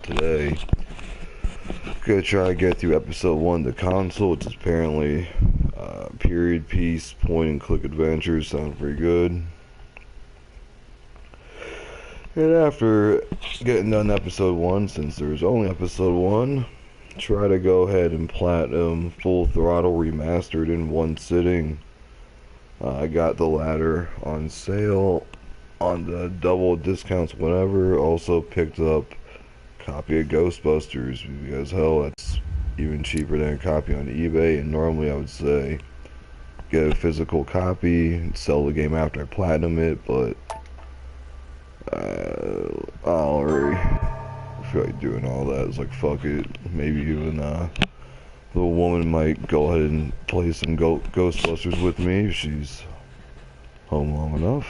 today. Gonna try to get through episode 1 of the console, which is apparently period piece point and click adventures. Sounds pretty good. And after getting done episode 1, since there's only episode 1, try to go ahead and platinum Full Throttle Remastered in one sitting. I got the latter on sale on the double discounts whenever. Also picked up a copy of Ghostbusters because hell, that's even cheaper than a copy on eBay. And normally I would say get a physical copy and sell the game after I platinum it, but I already feel like doing all that. It's like, fuck it. Maybe even the woman might go ahead and play some Ghostbusters with me if she's home long enough.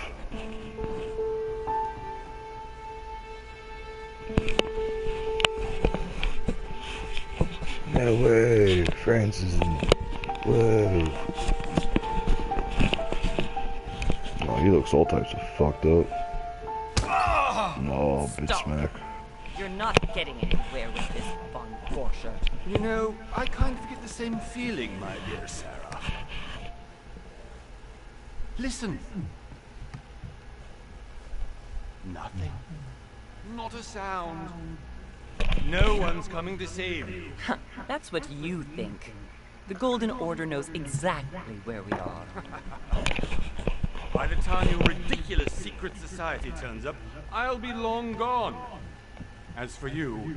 No way, Francis. Whoa. Oh, he looks all types of fucked up. Oh, bitch smack. You're not getting anywhere with this Von Porsche. You know, I kind of get the same feeling, my dear Sarah. Listen. Nothing. Not a sound. No one's coming to save you. That's what you think. The Golden Order knows exactly where we are. By the time your ridiculous secret society turns up, I'll be long gone. As for you,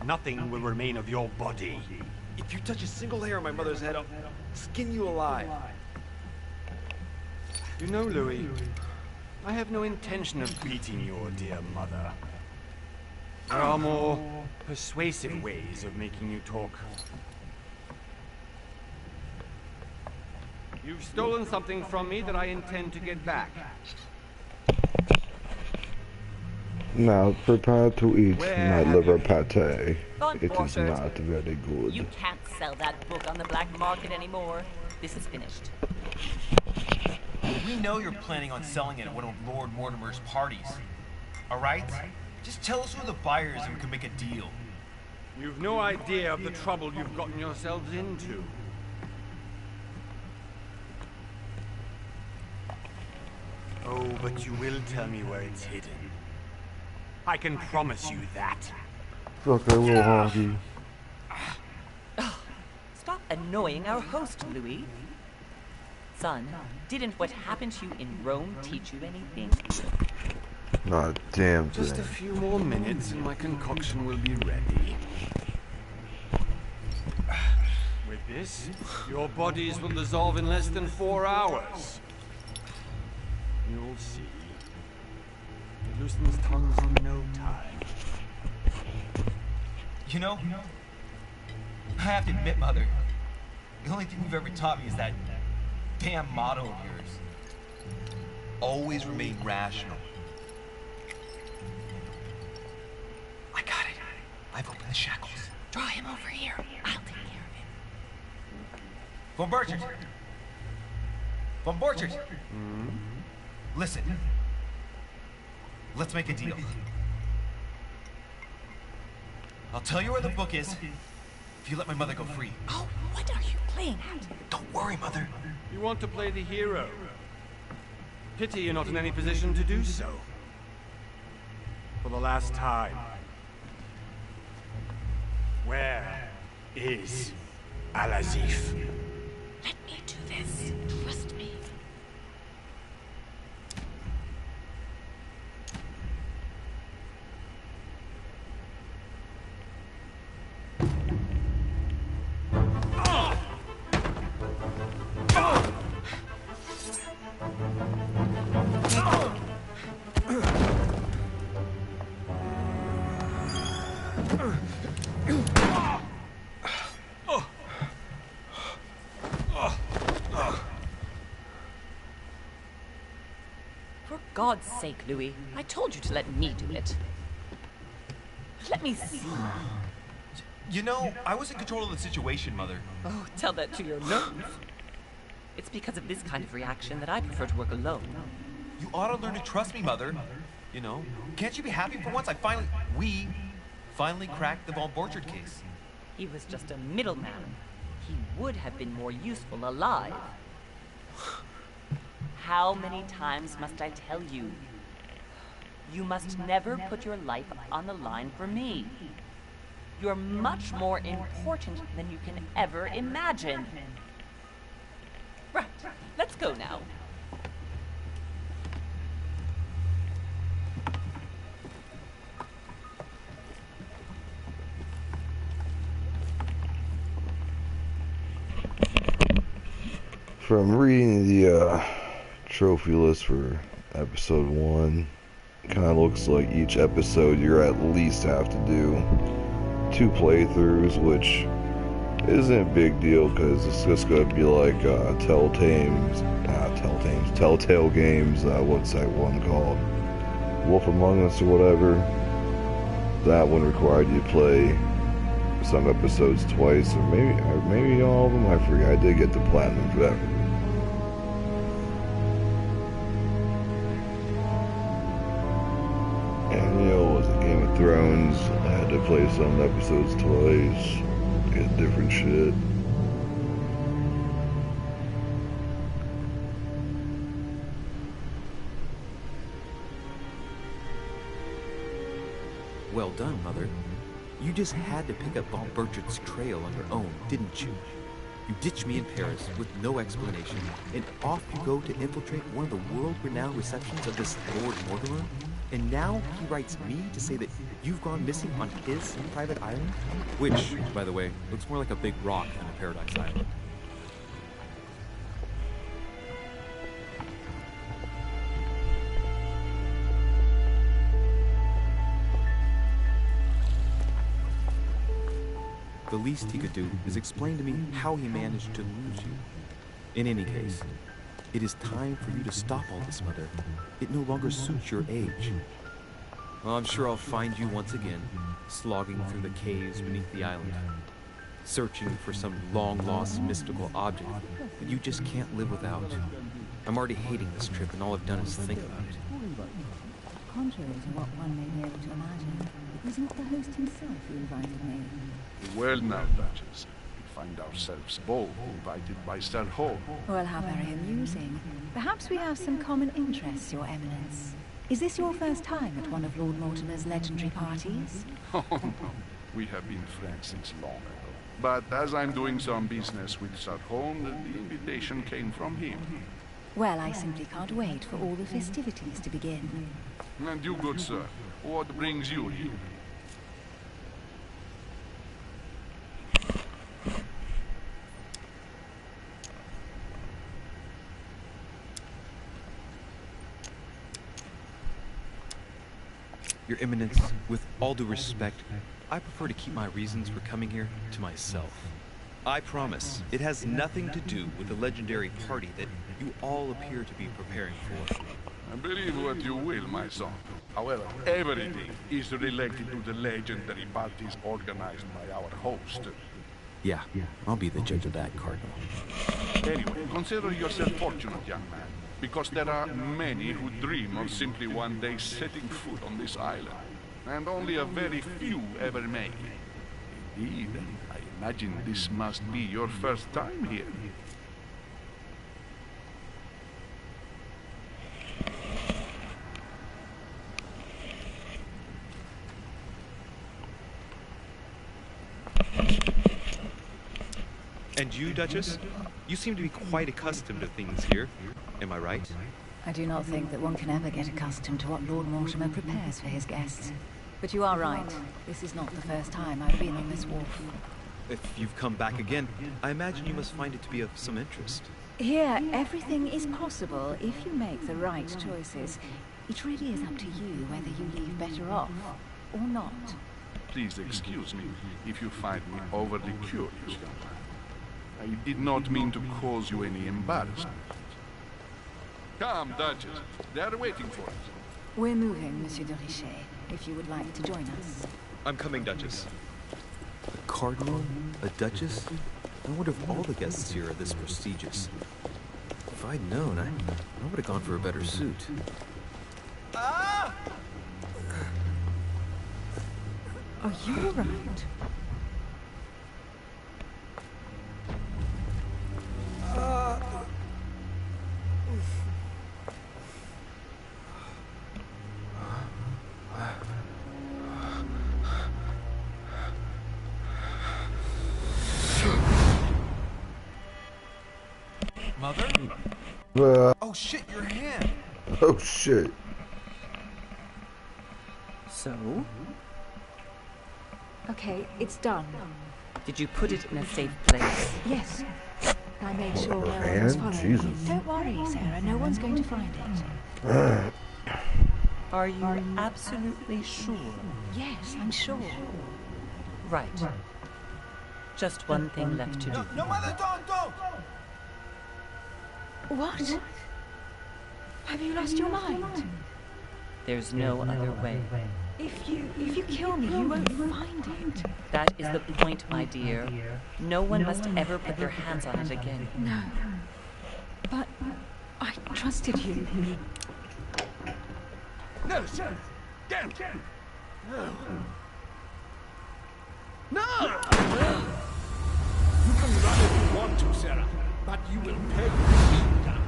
nothing will remain of your body. If you touch a single hair on my mother's head, I'll skin you alive. You know, Louis, I have no intention of beating your dear mother. There are more persuasive ways of making you talk. You've stolen something from me that I intend to get back. Now prepare to eat my liver pate. Von It is Porsche, not very good. you can't sell that book on the black market anymore. This is finished. We know you're planning on selling it at one of Lord Mortimer's parties. Alright? Just tell us who the buyer is and we can make a deal. You've no idea of the trouble you've gotten yourselves into. Oh, but you will tell me where it's hidden. I can promise you that. Fuck, I will honky. Stop annoying our host, Louis. Son, didn't what happened to you in Rome teach you anything? Not a damn thing. Just a few more minutes and my concoction will be ready. With this, your bodies will dissolve in less than 4 hours. You'll see. It loosens tongues in no time. You know, I have to admit, Mother, the only thing you've ever taught me is that damn motto of yours. Always remain rational. I got it. I've opened the shackles. Draw him over here. I'll take care of him. Von Burchard! Von Burchard! Listen. Let's make a deal. I'll tell you where the book is if you let my mother go free. Oh, what are you playing at? Don't worry, Mother. You want to play the hero. Pity you're not in any position to do so. For the last time. Where is Al-Azif? Let me do this. Trust me. For God's sake, Louis, I told you to let me do it. Let me see. You know, I was in control of the situation, Mother. Oh, tell that to your nose. It's because of this kind of reaction that I prefer to work alone. You ought to learn to trust me, Mother. You know, can't you be happy for once? I finally... We finally cracked the Von Borchard case. He was just a middleman. He would have been more useful alive. How many times must I tell you? You must never put your life on the line for me. You're much more important than you can ever imagine. Right, let's go now. From reading the trophy list for episode 1, kind of looks like each episode you're at least have to do 2 playthroughs, which isn't a big deal because it's just going to be like Telltale Games, what's that one called? Wolf Among Us or whatever. That one required you to play some episodes twice, or maybe all of them, I forget. I did get the platinum for that. And was it Game of Thrones? I had to play some episodes twice, get different shit. Well done, Mother. You just had to pick up Von Burchard's trail on your own, didn't you? You ditched me in Paris with no explanation, and off you go to infiltrate one of the world-renowned receptions of this Lord Mortimer? And now he writes me to say that you've gone missing on his private island? Which, by the way, looks more like a big rock than a paradise island. The least he could do is explain to me how he managed to lose you. In any case, it is time for you to stop all this, Mother. It no longer suits your age. Well, I'm sure I'll find you once again, slogging through the caves beneath the island, searching for some long-lost mystical object that you just can't live without. I'm already hating this trip, and all I've done is think about it. Contrary to what one may be able to imagine, it was not the host himself who invited me. Well now, Duchess, we find ourselves both invited by Sir Holm. Well, how very amusing. Perhaps we have some common interests, Your Eminence. Is this your first time at one of Lord Mortimer's legendary parties? Oh no, we have been friends since long ago. But as I'm doing some business with Sir Holm, the invitation came from him. Well, I simply can't wait for all the festivities to begin. And you, good sir, what brings you here? Your Eminence, with all due respect, I prefer to keep my reasons for coming here to myself. I promise, it has nothing to do with the legendary party that you all appear to be preparing for. Believe what you will, my son. However, everything is related to the legendary parties organized by our host. Yeah, I'll be the judge of that, Cardinal. Anyway, consider yourself fortunate, young man, because there are many who dream of simply one day setting foot on this island, and only a very few ever make it. Indeed, I imagine this must be your first time here. And you, Duchess? You seem to be quite accustomed to things here. Am I right? I do not think that one can ever get accustomed to what Lord Mortimer prepares for his guests. But you are right. This is not the first time I've been on this wharf. If you've come back again, I imagine you must find it to be of some interest. Here, everything is possible if you make the right choices. It really is up to you whether you leave better off or not. Please excuse me if you find me overly curious, young man. I did not mean to cause you any embarrassment. Come, Duchess. They are waiting for us. We're moving, Monsieur de Richet, if you would like to join us. I'm coming, Duchess. A cardinal? A duchess? I wonder if all the guests here are this prestigious. If I'd known, I would have gone for a better suit. Ah! Are you all right? Mother? Oh shit, your hand! oh shit. So? Okay, it's done. Did you put it in a safe place? Yes. I made sure Her no one was hand? following Jesus. me. Don't worry, Sarah. No one's going to find it. Are you absolutely sure? Yes, I'm sure. Right. Just one thing left to do. No, Mother, don't! What? Have you lost your mind? There's no other way. If you kill me, you won't find it. That is the point, my dear. No one must ever put their hands on it again. No. But I trusted you. No, sir! Damn! No! No! You can run if you want to, Sarah, but you will pay me down.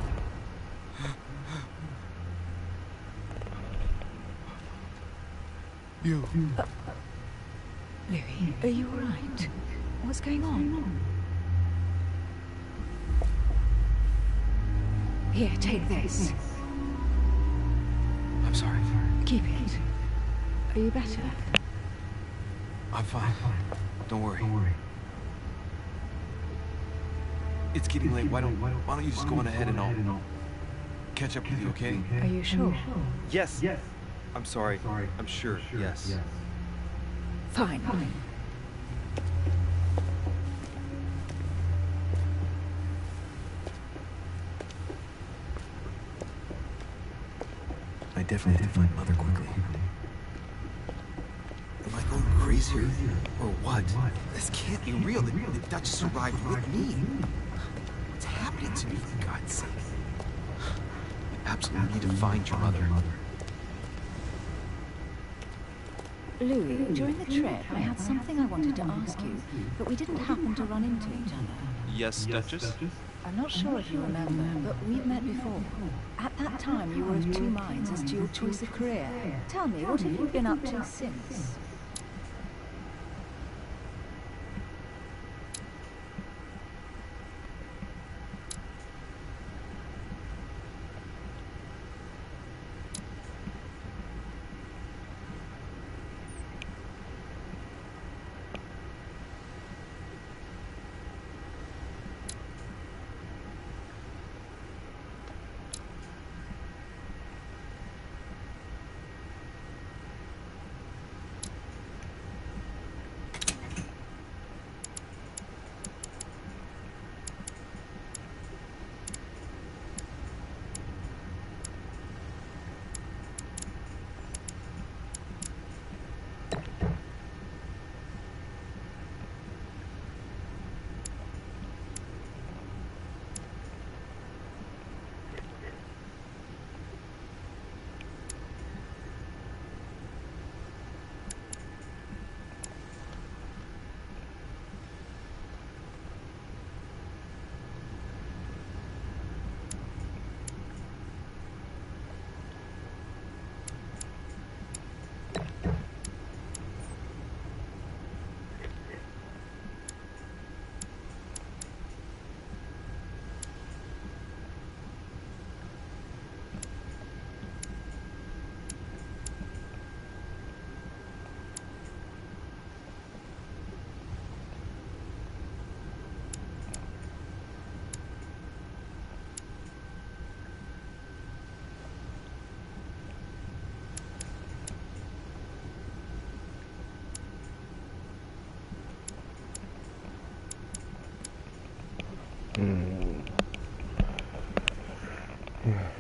Louis, are you all right? What's going on? Here, take this. I'm sorry. Keep it. Are you better? I'm fine. Don't worry. It's getting late. Why don't you just go on ahead and I'll catch up with you, okay? Are you sure? Yes. I'm sorry. I'm sure. Yes. Fine. I definitely have to find Mother quickly. Am I going crazy or what? This can't be real. The Duchess arrived with me. What's happening to me, for God's sake? I absolutely need to find your mother. Louis, during the trip, I had something I wanted to ask you, but we didn't happen to run into each other. Yes, Duchess? I'm not sure if you remember, but we've met before. At that time, you were of two minds as to your choice of career. Tell me, what have you been up to since?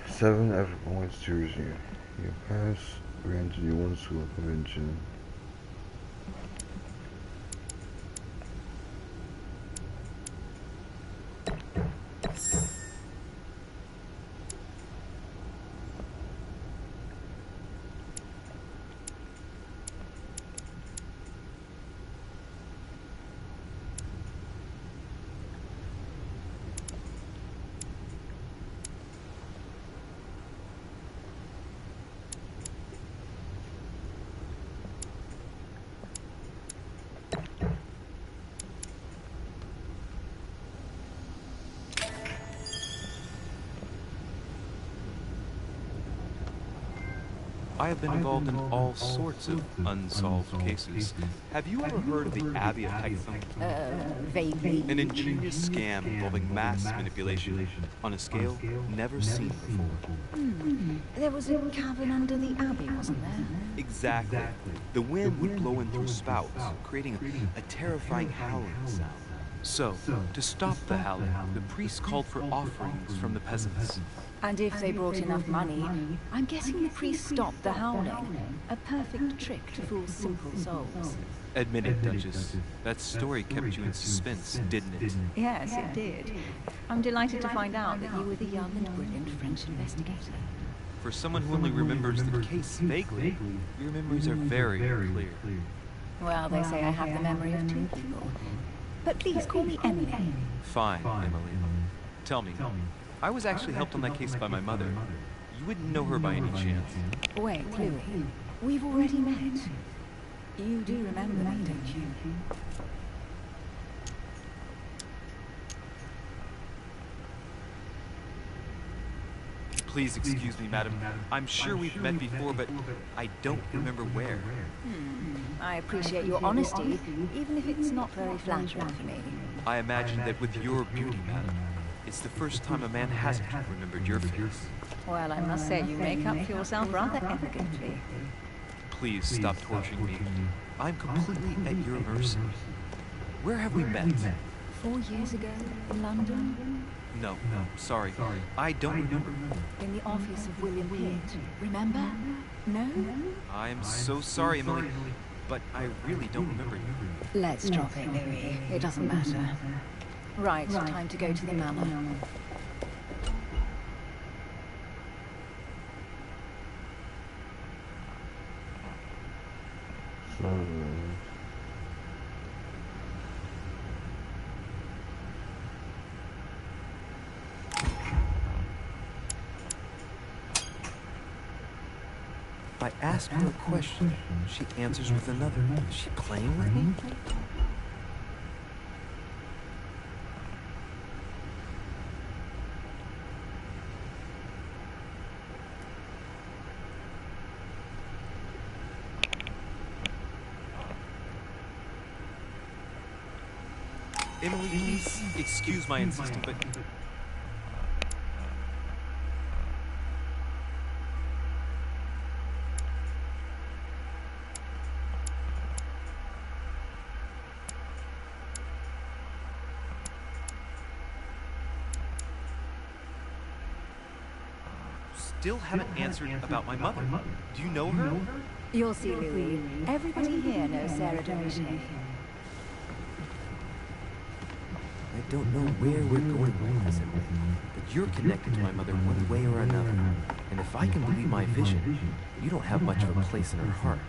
Seven effort points to your you. You pass, granted you one school convention. I have been involved in all sorts of unsolved cases. Have you ever heard of the Abbey of Hexham? Vaguely. An ingenious scam involving mass manipulation on a scale never seen before. There was a cavern under the abbey, wasn't there? Exactly. The wind would blow in through spouts, creating a terrifying howling sound. So, to stop the howling, the priests called for offerings from the peasants. And if they brought enough money, I'm guessing the priest stopped the howling. A perfect trick to fool simple souls. Admit it, Duchess. That story kept you in suspense, didn't it? Yes, it did. I'm delighted to find out that you were the young and brilliant French investigator. For someone who only remembers the case vaguely, your memories are very clear. Well, they say I have the memory of two people. But please call me Emily. Fine, Emily. Tell me, I was actually helped on that case by my mother. You wouldn't know her by any chance. Wait, Louis. We've already met. You do remember me, don't you? Please excuse me, madam. I'm sure we've met before, but I don't remember where. I appreciate your honesty, even if it's not very flattering for me. I imagine that with your beauty, madam, it's the first time a man hasn't remembered your face. Well, I must say you make up for yourself rather elegantly. Please stop torturing me. I'm completely at your mercy. Where have we met? 4 years ago, in London? No, sorry. I don't remember. In the office of William Pitt. Remember? No? I'm so sorry, Emily, but I really don't remember you. Let's drop it, Louis. It doesn't matter. Right, time to go to the manor. I ask her a question, she answers with another. Is she playing with me? Emily, please excuse my insisting, but still haven't answered about my mother. Do you know her? You'll see, Louis. Everybody here knows Sarah de Richet. I don't know where we're going with this, Emily, but you're connected to my mother one way or another. And if I can believe my vision, you don't have much of a place in her heart.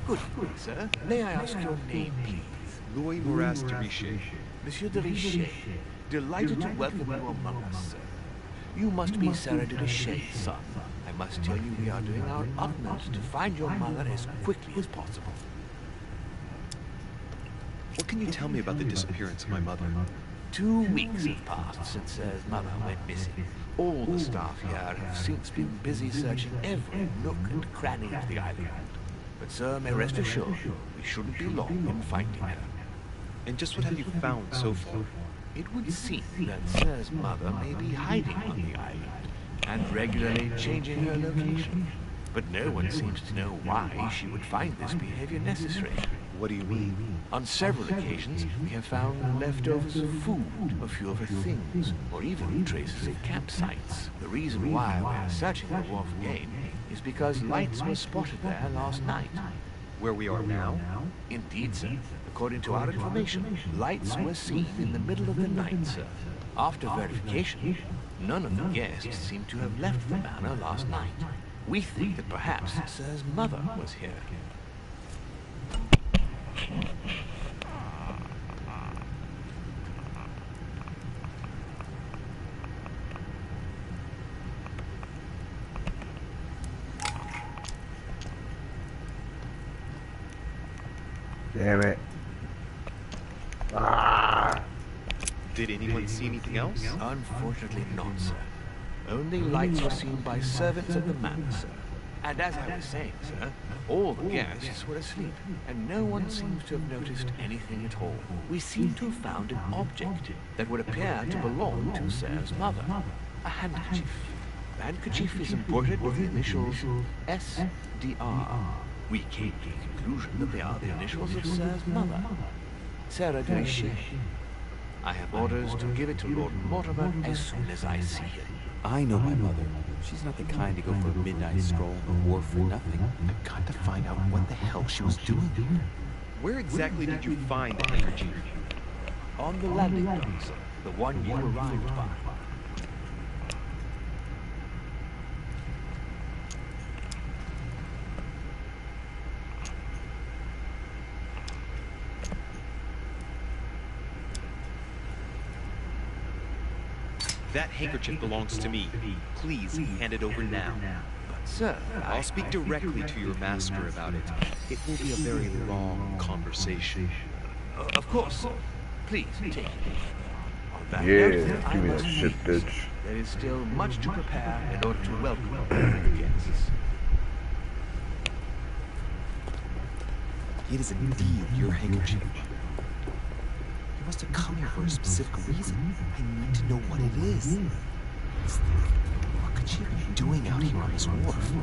Good evening, sir. May I ask your name, please? Louis Moras de Richet. Monsieur de Richet. Delighted to welcome you among us, sir. You must be Sarah de Richet's son. I must tell you we are doing our utmost to find your mother as quickly as possible. What can you tell me about the disappearance of my mother? 2 weeks have passed since Sarah's mother went missing. All the staff here have since been busy searching every nook and cranny of the island. But sir, may rest assured, we shouldn't be long in finding her. And just what have you found so far? It would seem that Sarah's mother may be hiding on the island and regularly changing her location. But no one seems to know why she would find this behavior necessary. What do you mean? On several occasions, we have found leftovers of food, a few of her things, or even traces of campsites. The reason why we are searching the wharf again is because lights were spotted there last night. Where we are now? Indeed, sir. According to our information, lights were seen in the middle of the night, sir. After verification, none of the guests seem to have left the manor last night. We think that perhaps Sir's mother was here. Damn it. Ah! Did anyone see anything else? Unfortunately not, sir. Only lights were seen by servants of the manor, sir. And as I was saying, sir, all the guests were asleep, and no one seems to have noticed anything at all. We seem to have found an object that would appear to belong to Sir's mother. A handkerchief. The handkerchief is embroidered with the initials S.D.R. We came to the conclusion that they are the initials of Sir's mother, Sarah de Richet. I have orders to give it to Lord Mortimer as soon as I see him. I know my mother. She's not the kind to go for a midnight stroll on the wharf for nothing. I've got to find out what the hell she was doing here. Where exactly did you find the handkerchief? On the landing dock, sir. The one you arrived by. That handkerchief belongs to me. Please hand it over now. But, sir, I'll speak directly to your master about it. It will be a very long conversation. Of course, sir. Please, take it. On that Yeah, note, I give me that must shit, leave, sir. bitch. There is still much to prepare in order to welcome the guests. It is indeed your handkerchief. You must have come here for a specific reason. I need to know what it is. What could she be doing out here on this wharf?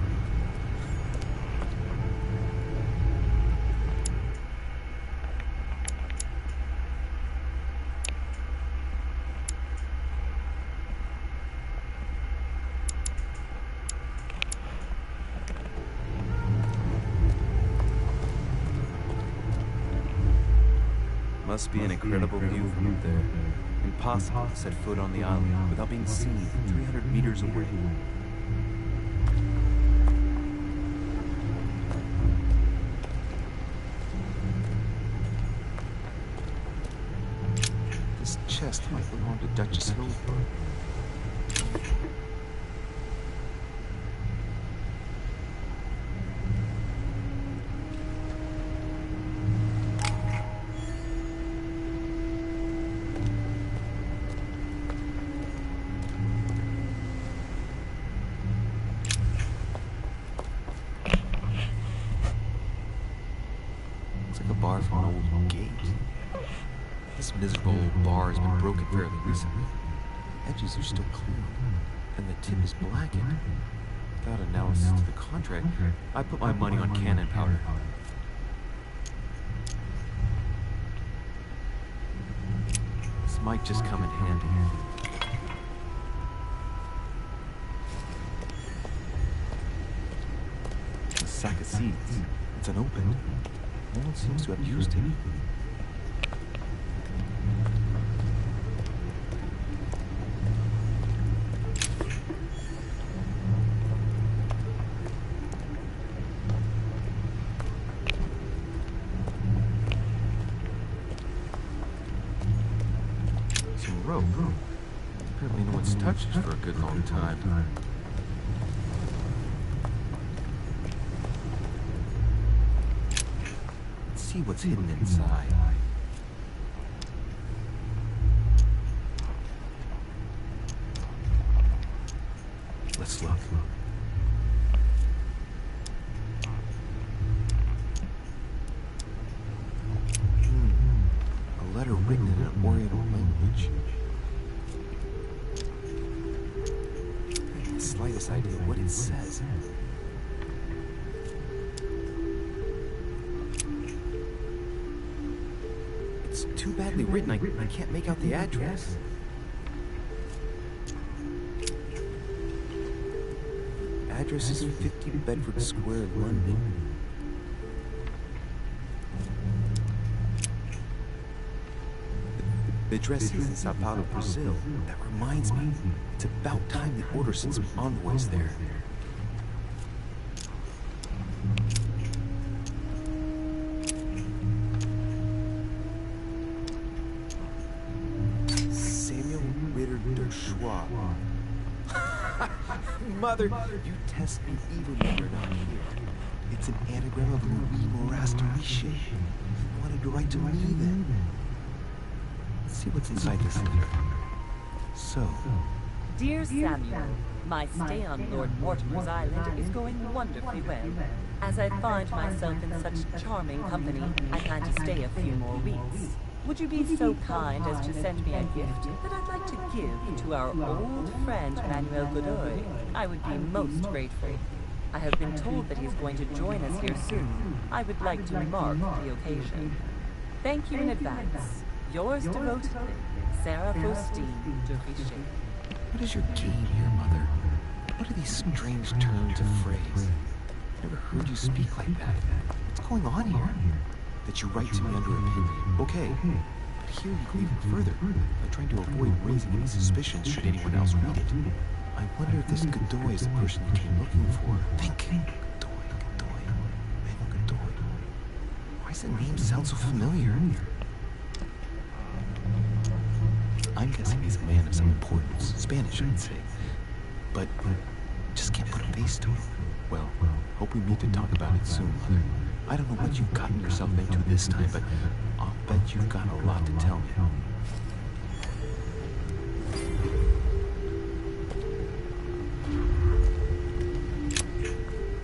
Must be an incredible view from up there. Impossible to set foot on the island without being seen 300 meters away. This chest might belong to Duchess Hillsborough. Bar from an old gate. This miserable old bar has been broken fairly recently. The edges are still clean, and the tip is blackened. Without analysis to the contract, I put my money on cannon powder. This might just come in handy. A sack of seeds. It's unopened. No one seems to have used it. Some rope. Apparently no one's touched it for a good long time. See what's hidden inside. Let's look. A letter written in an Oriental language. I have the slightest idea what it says. It's too badly written, I can't make out the address. Address is 50 Bedford Square, London. The address is in Sao Paulo, Brazil. That reminds me, it's about time the Order sent some envoys there. Mother, you test me even when you're not here. It's an anagram of Louis Moras de Riche. You wanted to write to me then. Let's see what's inside this letter. So, Dear Samuel, my stay on Lord Mortimer's island is going wonderfully well. As I find myself in such charming company, I plan to stay a few more weeks. Would you be so kind as to send me a gift that I'd like to give to our old friend Manuel Godoy? I would be most grateful. I have been told that he's going to join us here soon. I would like to mark the occasion. Thank you in advance. Yours devotedly, Sarah Faustine de Riche. what is your game here, Mother? What are these strange turns of phrase? Never heard you speak like that. What's going on here? That you write to me under a pen. Okay, but here you go even further by trying to avoid raising any suspicions should anyone else read it. I wonder if this Godoy is the person you came looking for. Think. Godoy. Manuel Godoy. Why does the name sound so familiar? I'm guessing he's a man of some importance. Spanish, I'd say. But just can't put a face to him. Well, hope we meet to talk about it soon, Mother. I don't know what you've gotten yourself into this time, but I'll bet you've got a lot to tell me.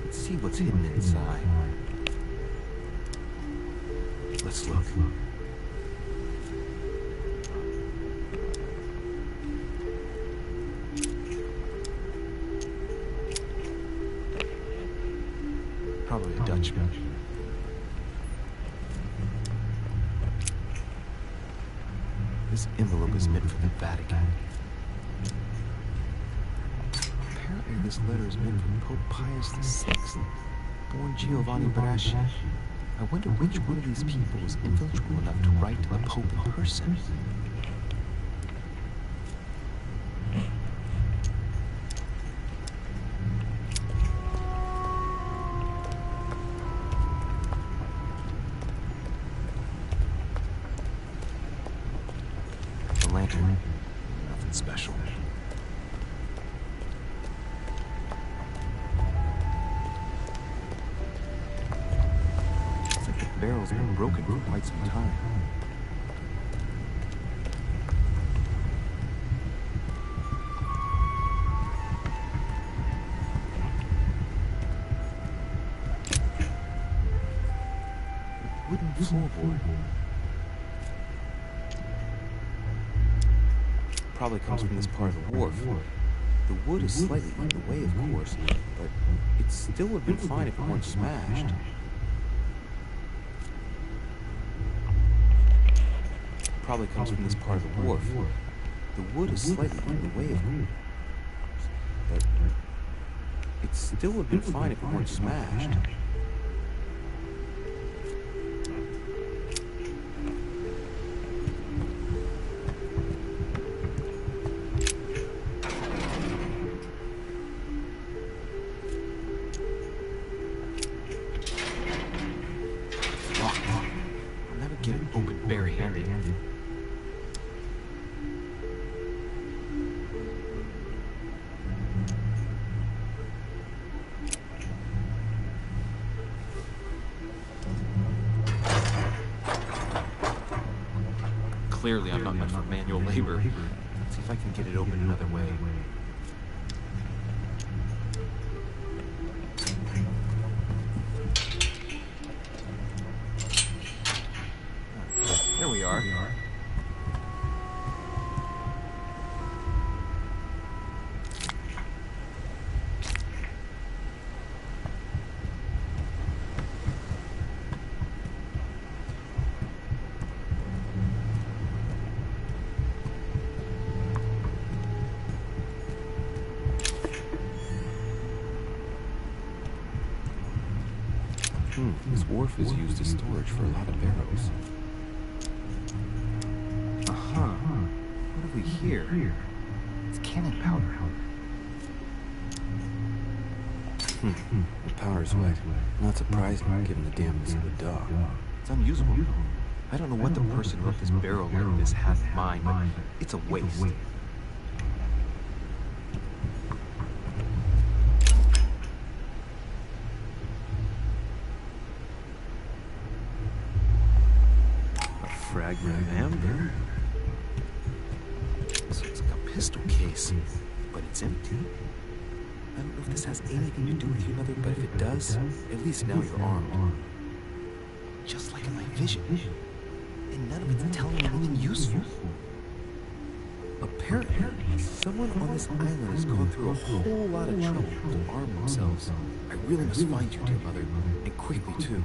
Let's see what's hidden inside. Let's look. Probably a Dutchman. This envelope is meant for the Vatican. Apparently this letter is meant for Pope Pius VI, born Giovanni Braschi. I wonder which one of these people is influential enough to write to the Pope in person. Lantern. Nothing special. It's like the barrel's been broken for quite some time. Wooden floorboard. Probably comes from this part of the wharf. The wood is slightly in the way, of course, but it still would have been fine if it weren't smashed. Probably comes from this part of the wharf. The wood is slightly in the way, of course, but it still would have been fine if it weren't smashed. Get it open bare-handed. Clearly, I'm not meant for manual labor. Let's see if I can get it open another way. There we are. This wharf is used as storage for a lot of barrels. What have we here? It's cannon powder. The powder's wet. Not surprising, given the dampness of the dog. It's unusable. I don't know what the person who wrote this barrel like this had in mind, but it's a waste. A fragment of amber. So it's like a pistol case, but it's empty. I don't know if this has anything to do with you, Mother, but if it does, at least now you're armed. Just like in my vision. And none of it's telling me anything useful. Apparently, someone on this island has gone through a whole lot of trouble to arm themselves. I really must find you, dear Mother, and quickly too.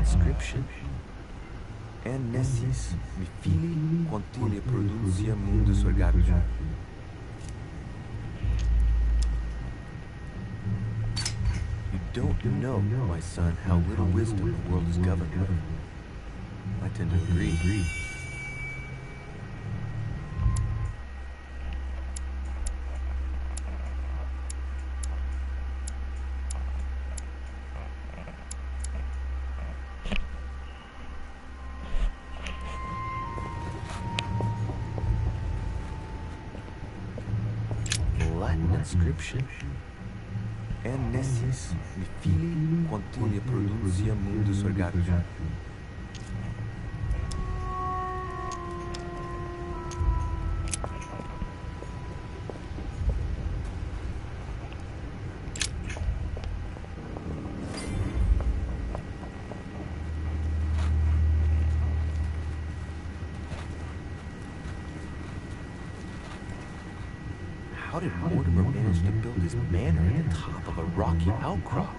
Inscription. En nessis, mi fili, quantile producia mundus orgatum. You don't know, my son, how little wisdom the world is governed with. I tend to agree. Inscription. En nessis, mi fili, quantile producia mundus orgatum. How did Mortimer manage to build his manor at the top of a rocky outcrop?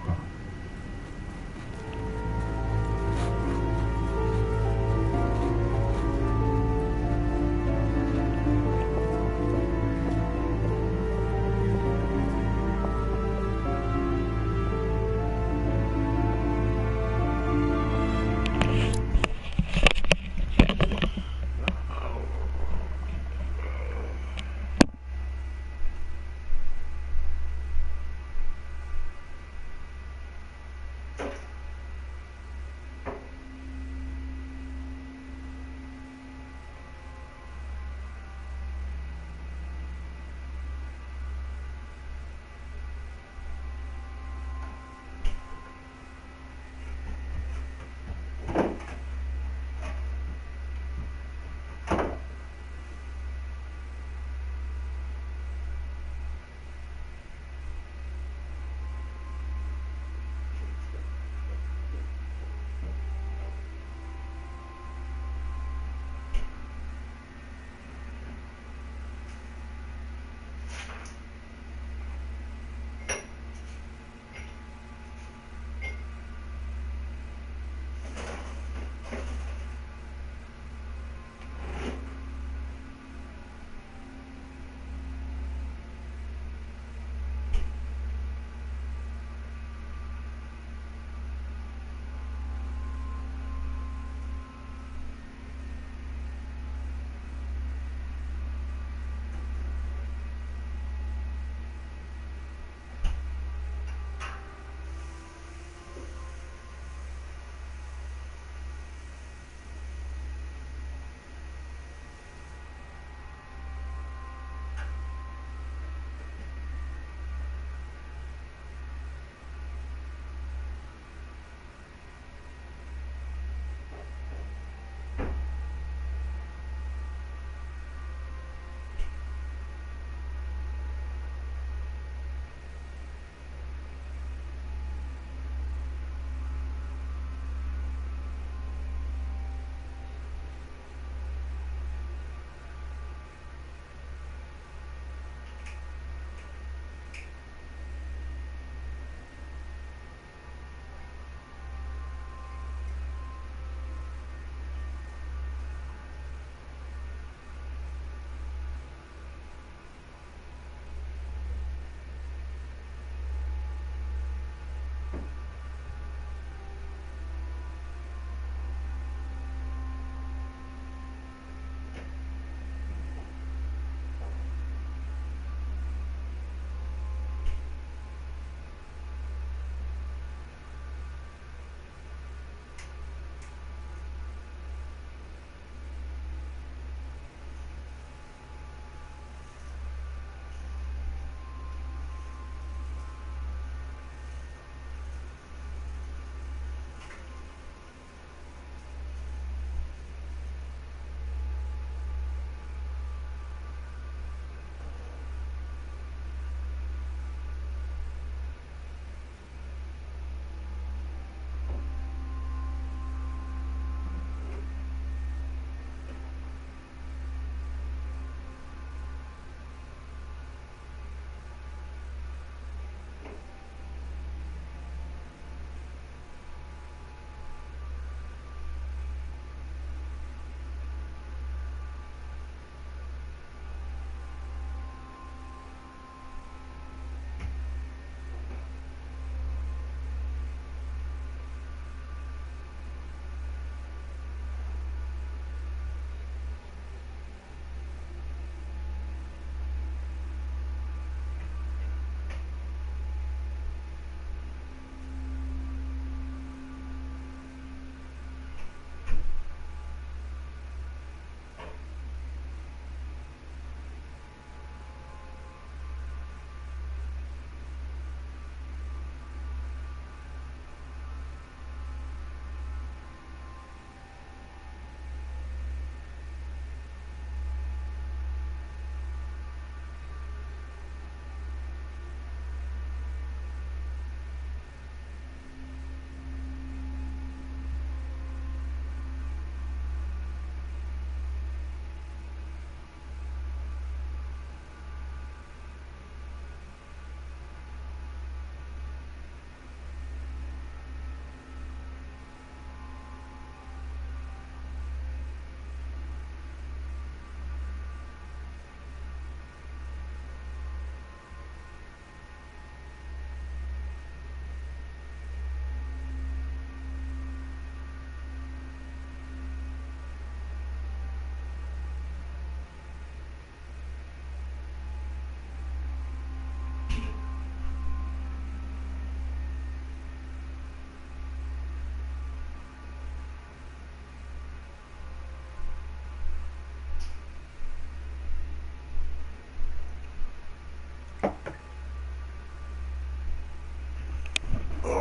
You know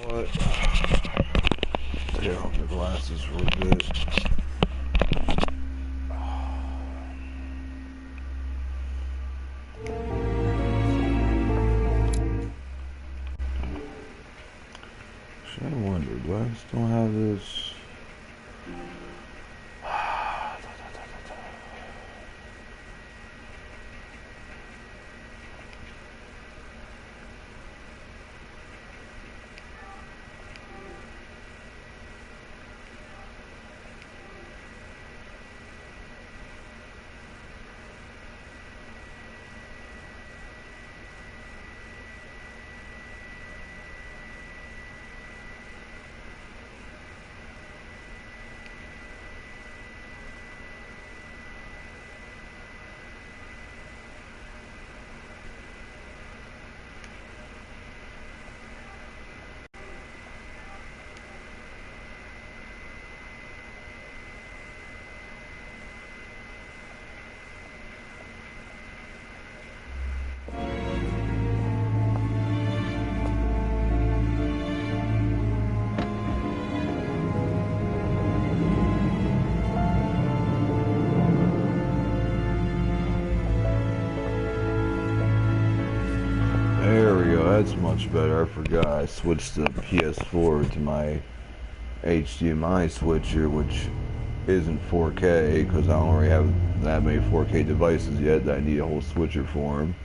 what? Take off the glasses for a bit. I wonder, do I still have this? There we go, that's much better. I forgot I switched the PS4 to my HDMI switcher, which isn't 4K, because I don't really have that many 4K devices yet that I need a whole switcher for them.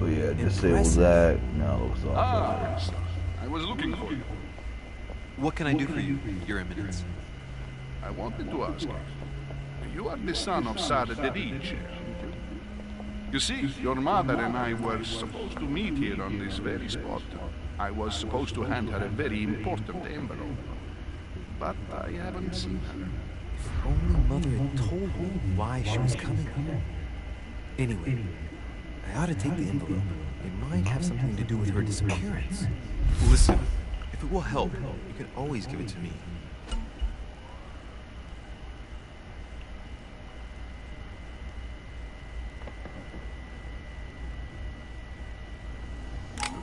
But yeah, disable that. Now it looks awesome. I was looking for you. What can I do for you, Your Eminence? I wanted to ask you. You are the son of Sara de Ricci. You see, your mother and I were supposed to meet here on this very spot. I was supposed to hand her a very important envelope. But I haven't seen her. If only Mother had told me why she was coming here. Anyway, I ought to take the envelope. It might have something to do with her disappearance. Listen, if it will help, you can always give it to me.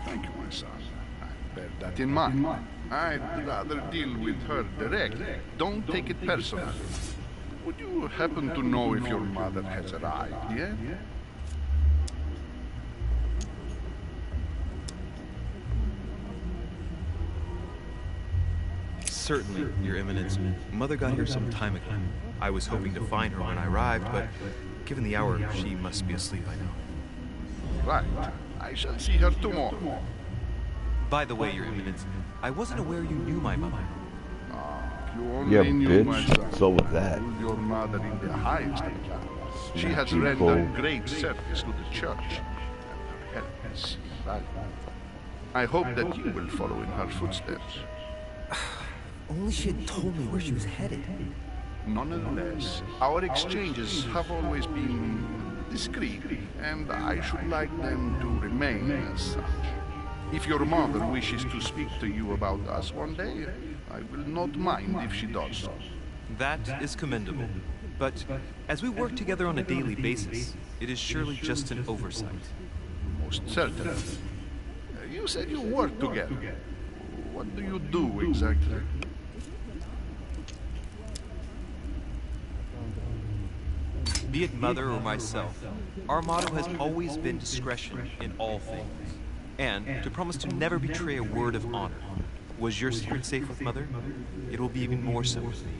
Thank you, my son. I bear that in mind. I'd rather deal with her directly. Don't take it personally. Would you happen to know if your mother has arrived yet? Certainly, Your Eminence. Mother got here some time ago. I was hoping to find her when I arrived, but given the hour, she must be asleep by now. Right. I shall see her tomorrow. By the way, Your Eminence, I wasn't aware you knew my mother. You only Yeah, knew my bitch. son. So with that. Your mother in the highest regard. She Yeah, has people. rendered great service to the church, and her help is invaluable. I hope that you will follow in her footsteps. Only she had told me where she was headed. Nonetheless, our exchanges have always been discreet, and I should like them to remain as such. If your mother wishes to speak to you about us one day, I will not mind if she does so. That is commendable. But as we work together on a daily basis, it is surely just an oversight. Most certainly. You said you work together. What do you do exactly? Be it Mother or myself, our motto has always been discretion in all things, and to promise to never betray a word of honor. Was your secret safe with Mother? It will be even more so with me.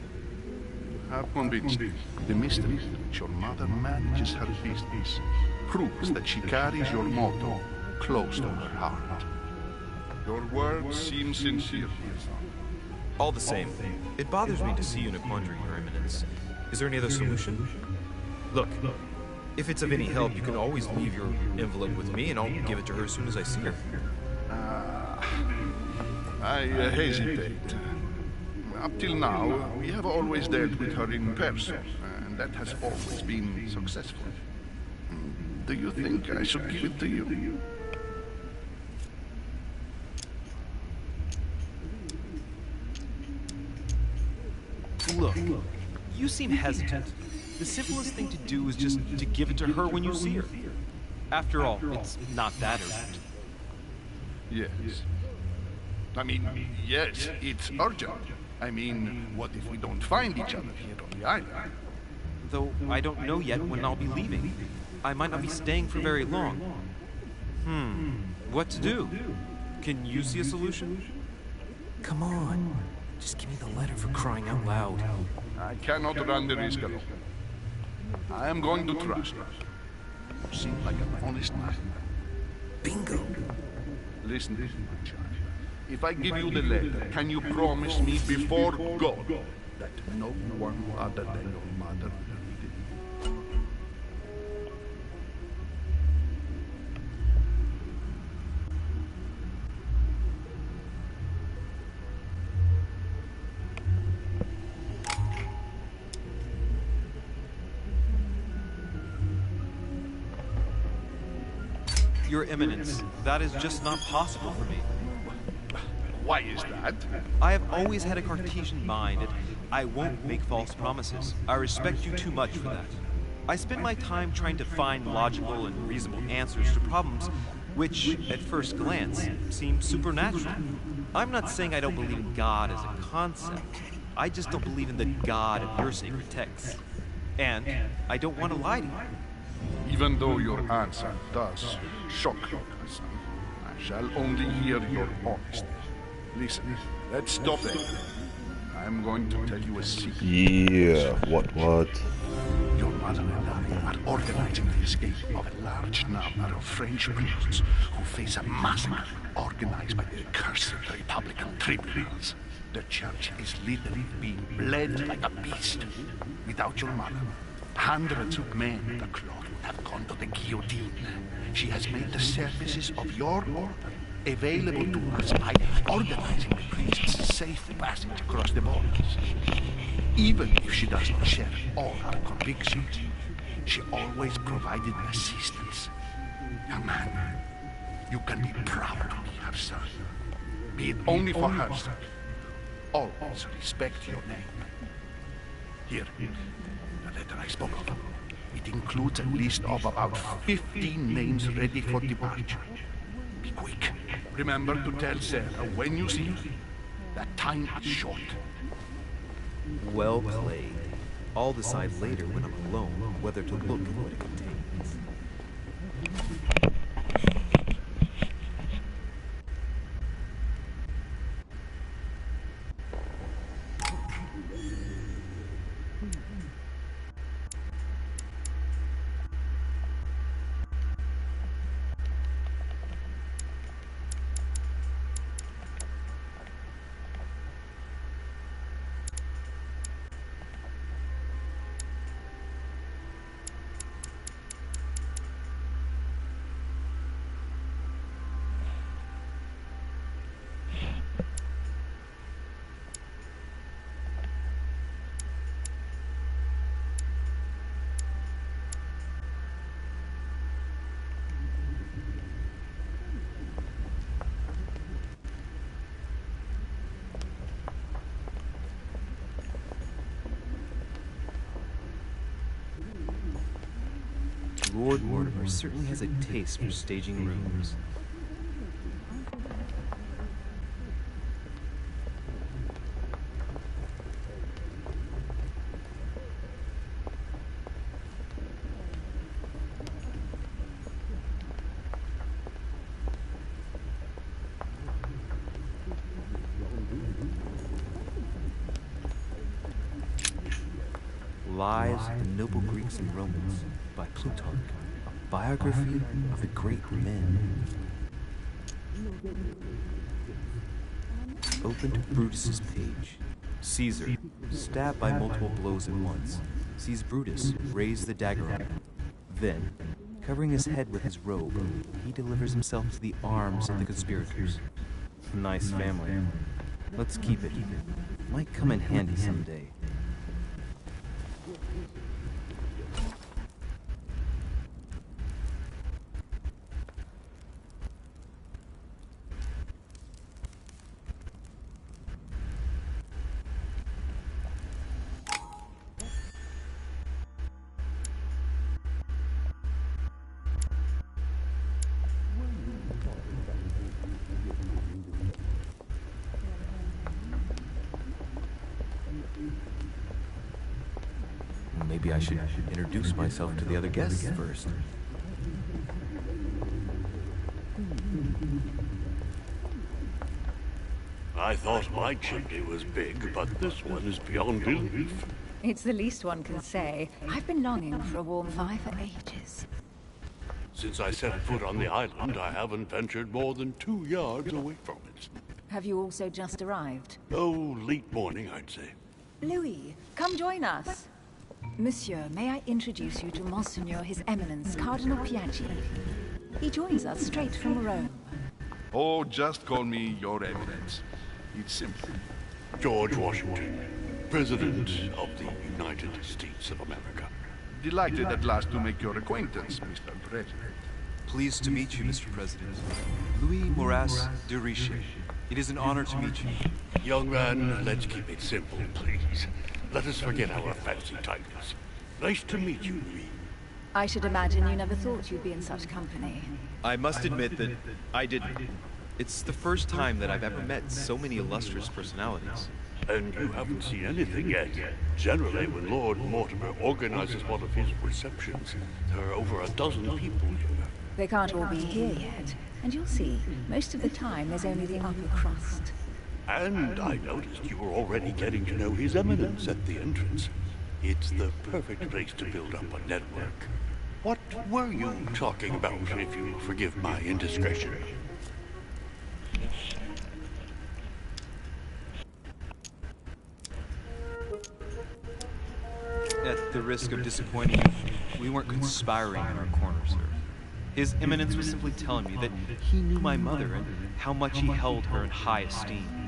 Have convinced me. The mystery with which your mother manages her business proves that she carries your motto close to her heart. Your words seem sincere, dear son. All the same, it bothers me to see you in a quandary, Your Eminence. Is there any other solution? Look, if it's of any help, you can always leave your envelope with me, and I'll give it to her as soon as I see her. I hesitate. Up till now, we have always dealt with her in person, and that has always been successful. Do you think I should give it to you? Look, you seem hesitant. The simplest thing to do is just to give it to her when you see her. After all, it's not that urgent. Yes. I mean, yes, it's urgent. I mean, what if we don't find each other here on the island? Though I don't know yet when I'll be leaving. I might not be staying for very long. What to do? Can you see a solution? Come on. Just give me the letter, for crying out loud. I cannot run the risk alone. I am going to trust you. You seem like an honest man. Bingo. Listen, my child. If I give you the letter, can you promise me before God that no one other than your mother will read it? Your Eminence, that is just not possible for me. Why is that? I have always had a Cartesian mind, and I won't make false promises. I respect you too much for that. I spend my time trying to find logical and reasonable answers to problems which, at first glance, seem supernatural. I'm not saying I don't believe in God as a concept. I just don't believe in the God of your sacred texts. And I don't want to lie to you. Even though your answer does shock you, son, I shall only hear your honesty. Listen, let's stop there. I'm going to tell you a secret. Yeah, what? Your mother and I are organizing the escape of a large number of French priests who face a massacre organized by the accursed Republican tribunals. The church is literally being bled like a beast. Without your mother, hundreds of men in the cloth have gone to the guillotine. She has made the services of your order available to us by organizing the priest's safe passage across the borders. Even if she does not share all our convictions, she always provided assistance. Young man, you can be proud to be her son. Be it only for her sake. Always respect your name. Here, the letter I spoke of. It includes a list of about 15 names ready for departure. Be quick. Remember to tell Sarah when you see her that time is short. Well played. I'll decide later when I'm alone whether to look at what it contains. Lord Mortimer certainly has a taste for staging rooms. Lives of the Noble Greeks and Romans by Plutarch, a biography of the great men. Open to Brutus's page. Caesar, stabbed by multiple blows at once, sees Brutus raise the dagger on him. Then, covering his head with his robe, he delivers himself to the arms of the conspirators. Nice family. Let's keep it. Might come in handy someday. Maybe I should introduce myself to the other guests first. I thought my chimney was big, but this one is beyond belief. It's the least one can say. I've been longing for a warm fire for ages. Since I set foot on the island, I haven't ventured more than 2 yards away from it. Have you also just arrived? Oh, late morning, I'd say. Louis, come join us. Monsieur, may I introduce you to Monseigneur His Eminence, Cardinal Piaggi? He joins us straight from Rome. Oh, just call me Your Eminence. It's simple. George Washington, President of the United States of America. Delighted at last to make your acquaintance, Mr. President. Pleased to meet you, Mr. President. Louis Moras de Richet. It is an honor to meet you. Young man, let's keep it simple, please. Let us forget our fancy titles. Nice to meet you, Louis. I should imagine you never thought you'd be in such company. I must admit that I didn't. It's the first time that I've ever met so many illustrious personalities. And you haven't seen anything yet. Generally, when Lord Mortimer organizes one of his receptions, there are over a dozen people here. They can't all be here yet. And you'll see, most of the time there's only the upper crust. And I noticed you were already getting to know His Eminence at the entrance. It's the perfect place to build up a network. What were you talking about, if you forgive my indiscretion? At the risk of disappointing you, we weren't conspiring in our corner, sir. His Eminence was simply telling me that he knew my mother and how much he held her in high esteem.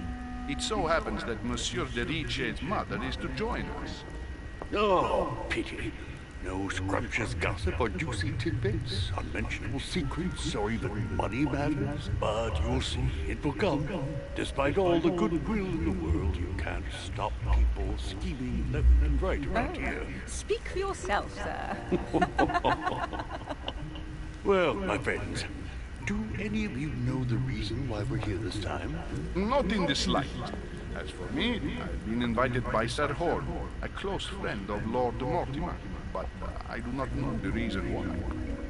It so happens that Monsieur de Richet's mother is to join us. Oh, pity. No scrumptious gossip or juicy tidbits, unmentionable secrets, or even money matters. But you'll see, it will come. Despite all the goodwill in the world, you can't stop people scheming left and right around here. Speak for yourself, sir. Well, my friends, do any of you know the reason why we're here this time? Not in the slightest. As for me, I've been invited by Sir Horn, a close friend of Lord Mortimer, but I do not know the reason why.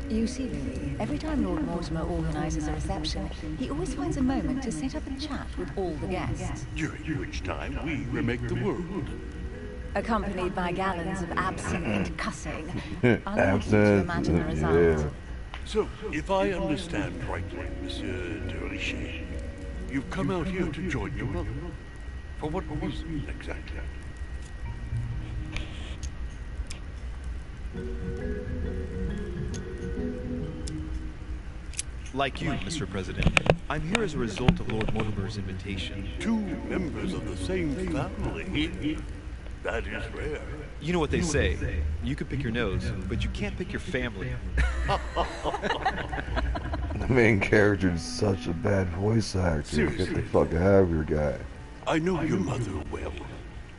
You see, Louis, every time Lord Mortimer organizes a reception, he always finds a moment to set up a chat with all the guests. During which time we remake the world. Accompanied by gallons of absinthe and cussing. I'll leave you to imagine the result. Yeah. So, if I understand rightly, Monsieur de Richet, you've come out here to join your mother. For what reason, exactly? Like you, Mr. President, I'm here as a result of Lord Mortimer's invitation. 2 members of the same family. That is rare. You know what they say. You can pick your nose, but you can't pick your family. The main character is such a bad voice actor. Seriously. Get the fuck out of here, guy. I know your mother well.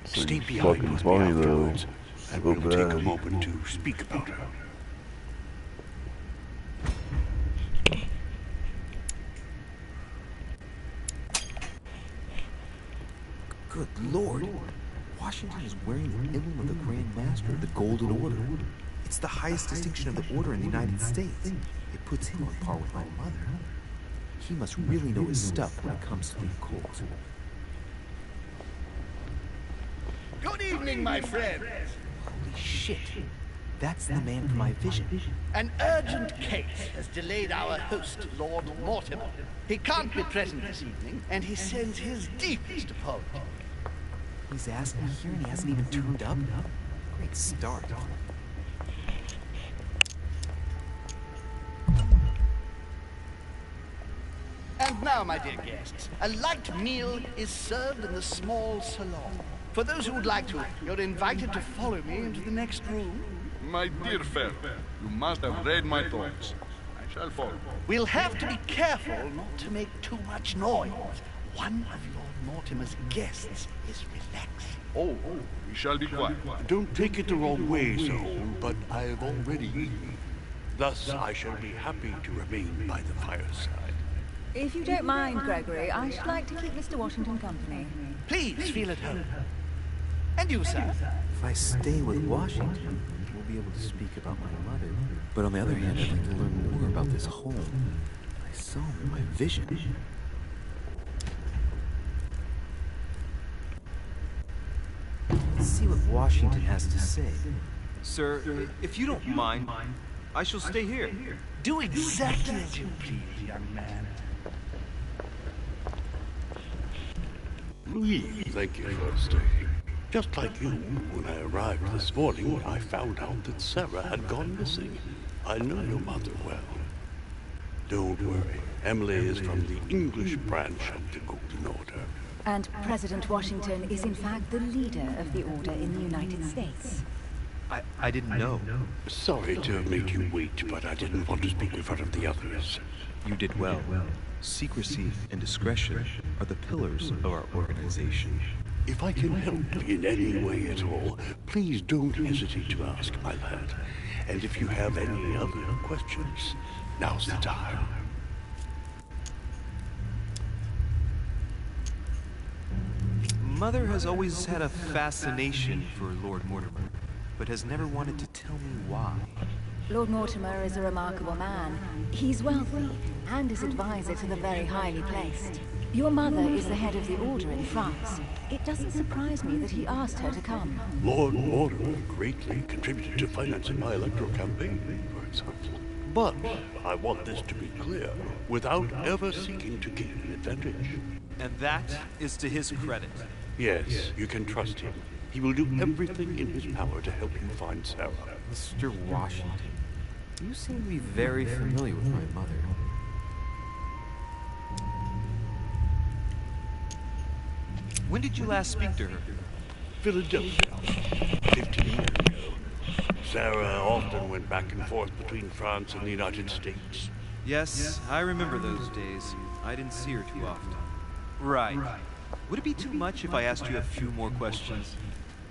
So Stay behind fucking with funny, me though. afterwards, and So we'll take a bad. moment to speak about her. Good Lord. Washington is wearing the emblem of the Grand Master of the Golden Order. It's the highest distinction of the order in the United States. It puts him on par with my mother. He must really know his stuff when it comes to the occult. Good evening, my friends. Holy shit. That's the man from my vision. An urgent case has delayed our host, Lord Mortimer. He can't be present this evening, and he sends his deepest apologies. He's asked me here and he hasn't even turned up? Great start. And now, my dear guests, a light meal is served in the small salon. For those who would like to, you're invited to follow me into the next room. My dear fellow, you must have read my thoughts. I shall follow. We'll have to be careful not to make too much noise. One of Lord Mortimer's guests is relaxing. Oh, we shall be quiet. Don't take it the wrong way, Sir Holm, but I've already eaten. Thus, I shall be happy to remain by the fireside. If you don't mind, Gregory, I should like to keep Mr. Washington company. Please feel at home. And you, sir? If I stay with Washington, we'll be able to speak about my mother. But on the other hand, I'd like to learn more about this home. I saw him in my vision. Let's see what Washington has to say. Sir, if you don't mind, I shall stay here. Do exactly as you please, young man. Louis, thank you for staying. Just like you, when I arrived this morning, I found out that Sarah had gone missing. I know your mother well. Don't worry. Emily is from the English branch of the Golden Order. And President Washington is in fact the leader of the Order in the United States. I didn't know. Sorry to have made you wait, but I didn't want to speak in front of the others. You did well. Secrecy and discretion are the pillars of our organization. If I can help in any way at all, please don't hesitate to ask, my lad. And if you have any other questions, now's the time. Mother has always had a fascination for Lord Mortimer, but has never wanted to tell me why. Lord Mortimer is a remarkable man. He's wealthy and is advisor to the very highly placed. Your mother is the head of the Order in France. It doesn't surprise me that he asked her to come. Lord Mortimer greatly contributed to financing my electoral campaign, for example. But I want this to be clear, without ever seeking to gain an advantage. And that is to his credit. Yes, you can trust him. He will do everything in his power to help you find Sarah. Mr. Washington, you seem to be very familiar with my mother. When did you last speak to her? Philadelphia, 15 years ago. Sarah often went back and forth between France and the United States. Yes, I remember those days. I didn't see her too often. Right. Would it be too much if I asked you a few more questions?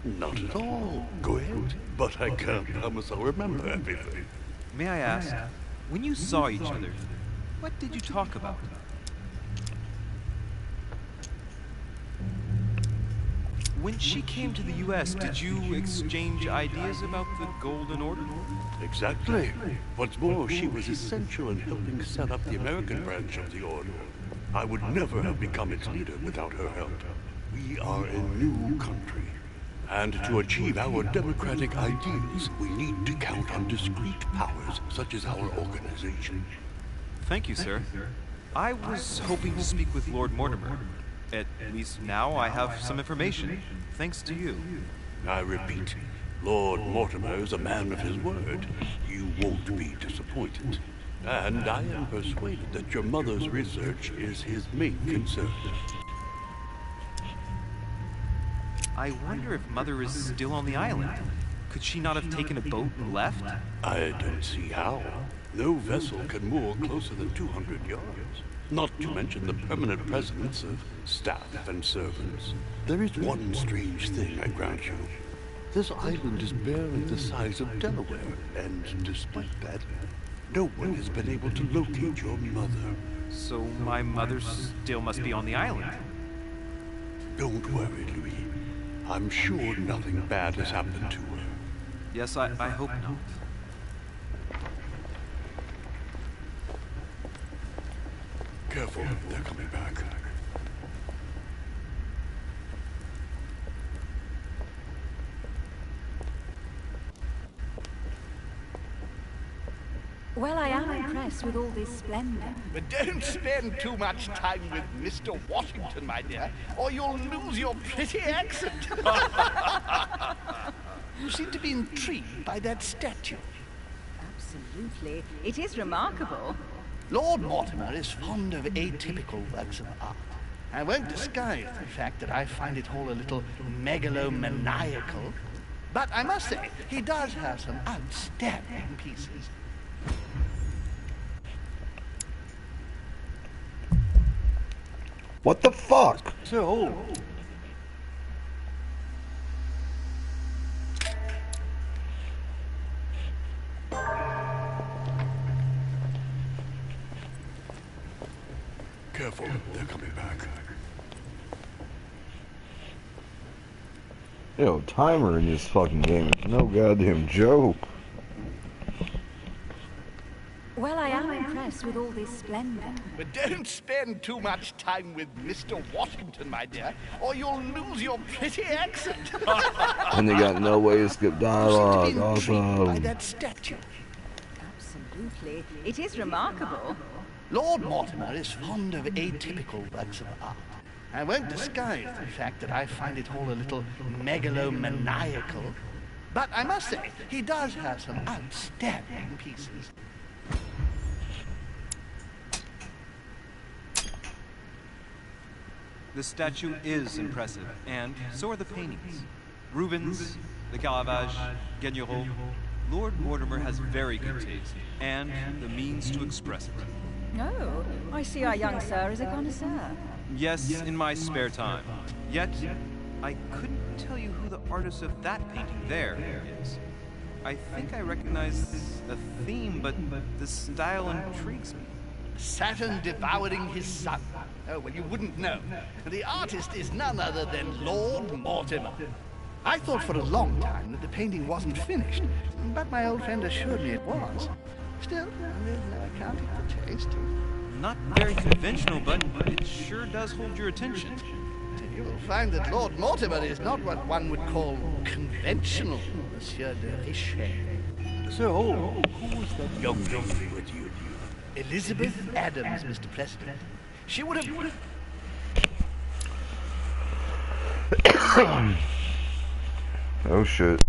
Not at all. Go ahead. But I can't promise I'll remember everything. May I ask, when you saw each other, what did you talk about? When she came to the U.S., did you exchange ideas about the Golden Order? Exactly. What's more, she was essential in helping set up the American branch of the Order. I would never have become its leader without her help. We are a new country. And to achieve our democratic ideals, we need to count on discrete powers, such as our organization. Thank you, sir. I was hoping to speak with Lord Mortimer. At least now I have some information, thanks to you. I repeat, Lord Mortimer is a man of his word. You won't be disappointed. And I am persuaded that your mother's research is his main concern. I wonder if Mother is still on the island. Could she not have taken a boat and left? I don't see how. No vessel can moor closer than 200 yards. Not to mention the permanent presence of staff and servants. There is one strange thing, I grant you. This island is barely the size of Delaware, and despite that, no one has been able to locate your mother. So my mother still must be on the island. Don't worry, Louis. I'm sure nothing bad has happened to her. Yes, I hope not. Careful, they're coming back. Well, I am impressed with all this splendor. But don't spend too much time with Mr. Washington, my dear, or you'll lose your pretty accent. You seem to be intrigued by that statue. Absolutely. It is remarkable. Lord Mortimer is fond of atypical works of art. I won't disguise the fact that I find it all a little megalomaniacal. But I must say, he does have some outstanding pieces. What the fuck? So, careful, they're coming back. Yo, timer in this fucking game is no goddamn joke. Well, I am impressed with all this splendor. But don't spend too much time with Mr. Washington, my dear, or you'll lose your pretty accent. And they got no way to skip dialogue. You seem to be intrigued by Awesome. that statue. Absolutely. It is remarkable. Lord Mortimer is fond of atypical works of art. I won't disguise the fact that I find it all a little megalomaniacal. But I must say, he does have some outstanding pieces. The statue is impressive, and so are the paintings. Rubens, the Caravage, Guignero. Lord Mortimer has very good taste, and the means to express it. Oh, I see our young sir is a connoisseur. Yes, in my spare time. Yet, I couldn't tell you who the artist of that painting there is. I think I recognize a theme, but the style intrigues me. Saturn devouring his son. Oh, well, you wouldn't know. The artist is none other than Lord Mortimer. I thought for a long time that the painting wasn't finished, but my old friend assured me it was. Still, there's no accounting for taste. Not very conventional, but it sure does hold your attention. You will find that Lord Mortimer is not what one would call conventional, Monsieur de Richet. So, who was that young lady with you? Elizabeth Adams, Mr. President. She would have... Oh shit.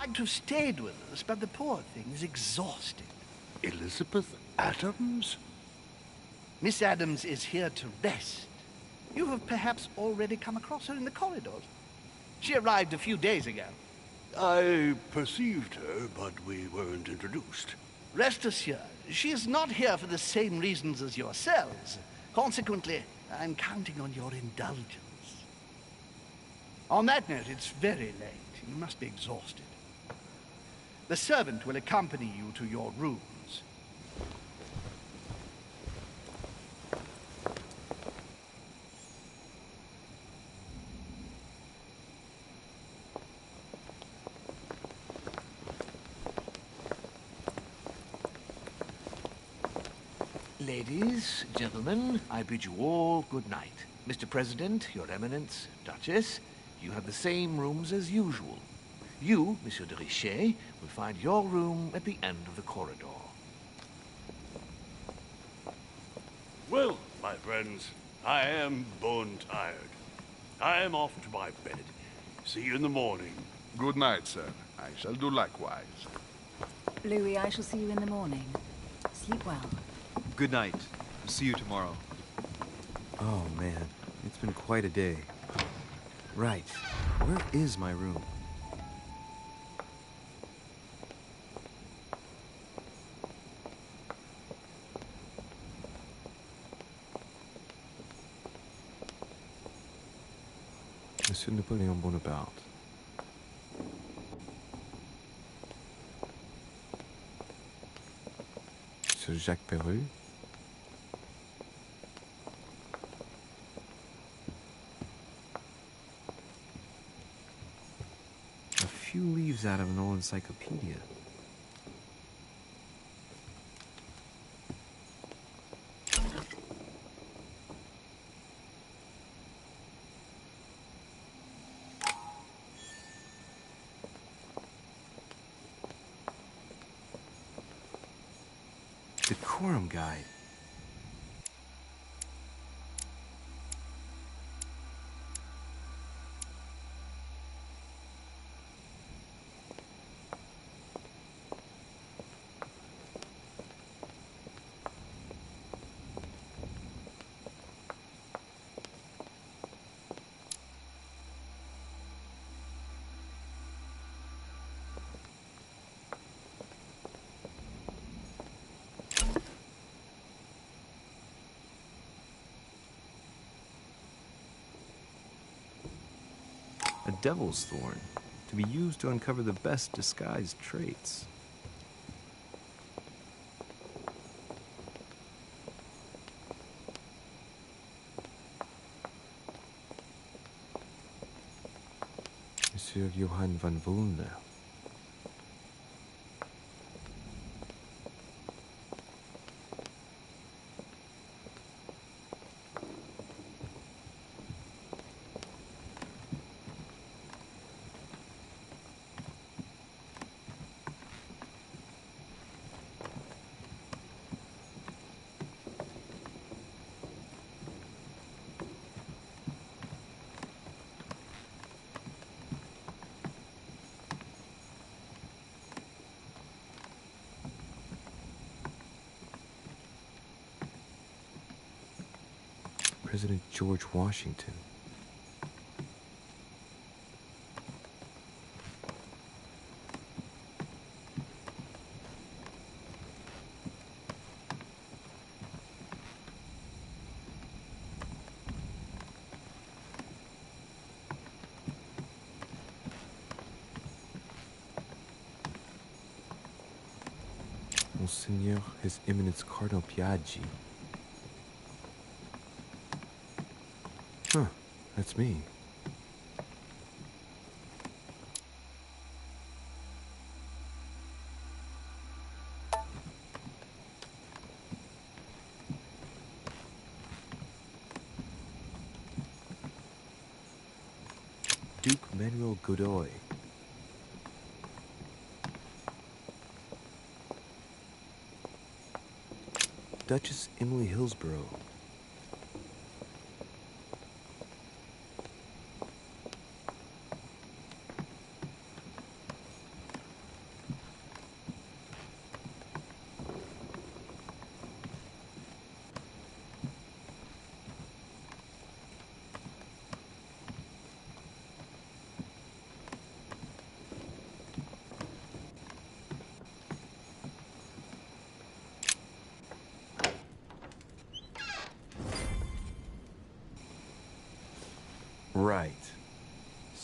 I'd have stayed with us, but the poor thing is exhausted. Elizabeth Adams? Miss Adams is here to rest. You have perhaps already come across her in the corridors. She arrived a few days ago. I perceived her, but we weren't introduced. Rest assured, she is not here for the same reasons as yourselves. Consequently, I'm counting on your indulgence. On that note, it's very late. You must be exhausted. The servant will accompany you to your rooms. Ladies, gentlemen, I bid you all good night. Mr. President, Your Eminence, Duchess, you have the same rooms as usual. You, Monsieur de Richet, will find your room at the end of the corridor. Well, my friends, I am bone tired. I am off to my bed. See you in the morning. Good night, sir. I shall do likewise. Louis, I shall see you in the morning. Sleep well. Good night. See you tomorrow. Oh man, it's been quite a day. Right, where is my room? Monsieur Napoléon Bonaparte. Monsieur Jacques Perru. A few leaves out of an old encyclopedia. Decorum guide. A devil's thorn, to be used to uncover the best disguised traits. Monsieur Johann van Vulner. President George Washington. Monseigneur His Eminence Cardinal Piaggi. Huh, that's me. Duke Manuel Godoy. Duchess Emily Hillsborough.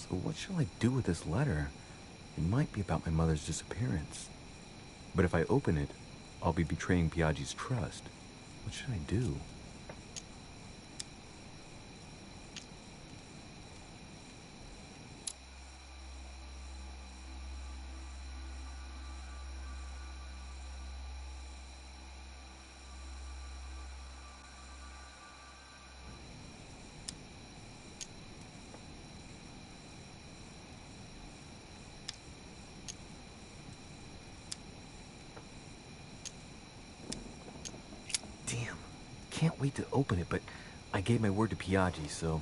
So what shall I do with this letter? It might be about my mother's disappearance. But if I open it, I'll be betraying Piaggi's trust. What should I do? Damn. Can't wait to open it, but I gave my word to Piaggi, so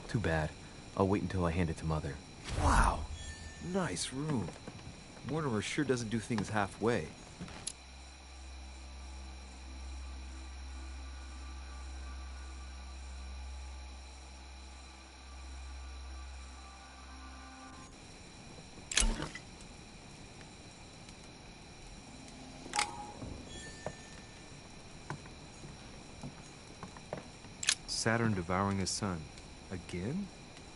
too bad. I'll wait until I hand it to Mother. Wow. Nice room. Mortimer sure doesn't do things halfway. Saturn devouring his son. Again?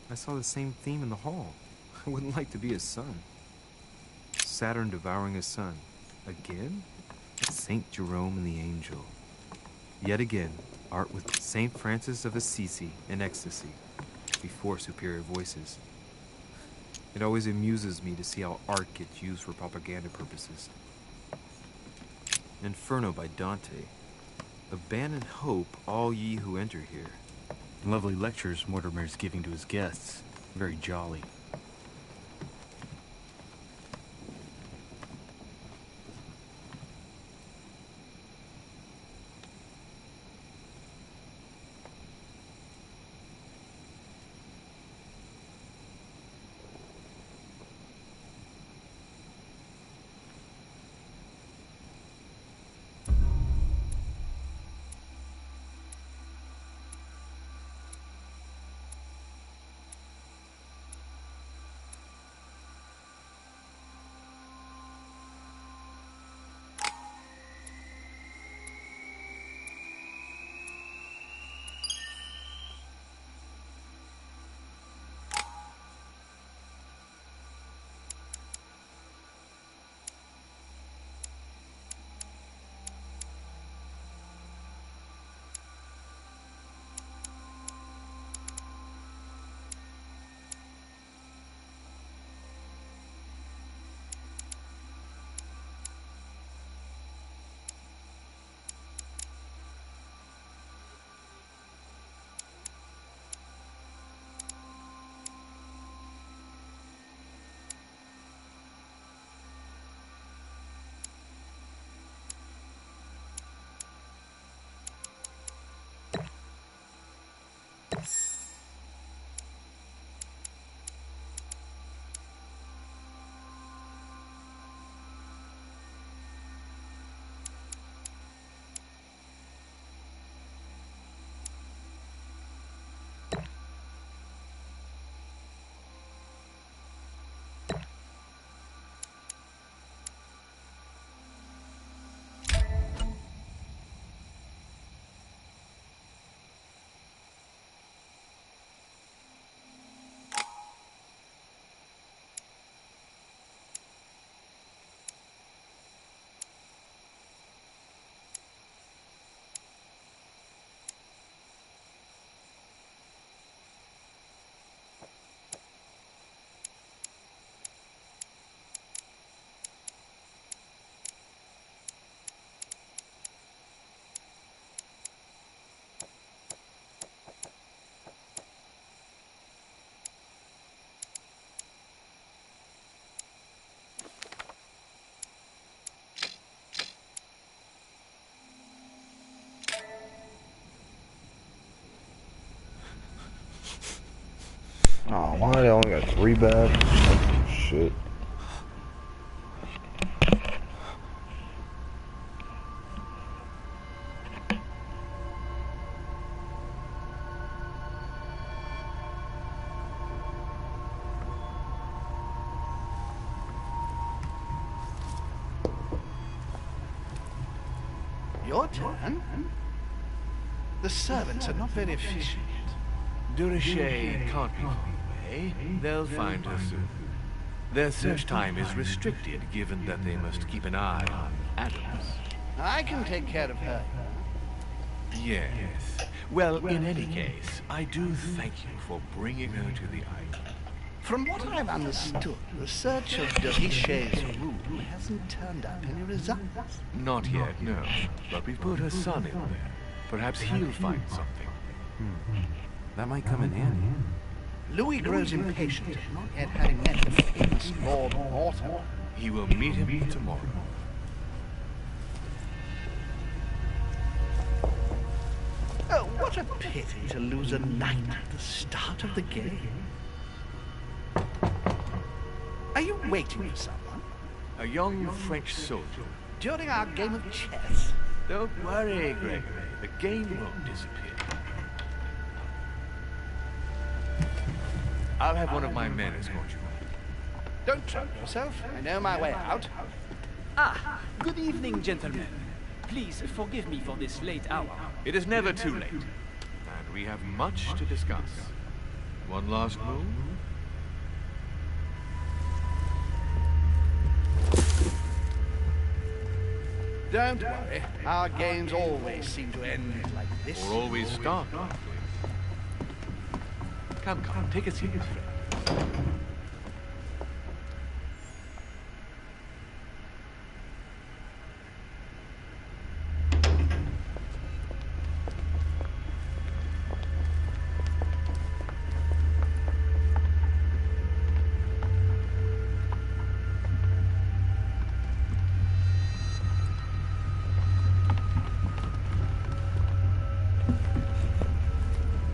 I saw the same theme in the hall. I wouldn't like to be his son. Saturn devouring his son. Again? Saint Jerome and the Angel. Yet again, art with Saint Francis of Assisi in ecstasy, before superior voices. It always amuses me to see how art gets used for propaganda purposes. Inferno by Dante. Abandon hope, all ye who enter here. Lovely lectures Mortimer's giving to his guests. Very jolly. Oh, why? I only got 3 bags? Shit. Your turn? The servants are not very efficient. Durocher can't be far away. way, they'll find her soon. Their search time is restricted, given that they must keep an eye on Adams. I can take care of her. Yes. Well, in any case, I do thank you for bringing her to the island. From what I've understood, the search of de Richet's room hasn't turned up any results. Not yet, no. But we've put her son in there. Perhaps he'll find something. That might come in handy. Louis grows impatient, not yet having met the famous Lord Mortimer. He will meet him tomorrow. Oh, what a pity to lose a knight at the start of the game. Are you waiting for someone? A young French soldier. During our game of chess? Don't worry, Gregory. The game won't disappear. I'll have one of my men escort you. Don't trouble yourself. I know my way out. Ah, good evening, gentlemen. Please forgive me for this late hour. It is never too late. And we have much to discuss. One last move? Don't worry. Our games always seem to end like this. Or always start. Come, take a seat, friend.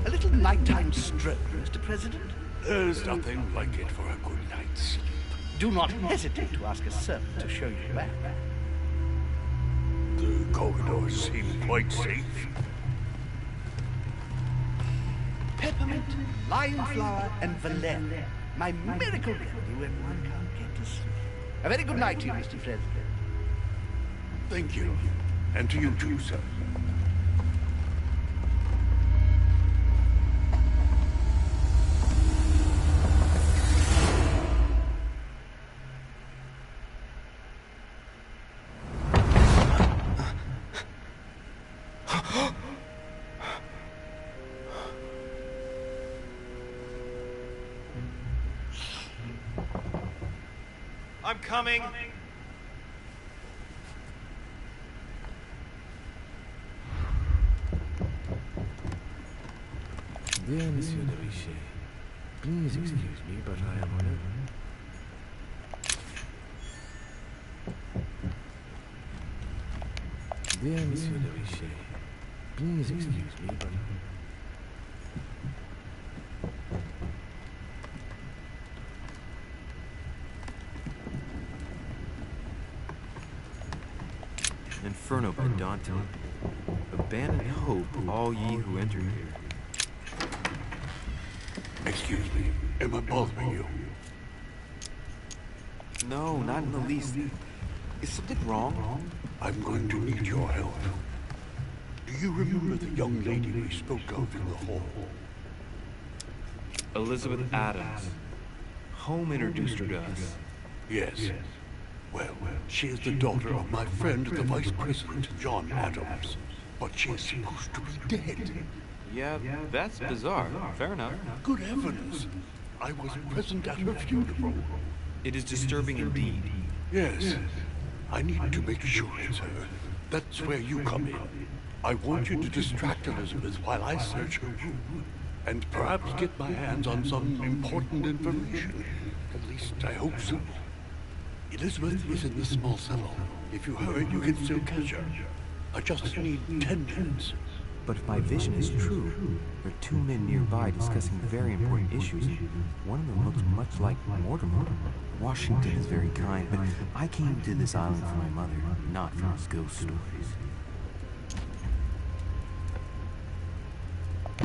A little nighttime stroke, Mr. President? There's nothing like it for a good night's sleep. Do not hesitate to ask a servant to show you back. The corridors seem quite safe. Peppermint, lime flower, and valerian. My miracle remedy when one can't get to sleep. A very good night to you, Mr. President. Thank you. And to you too, sir. I'm coming. Dear Monsieur de Richet, please excuse me, but I am unable. Dear Monsieur de Richet, please excuse me, but Inferno by Dante. Abandon hope, all ye who enter here. Excuse me, am I bothering you? No, not in the least. Is something wrong? I'm going to need your help. Do you remember the young lady we spoke of in the hall? Elizabeth Adams. Home introduced her to us. Yes. Well, she is the daughter of my friend, the Vice President, John Adams. But she is supposed to be dead. Yeah, that's bizarre. Fair enough. Good heavens! I was present at her funeral. It is disturbing indeed. Yes. I need to make sure it's her. That's where you come in. I want you to distract Elizabeth while I search her room. And perhaps get my hands on some important information. At least I hope so. Elizabeth is in the small salon. If you hurry, you can still catch her. I just need 10 minutes. But if my vision is true, there are two men nearby discussing very important issues. One of them looks much like Mortimer. Washington is very kind, but I came to this island for my mother, not for his ghost stories.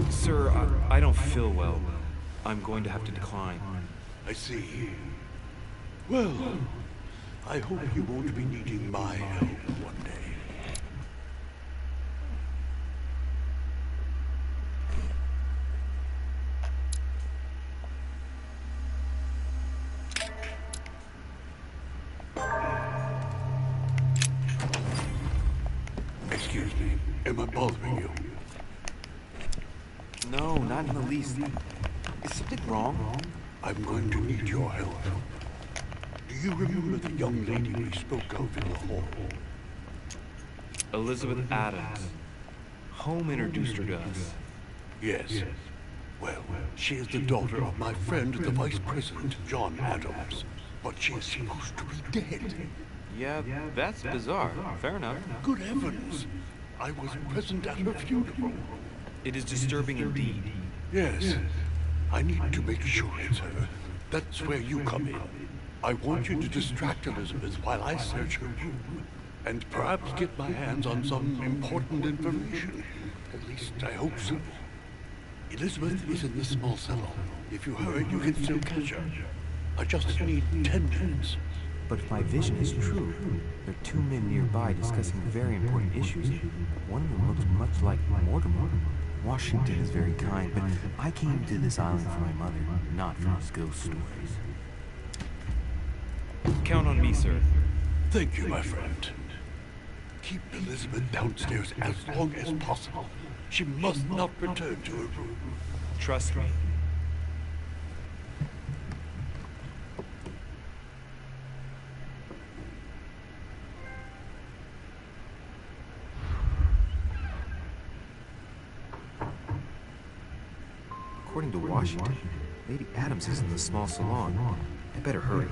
Sir, I don't feel well. I'm going to have to decline. I see. Well, I hope you won't be needing my help one day. Am I bothering you? No, not in the least. Is something wrong? I'm going to need your help. Do you remember the young lady we spoke of in the hall? Elizabeth Adams. Home introduced her to us. Yes. Well, she is the daughter of my friend, the Vice President, John Adams. But she is supposed to be dead. Yeah, that's bizarre. Fair enough. Good heavens! I was present at her funeral. It is disturbing indeed. Yes. I need to make sure it's her. That's where you come in. I want you to distract Elizabeth while I search her room. And perhaps get my hands on some important information. At least I hope so. Elizabeth is in the small salon. If you hurry, you can still catch her. I just need 10 minutes. But if my vision is true, there are two men nearby discussing very important issues. One of them looks much like Mortimer. Washington is very kind, but I came to this island for my mother, not for his ghost stories. Count on me, sir. Thank you, my friend. Keep Elizabeth downstairs as long as possible. She must not return to her room. Trust me. According to Washington, Lady Adams is in the small salon. I better hurry.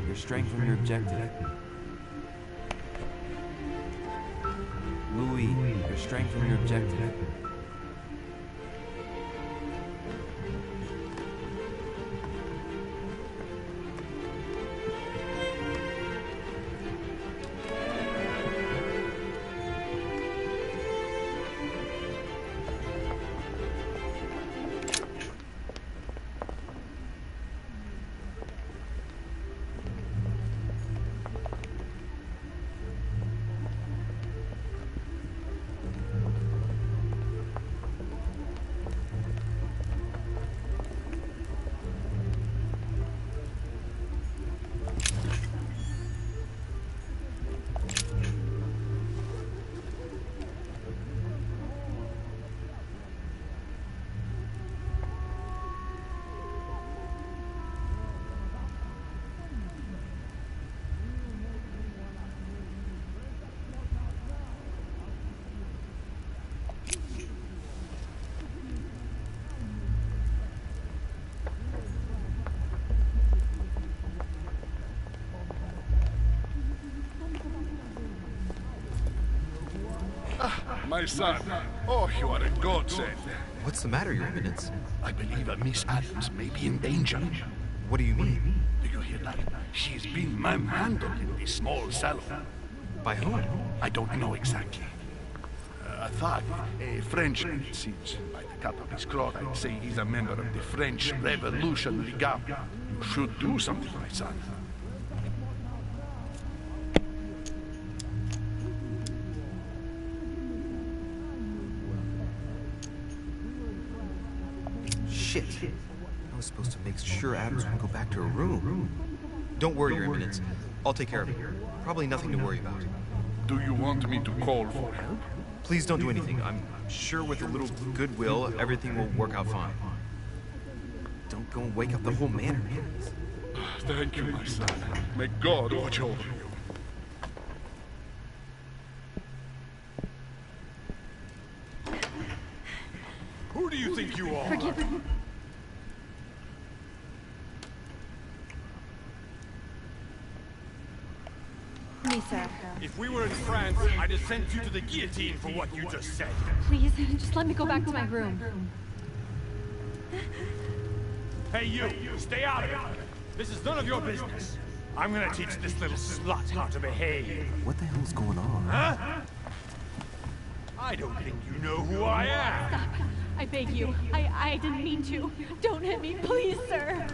You're straying from your objective. Louis, you're straying from your objective. My son. Oh, you are a godsend. What's the matter, Your Eminence? I believe a Miss Adams may be in danger. What do you mean? Do you hear that? She is being manhandled in this small salon. By whom? I don't know exactly. A thug, a Frenchman, it seems. By the cut of his cloth, I'd say he's a member of the French Revolutionary Guard. You should do something, my son. Shit. I was supposed to make sure Adams would go back to her room. Don't worry, Your Eminence. I'll take care of it. Probably nothing to worry about. Do you want me to call for help? Please don't do anything. I'm sure with a little goodwill, everything will work out fine. Don't go and wake up the whole manor. Thank you, my son. May God watch over you. Who do you think you are? Forgive me. Me, sir. If we were in France, I'd have sent you to the guillotine for what you just said. Please, just let me go back to my room. Hey, you! Stay out of it! This is none of your business. I'm gonna teach this little slut how to behave. What the hell's going on? Huh? I don't think you know who I am. Stop. I beg you. I didn't mean to. Don't hit me, please, sir.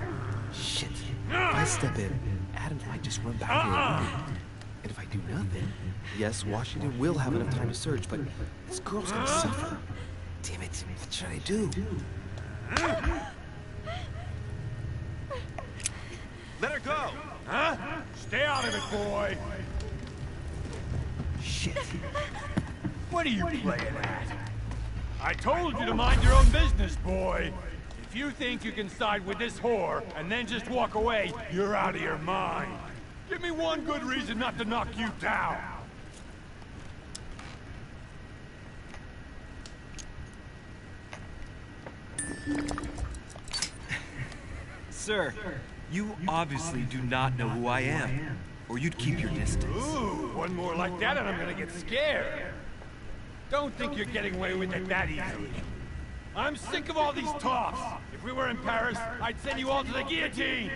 Shit. If I step in, Adam might just run back here and and if I do nothing, yes, Washington will have enough time to search, but this girl's gonna suffer. Damn it, what should I do? Let her go! Huh? Stay out of it, boy! Shit. What are you playing at? I told you to mind your own business, boy! If you think you can side with this whore and then just walk away, you're out of your mind. Give me one good reason not to knock you down. Sir, you obviously do not know who I am, or you'd keep your distance. Ooh, one more like that and I'm gonna get scared. Don't think you're getting away with it that easily. I'm sick of all these talks. If we were in Paris, I'd send you all to the guillotine.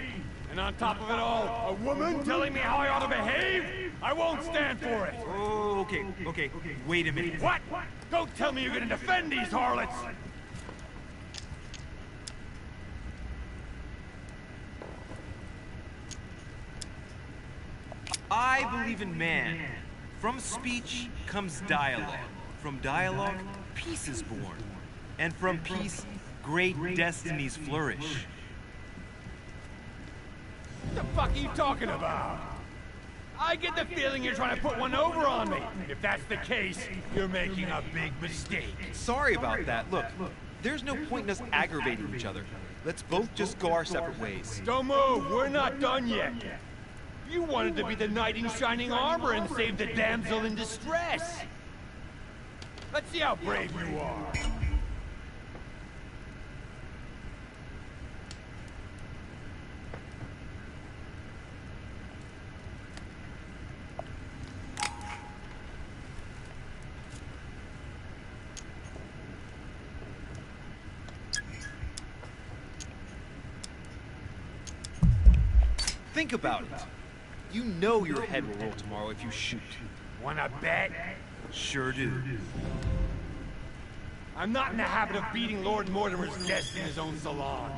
And on top of it all, a woman telling me how I ought to behave? I won't stand for it. Oh, okay, wait a minute. What? Don't tell me you're gonna defend these harlots! I believe in man. From speech comes dialogue. From dialogue, peace is born. And from peace, great destinies flourish. What the fuck are you talking about? I get the feeling you're trying to put one over on me. If that's the case, you're making a big mistake. Sorry about that. Look, there's no point in us aggravating each other. Let's both just go our separate ways. Don't move. We're not done yet. You wanted to be the knight in shining armor and save the damsel in distress. Let's see how brave you are. Think about it. You know your head will roll tomorrow if you shoot. Wanna bet? Sure do. I'm not in the habit of beating Lord Mortimer's guests in his own salon.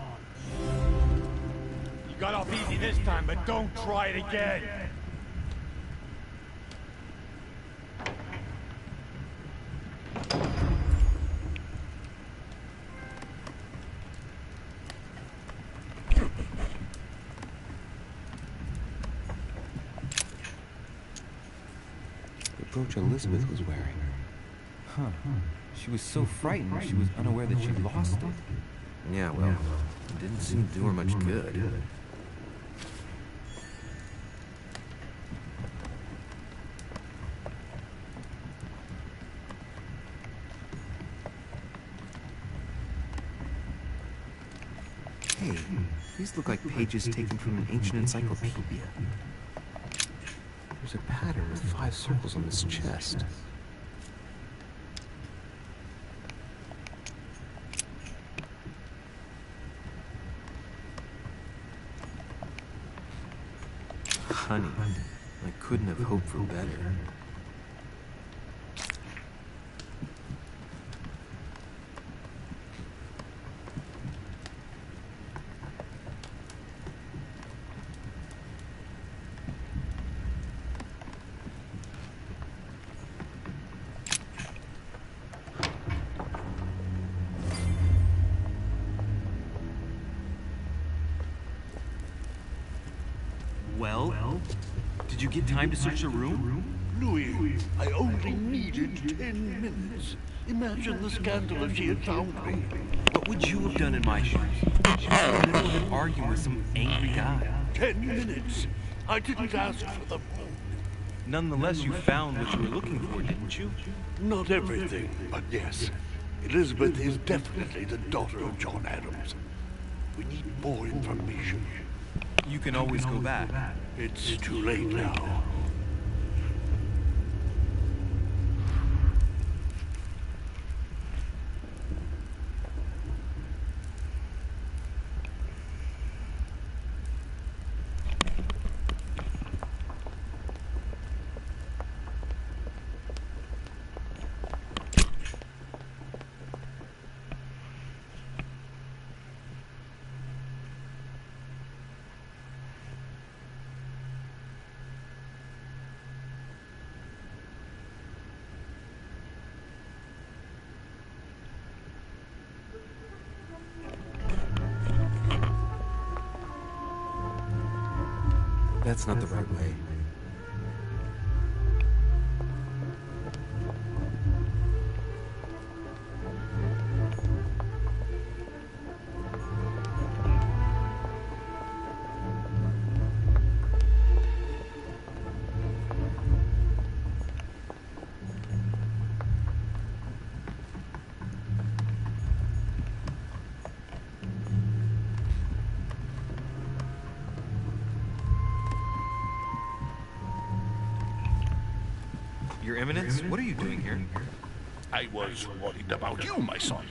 You got off easy this time, but don't try it again. The brooch Elizabeth was wearing. Huh. She was so frightened she was unaware that she'd lost it. Yeah, well, it didn't seem to do her much good. Hey, these look like pages taken from an ancient encyclopedia. There's a pattern with 5 circles on this chest. Honey, I couldn't have hoped for better. Well, did you get time to search the room? Louis, I only needed 10 minutes. Imagine the scandal if she had found me. What would you have done in my shoes? She was in the middle of an argument with some angry guy. 10 minutes. I didn't ask for them. Nonetheless, you found what you were looking for, didn't you? Not everything, but yes. Elizabeth is definitely the daughter of John Adams. We need more information. You can always go back. It's too late now. That's not the right way. Your Eminence, what are you doing here? I was worried about you, my son.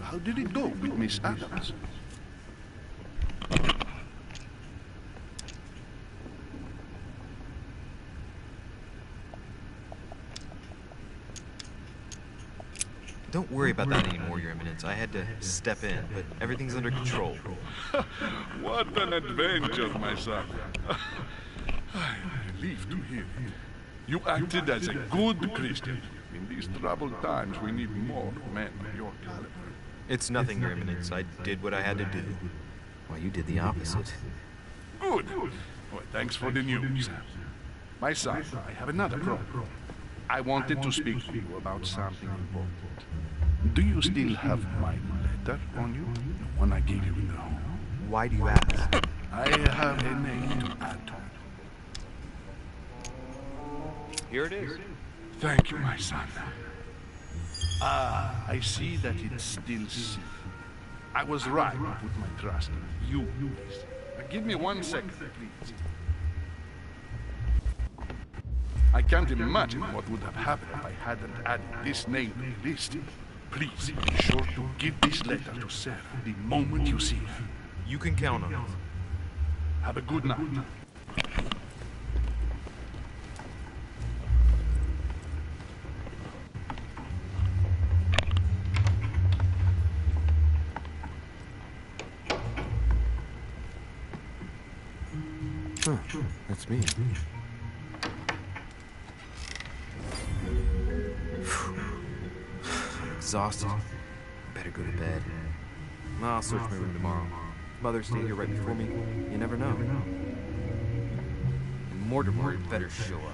How did it go with Miss Adams? Don't worry about that anymore, Your Eminence. I had to step in, but everything's under control. What an adventure, my son. I'm relieved to hear it. You acted as a good Christian. In these troubled times, we need more men of your caliber. It's nothing, Your Eminence. I did what I had to do. Well, you did the opposite. Good. Well, thanks for the news. My son, I have another problem. I wanted to speak to you about something important. Do you still have my letter on you? The one I gave you in the home? Why do you ask? I have a name to add to it. Here it is. Thank you, my son. Ah, I see that it's still C. I was right to put my trust in you. Give me 1 second, please. I can't imagine what would have happened if I hadn't added this name to the list. Please be sure to give this letter to Sarah the moment you see her. You can count on it. Have a good night. Huh, that's me. I'm exhausted. Better go to bed. I'll search my room tomorrow. Mother stayed here right before me. You never know. And Mortimer better show up.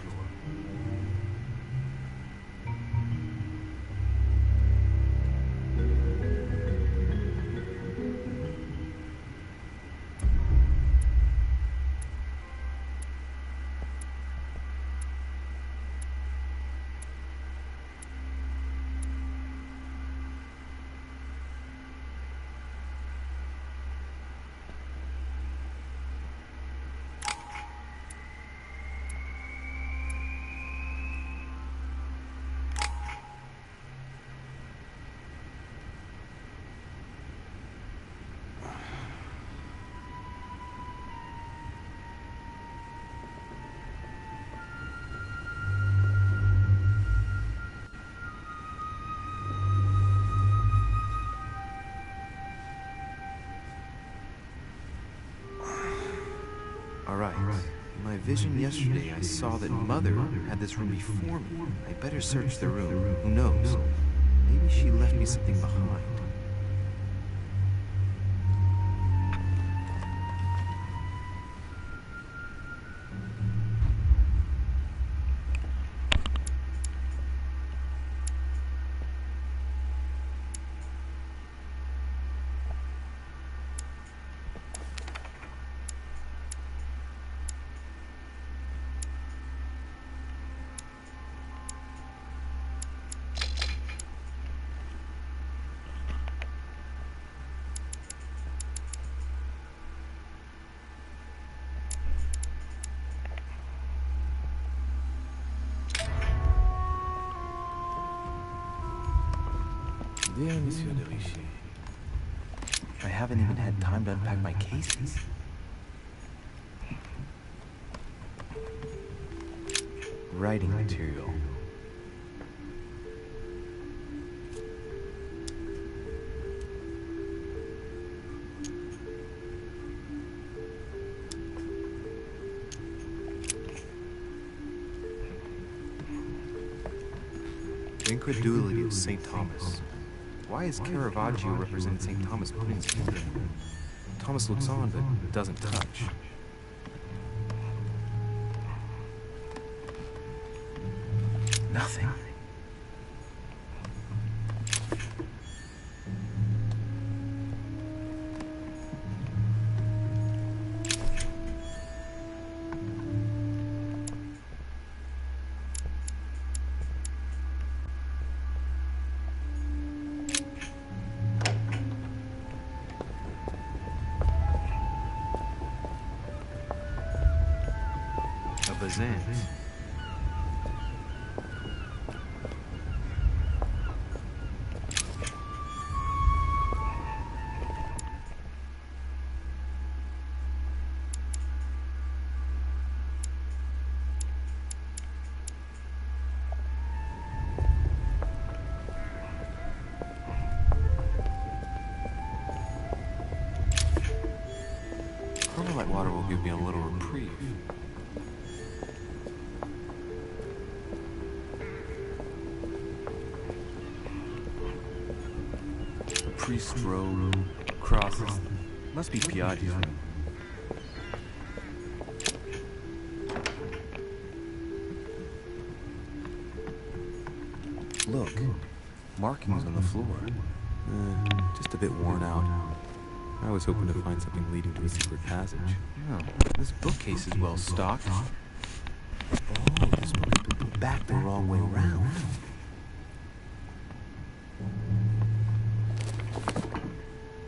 Alright. In my vision yesterday, I saw that Mother had this room before me. I better search the room. Who knows? Maybe she left me something behind. Dear Monsieur de Richie, I haven't even had time to unpack my cases. Writing material. Incredulity of St. Thomas. Why is Caravaggio representing St. Thomas putting his finger in? Thomas looks on but doesn't touch. nothing. Bazans. Carmelite water will give me a little reprieve. Priest robe, crosses. Must be Piaggi's room. Look, markings on the floor. Just a bit worn out. I was hoping to find something leading to a secret passage. Oh, this bookcase is well stocked. Oh, this book has been put back the wrong way around.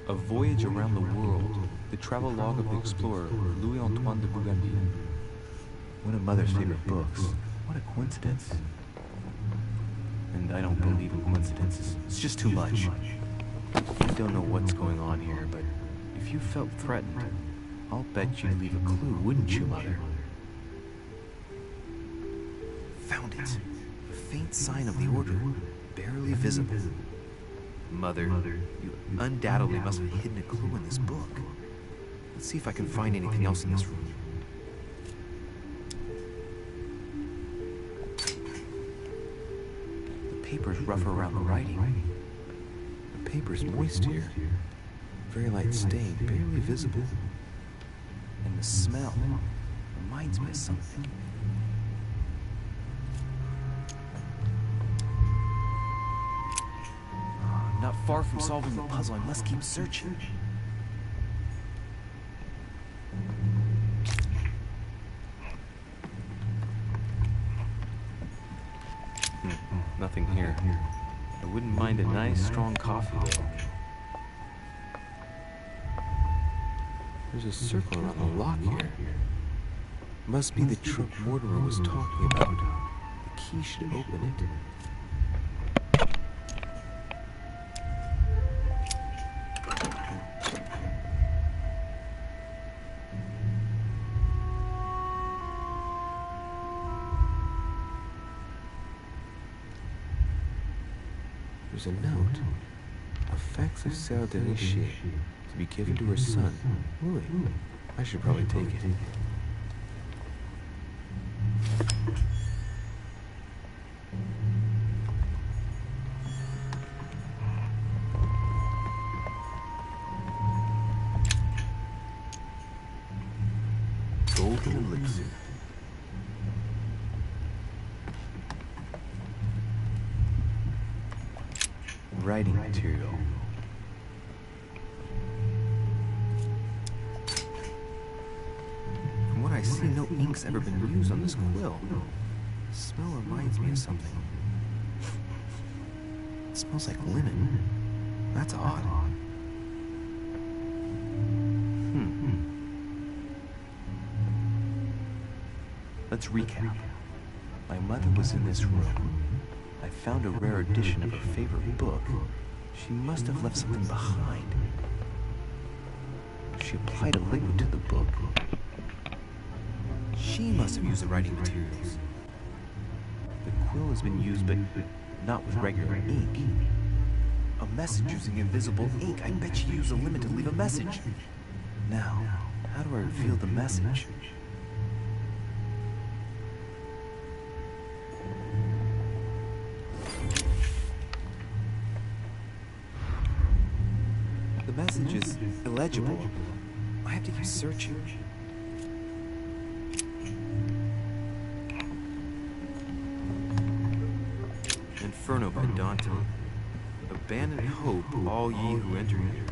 A Voyage Around the World, the travelogue of the explorer Louis-Antoine de Bougainville. One of Mother's favorite books. What a coincidence. And I don't believe in coincidences. It's just too much. I don't know what's going on here, but if you felt threatened, I'll bet you'd leave a clue, wouldn't you, Mother? Found it. A faint sign of the Order, barely visible. Mother, you undoubtedly must have hidden a clue in this book. Let's see if I can find anything else in this room. The paper's rough around the writing. The paper's moist here. Very light stain, barely visible. And the smell reminds me of something. Not far from solving the puzzle, I must keep searching. Nothing here. I wouldn't mind a nice, strong coffee, though. There's a circle around the lock here. Must be the trunk Mortimer was talking about. The key should open it. There's a note. Effects of Sœur de Richer, to be given to her son, Louis. I should probably take it. Golden elixir. Writing material. From what I see, no ink's ever been used on this quill. The smell reminds me of something. It smells like lemon. That's odd. Let's recap. My mother was in this room. I found a rare edition of her favorite book. She must have left something behind. She applied a liquid to the book. She must have used the writing materials. The quill has been used, but not with regular ink. A message using invisible ink. I bet she used a limit to leave a message. Now, how do I reveal the message? The message is illegible. I have to keep searching. Inferno by Dante. Abandon hope, all ye who enter here.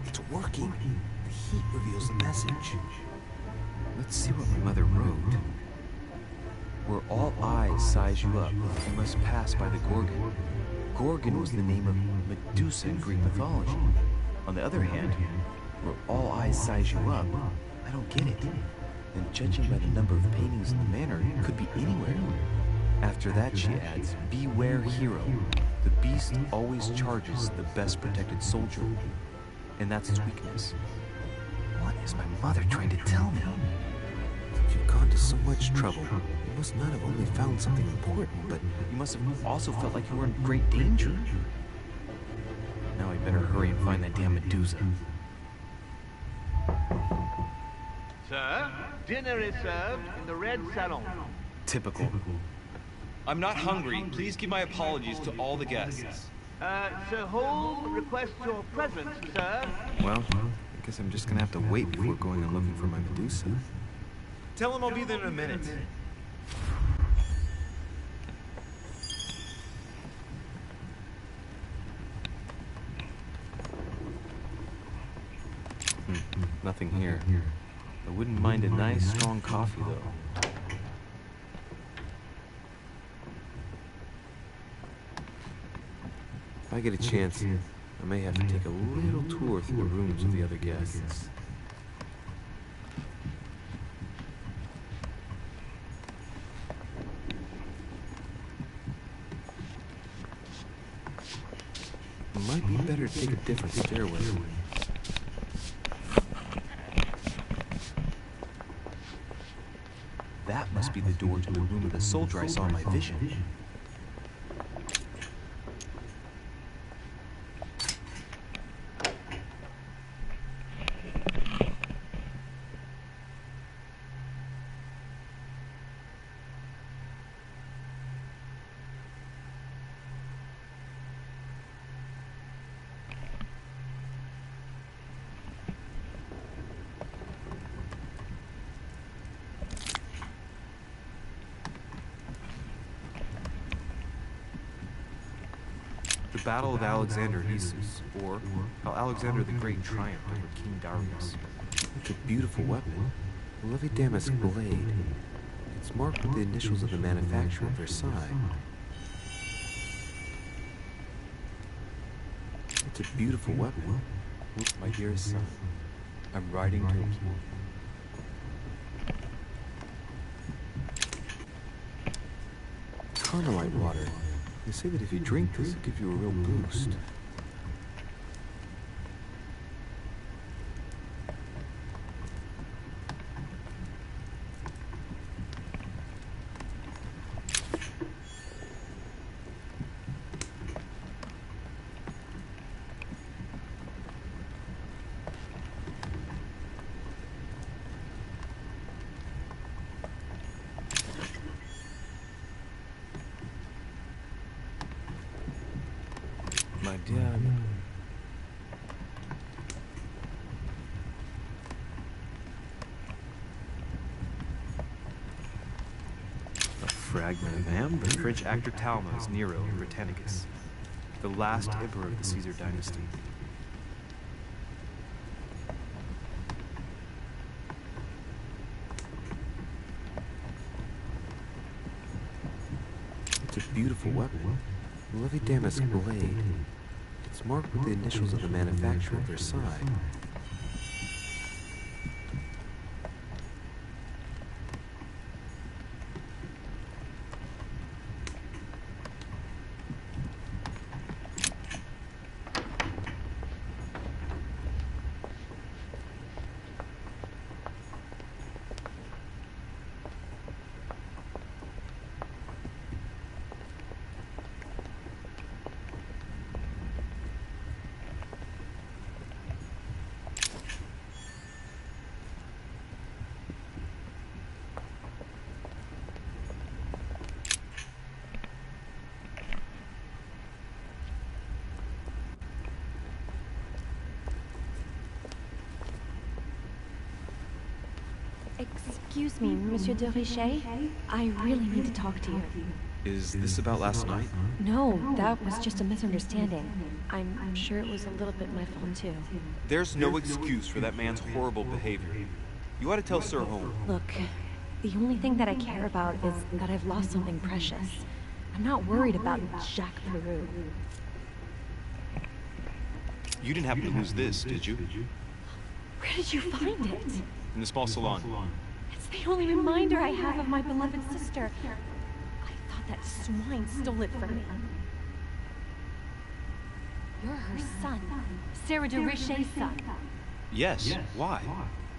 It's working. The heat reveals the message. Let's see what my mother wrote. Where all eyes size you up, you must pass by the Gorgon. Gorgon was the name of Medusa in Greek mythology. On the other hand, where all eyes size you up, I don't get it. And judging by the number of paintings in the manor, it could be anywhere. After that, she adds, beware hero. The beast always charges the best protected soldier. And that's its weakness. What is my mother trying to tell me? If you've gone to so much trouble, you must not have only found something important, but you must have also felt like you were in great danger. Now I better hurry and find that damn Medusa. Sir, dinner is served in the red salon. Typical. I'm not hungry. Please give my apologies to all the guests. Sir Holm requests your presence, sir. Well, I guess I'm just gonna have to wait before going and looking for my Medusa. Tell him I'll be there in a minute. Nothing here. I wouldn't mind a nice, strong coffee, though. If I get a chance, I may have to take a little tour through the rooms of the other guests. It might be better to take a different stairway. That must be the door to the room of the soldier I saw in my vision. The Battle of Alexander Issus, or how Alexander the Great triumphed over King Darius. It's a beautiful weapon, a lovely damask blade. It's marked with the initials of the manufacturer of Versailles. It's a beautiful weapon. My dearest son, I'm riding towards you. Carmelite water. They say that if you drink this, it'll give you a real boost. My dear, a fragment of amber. The French actor Talma is Nero in Britannicus, the last emperor of the Caesar dynasty. It's a beautiful weapon, a lovely damask blade. It's marked with the initials of the manufacturer of Versailles. Excuse me, Monsieur de Richet? I really need to talk to you. Is this about last night? No, that was just a misunderstanding. I'm sure it was a little bit my fault, too. There's no excuse for that man's horrible behavior. You ought to tell Sir Holm. Look, the only thing that I care about is that I've lost something precious. I'm not worried about Jacques Peru. You didn't happen to lose this, did you? Where did you find it? In the small salon. It's the only reminder I have of my beloved sister. I thought that swine stole it from me. You're her son, Sarah de Richet's son. Yes. Why?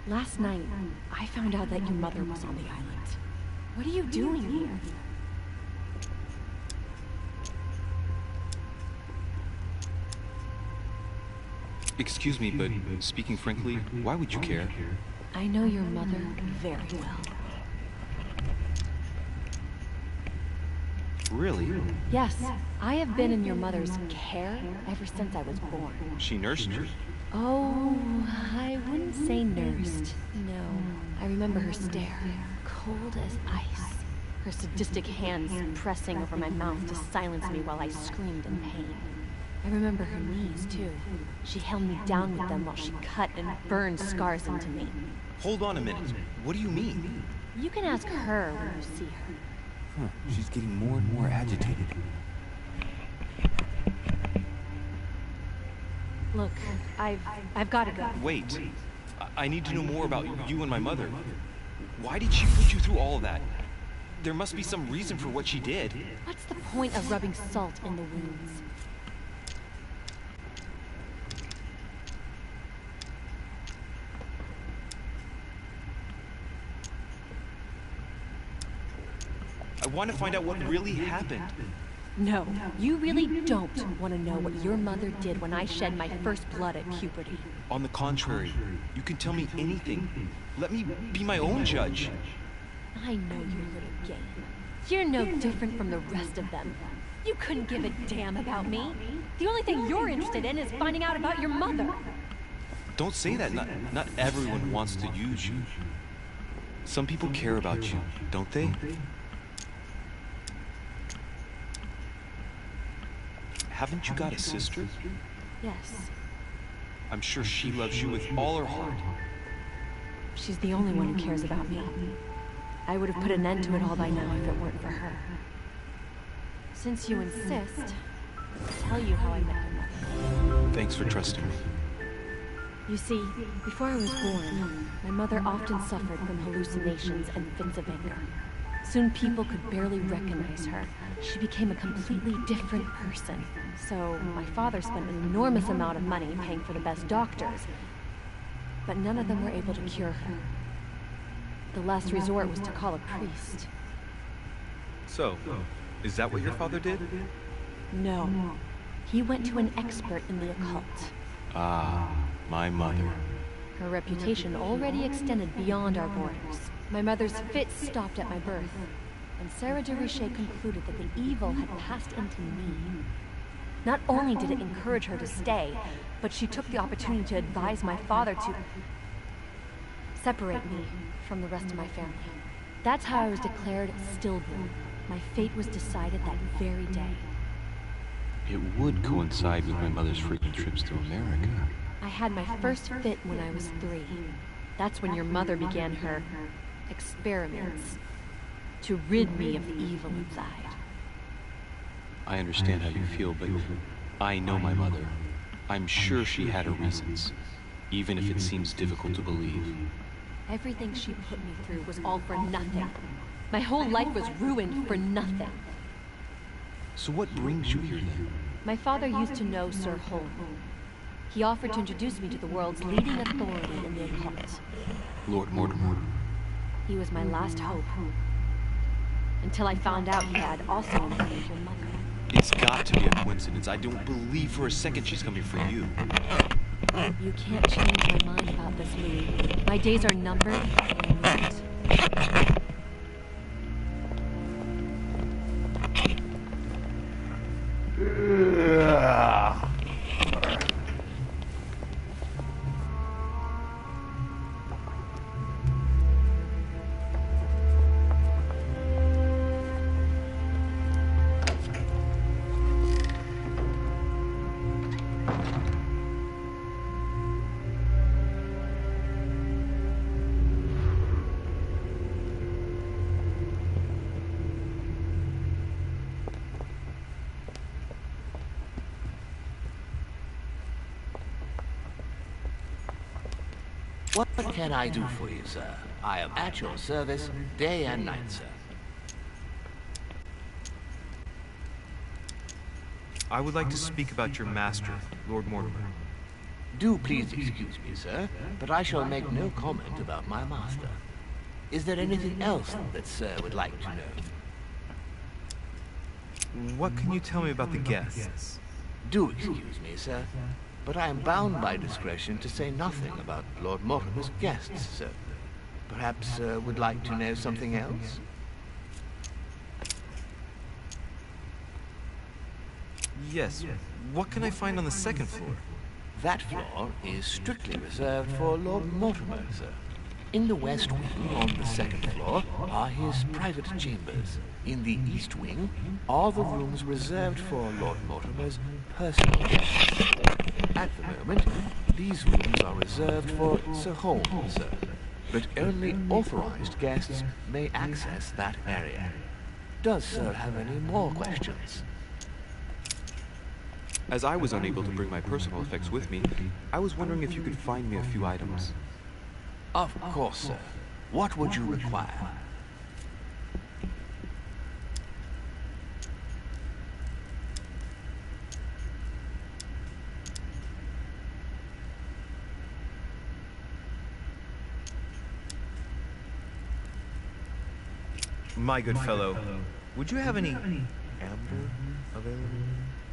Last night, I found out that your mother was on the island. What are you doing here? Excuse me, but speaking frankly, why would you care? I know your mother very well. Really? Yes, I have been in your mother's care ever since I was born. She nursed you? Oh, I wouldn't say nursed. No, I remember her stare, cold as ice. Her sadistic hands pressing over my mouth to silence me while I screamed in pain. I remember her knees, too. She held me down with them while she cut and burned scars into me. Hold on a minute. What do you mean? You can ask her when you see her. Huh. She's getting more and more agitated. Look, I've got to go. Wait. I need to know more about you and my mother. Why did she put you through all of that? There must be some reason for what she did. What's the point of rubbing salt in the wounds? I want to find out what really happened. No, you really don't want to know what your mother did when I shed my first blood at puberty. On the contrary, you can tell me anything. Let me be my own judge. I know your little game. You're no different from the rest of them. You couldn't give a damn about me. The only thing you're interested in is finding out about your mother. Don't say that. Not everyone wants to use you. Some people care about you, don't they? Haven't you got a sister? Yes. I'm sure she loves you with all her heart. She's the only one who cares about me. I would have put an end to it all by now if it weren't for her. Since you insist, I'll tell you how I met your mother. Thanks for trusting me. You see, before I was born, my mother often suffered from hallucinations and fits of anger. Soon people could barely recognize her. She became a completely different person. So my father spent an enormous amount of money paying for the best doctors, but none of them were able to cure her. The last resort was to call a priest. So, is that what your father did? No. He went to an expert in the occult. Ah, my mother. Her reputation already extended beyond our borders. My mother's fits stopped at my birth, and Sarah de Richet concluded that the evil had passed into me. Not only did it encourage her to stay, but she took the opportunity to advise my father to separate me from the rest of my family. That's how I was declared stillborn. My fate was decided that very day. It would coincide with my mother's frequent trips to America. I had my first fit when I was 3. That's when your mother began her experiments to rid me of the evil inside. I understand how you feel, but I know my mother. I'm sure she had her reasons, even if it seems difficult to believe. Everything she put me through was all for nothing. My whole life was ruined for nothing. So what brings you here then? My father used to know Sir Holm. He offered to introduce me to the world's leading authority in the occult. Lord Mortimer. He was my last hope. Until I found out he had also invited your mother. It's got to be a coincidence. I don't believe for a second she's coming for you. You can't change my mind about this, Louis. My days are numbered, and I know it. What can I do for you, sir? I am at your service, day and night, sir. I would like to speak about your master, Lord Mortimer. Do please excuse me, sir, but I shall make no comment about my master. Is there anything else that sir would like to know? What can you tell me about the guests? Do excuse me, sir, but I am bound by discretion to say nothing about Lord Mortimer's guests, sir. Perhaps sir would like to know something else? Yes. What can I find on the second floor? That floor is strictly reserved for Lord Mortimer, sir. In the west wing on the second floor are his private chambers. In the east wing are the rooms reserved for Lord Mortimer's personal guests. At the moment, these rooms are reserved for Sir Holmes, sir. But only authorized guests may access that area. Does sir have any more questions? As I was unable to bring my personal effects with me, I was wondering if you could find me a few items. Of course, sir. What would you require? My good fellow, would you have any amber available?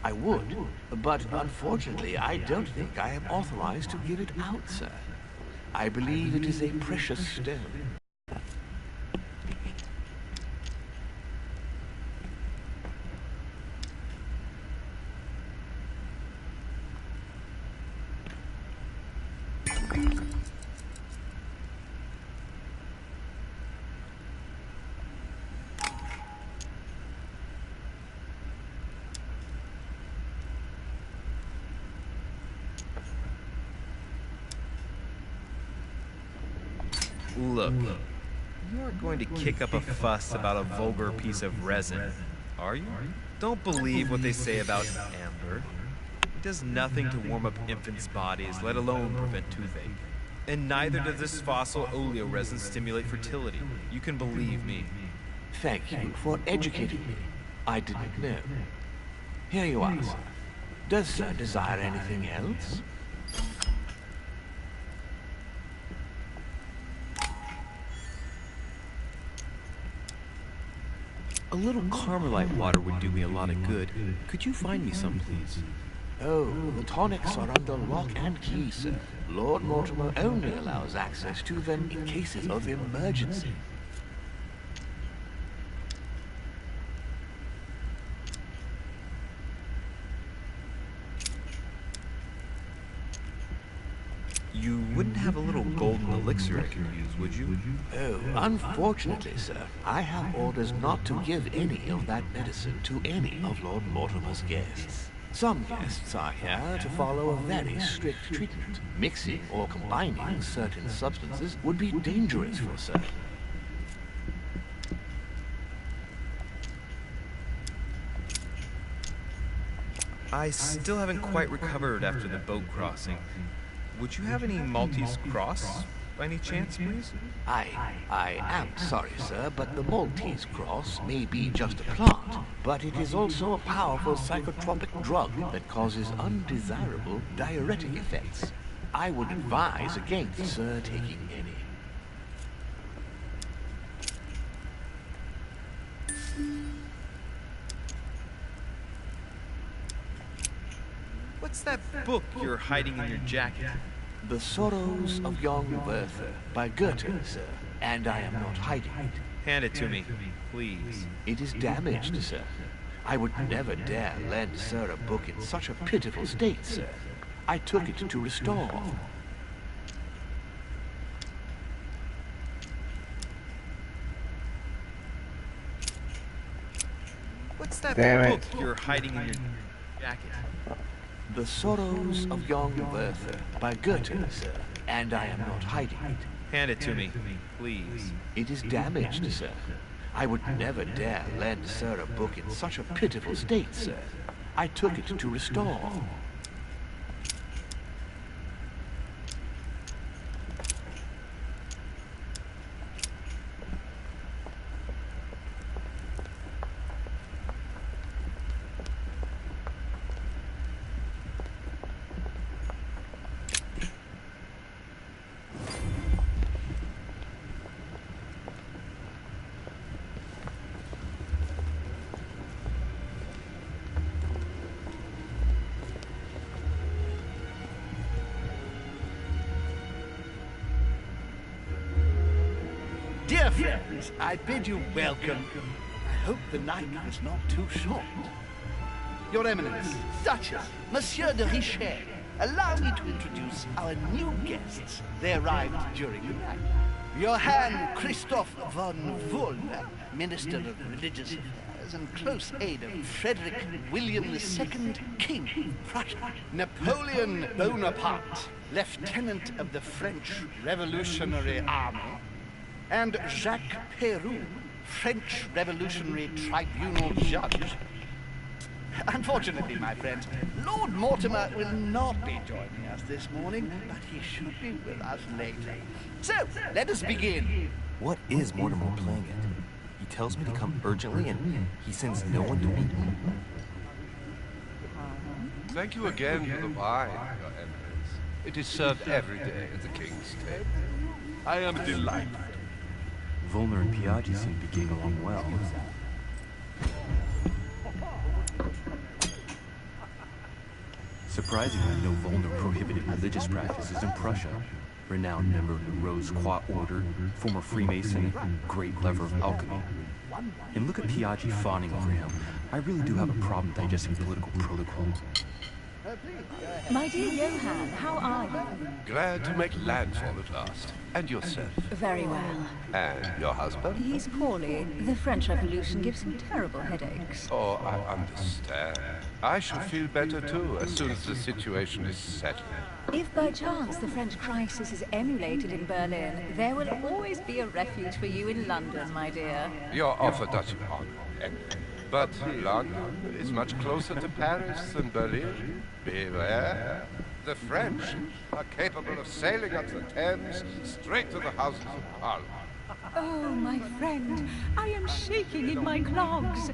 I would, but unfortunately I don't think I am authorized to give it out, sir. I believe it is a precious stone. Look, you aren't going to kick up a fuss about a vulgar piece of resin, are you? Don't believe what they say about amber. It does nothing to warm up infants' bodies, let alone prevent toothache. And neither does this fossil oleoresin stimulate fertility. You can believe me. Thank you for educating me. I didn't know. Here you are, sir. Does sir desire anything else? A little Carmelite water would do me a lot of good. Could you find me some, please? Oh, the tonics are under lock and key, sir. Lord Mortimer only allows access to them in cases of emergency. You wouldn't have a little golden elixir I could use, would you? Oh, unfortunately, sir, I have orders not to give any of that medicine to any of Lord Mortimer's guests. Some guests are here to follow a very strict treatment. Mixing or combining certain substances would be dangerous for sir. I still haven't quite recovered after the boat crossing. Would you have any Maltese cross, by any chance, please? I am sorry, sir, but the Maltese cross may be just a plant, but it is also a powerful psychotropic drug that causes undesirable diuretic effects. I would advise against sir taking any. What's that book you're hiding in your jacket? The Sorrows of Young Werther by Goethe, sir, and I am not hiding it. Hand it to me, please. It is damaged, sir. I would never dare lend sir a book in such a pitiful state, sir. I took it to restore. What's that Damn book it. you're hiding in your jacket? The Sorrows of Young Werther by Goethe, sir, and I am not hiding it. Hand it to me, please. It is damaged, sir. I would never dare lend sir a book in such a pitiful state, sir. I took it to restore. friends, I bid you welcome. I hope the night was not too short. Your Eminence, Duchess, Monsieur de Richet, allow me to introduce our new guests. They arrived during the night. Johann Christoph von Wollner, Minister of Religious Affairs and close aide of Frederick William II, King of Prussia. Napoleon Bonaparte, Lieutenant of the French Revolutionary Army. And Jacques Peroux, French Revolutionary Tribunal Judge. Unfortunately, my friends, Lord Mortimer will not be joining us this morning, but he should be with us later. So, let us begin. What is Mortimer playing at? He tells me to come urgently, and he sends no one to meet me. Thank you again for the wine, Your Eminence. It is served every day at the King's table. I am delighted. Volner and Piaggi seem to be getting along well. Surprising that no Volner prohibited religious practices in Prussia. Renowned member of the Rose Croix Order, former Freemason, great lover of alchemy. And look at Piaggi fawning over him. I really do have a problem digesting political protocol. My dear Johann, how are you? Glad to make landfall at last. And yourself? Very well. And your husband? He's poorly. The French Revolution gives him terrible headaches. Oh, I understand. I shall feel better too, as soon as the situation is settled. If by chance the French crisis is emulated in Berlin, there will always be a refuge for you in London, my dear. Your offer does you honor, anyway. But London is much closer to Paris than Berlin. Beware. The French are capable of sailing up the Thames straight to the Houses of Parliament. Oh, my friend, I am shaking in my clogs.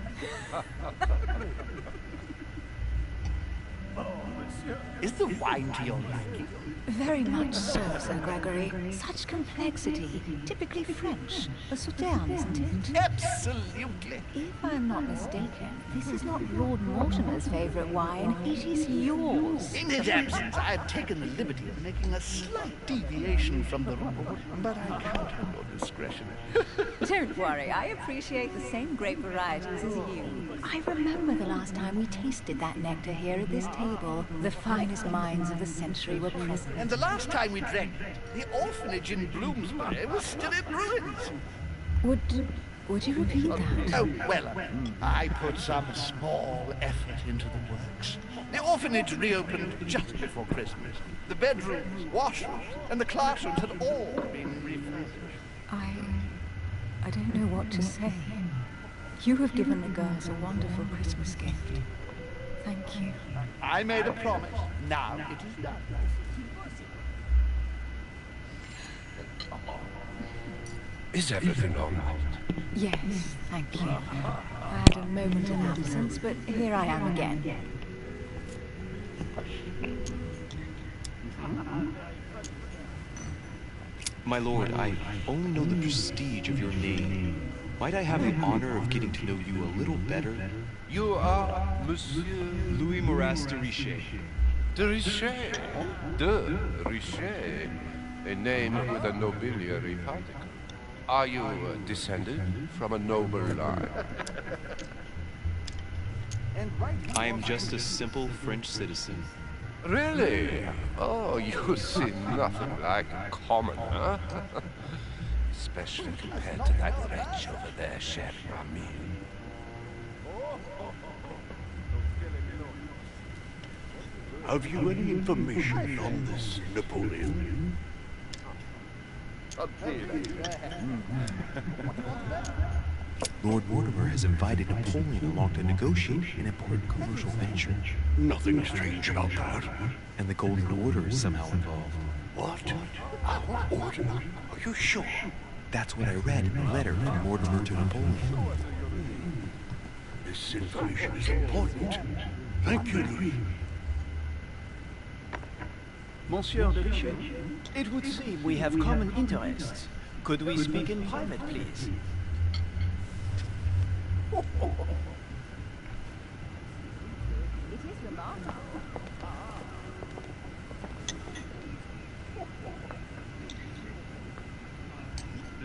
Is the wine to your liking? Very much so, Sir Gregory. Such complexity. Typically French. A Sauternes, isn't it? Absolutely. If I'm not mistaken, this is not Lord Mortimer's favorite wine. It is yours. In his absence, I have taken the liberty of making a slight deviation from the rule, but I count on your discretion. Don't worry, I appreciate the same grape varieties as you. I remember the last time we tasted that nectar here at this table. The finest minds of the century were present. And the last time we drank it, the orphanage in Bloomsbury was still in ruins. Would you repeat that? Oh, well, I put some small effort into the works. The orphanage reopened just before Christmas. The bedrooms, washrooms, and the classrooms had all been refurbished. I don't know what to say. You have given the girls a wonderful Christmas gift. Thank you. I made a promise. Now it is done. Is everything all right? Yes, thank you. I had a moment of absence, but here I am again. My lord, I only know the prestige of your name. Might I have the honor of getting to know you a little better? You are Monsieur Louis Moras de Richet. de Richet. De Richet. A name with a nobiliary particle. Are you descended from a noble line? I am just a simple French citizen. Really? Oh, you seem nothing like a commoner. Especially compared to that wretch over there sharing our meal. Have you any information on this Napoleon? Lord Mortimer has invited Napoleon along to negotiate an important commercial venture. Nothing strange about that. And the Golden Order is somehow involved. What? Our order? Are you sure? That's what I read in a letter from Mortimer to Napoleon. This information is important. Thank you, Louis. Monsieur de Richet, it would seem we have common interests. Could we speak in private, please?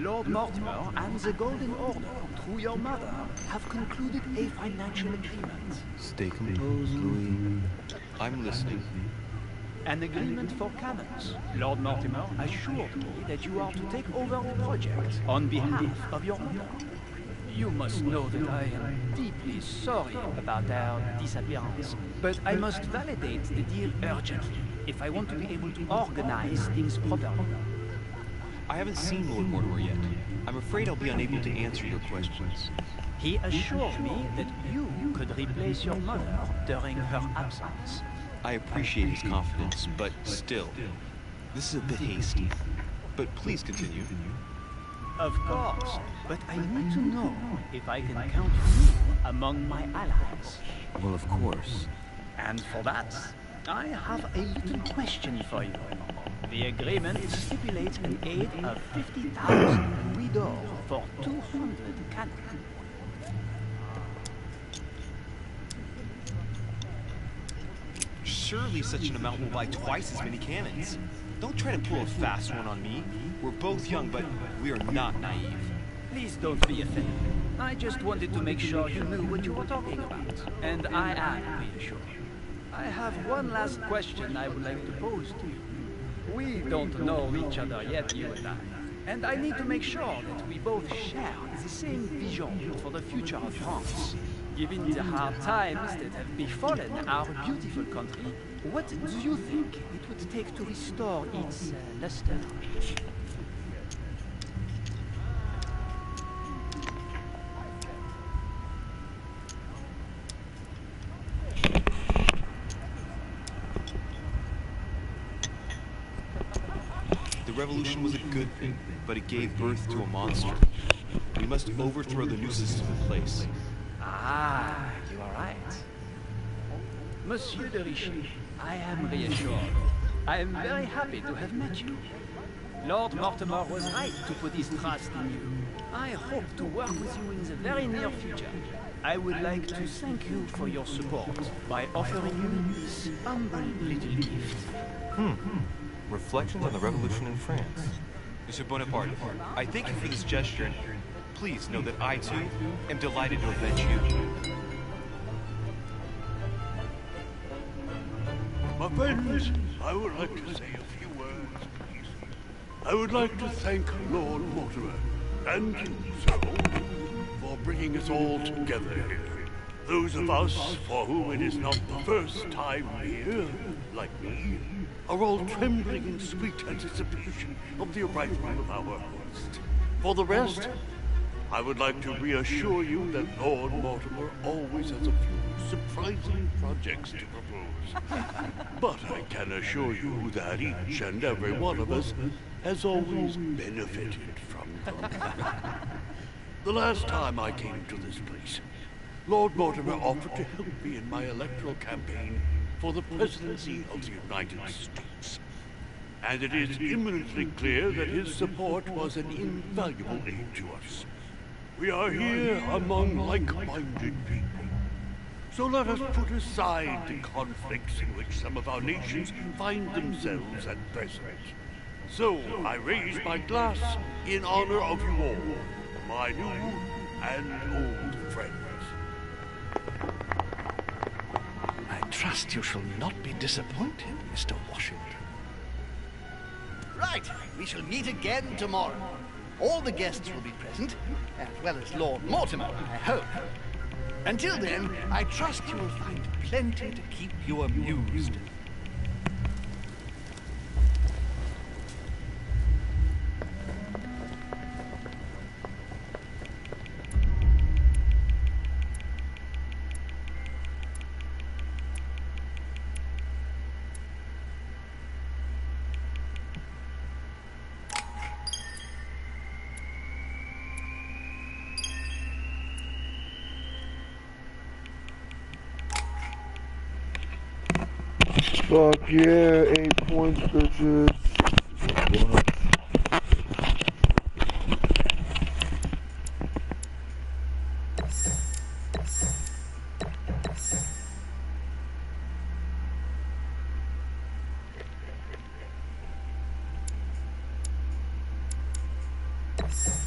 Lord Mortimer and the Golden Order, through your mother, have concluded a financial agreement. Stay composed, Louis. I'm listening. An agreement for cannons. Lord Mortimer assured me that you are to take over the project on behalf of your mother. You must know that I am deeply sorry about their disappearance, but I must validate the deal urgently if I want to be able to organize things properly. I haven't seen Lord Mortimer yet. I'm afraid I'll be unable to answer your questions. He assured me that you could replace your mother during her absence. I appreciate his confidence, but still, this is a bit hasty. But please continue. Of course, but I need to know if I can count you among my allies. Well, of course. And for that, I have a little question for you. The agreement stipulates an aid of 50,000 louis d'or for 200 cannons. Surely such an amount will buy twice as many cannons. Don't try to pull a fast one on me. We're both young, but we are not naive. Please don't be offended. I just wanted to make sure you knew what you were talking about. And I am reassured. I have one last question I would like to pose to you. We don't know each other yet, you and I. And I need to make sure that we both share the same vision for the future of France. Given the hard times that have befallen our beautiful country, what do you think it would take to restore its luster? The revolution was a good thing, but it gave birth to a monster. We must overthrow the new system in place. Ah, you are right. Monsieur de Richie, I am reassured. I am very happy to have met you. Lord Mortimer was right to put his trust in you. I hope to work with you in the very near future. I would like to thank you for your support by offering you this humble little gift. Reflections on the revolution in France. Monsieur Bonaparte, I thank you for this gesture, and please know that I, too, am delighted to avenge you. My friends, I would like to say a few words, please. I would like to thank Lord Mortimer, and you, sir, for bringing us all together here. Those of us for whom it is not the first time here, like me, are all trembling in sweet anticipation of the arrival of our host. For the rest, I would like to reassure you that Lord Mortimer always has a few surprising projects to propose. But I can assure you that each and every one of us has always benefited from them. The last time I came to this place, Lord Mortimer offered to help me in my electoral campaign for the presidency of the United States. And it is imminently clear that his support was an invaluable aid to us. We are here among like-minded people. So let us put aside the conflicts in which some of our nations find themselves at present. So I raise my glass in honor of you all, my new and old friends. I trust you shall not be disappointed, Mr. Washington. Right, we shall meet again tomorrow. All the guests will be present, as well as Lord Mortimer, I hope. Until then, I trust you will find plenty to keep you amused. Fuck yeah, 8 points, bitches. What? You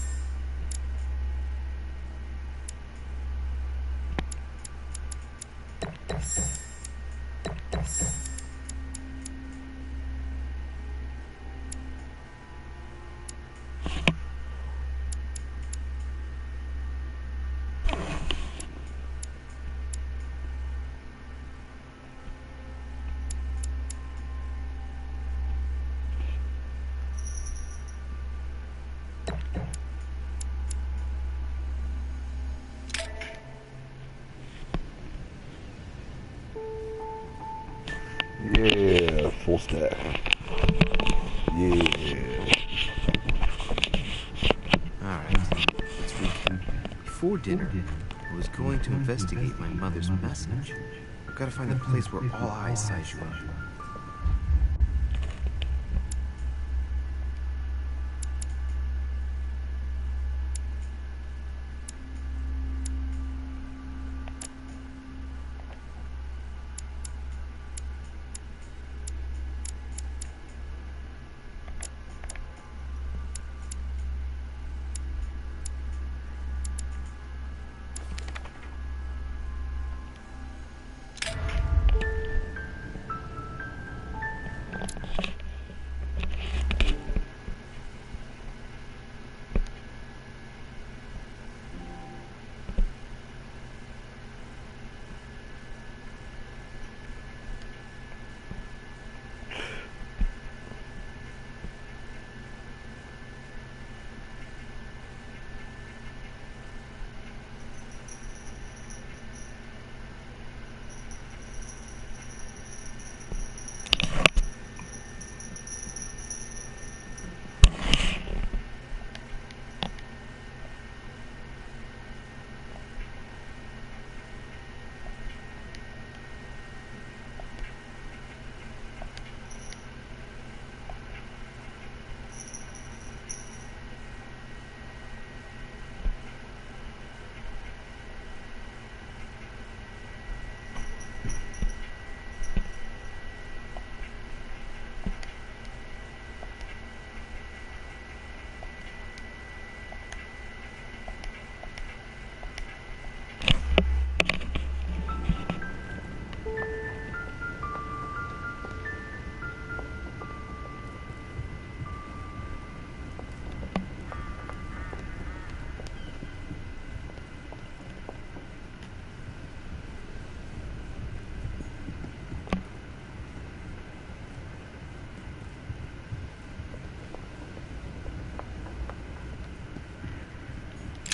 Yeah, full stack. Yeah. Alright, let's recap. Before dinner, I was going to investigate my mother's message. I've got to find the place where all eyes size you up.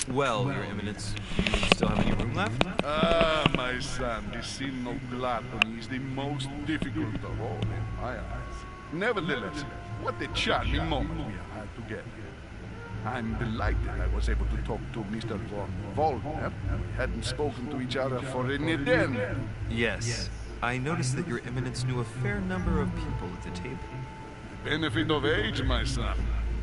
Well, Your Eminence, do you still have any room left? Ah, my son, the sin of gluttony is the most difficult of all in my eyes. Nevertheless, what a charming moment we have had together. I'm delighted I was able to talk to Mr. von Waldner. We hadn't spoken to each other for an eternity. Yes. I noticed that Your Eminence knew a fair number of people at the table. The benefit of age, my son.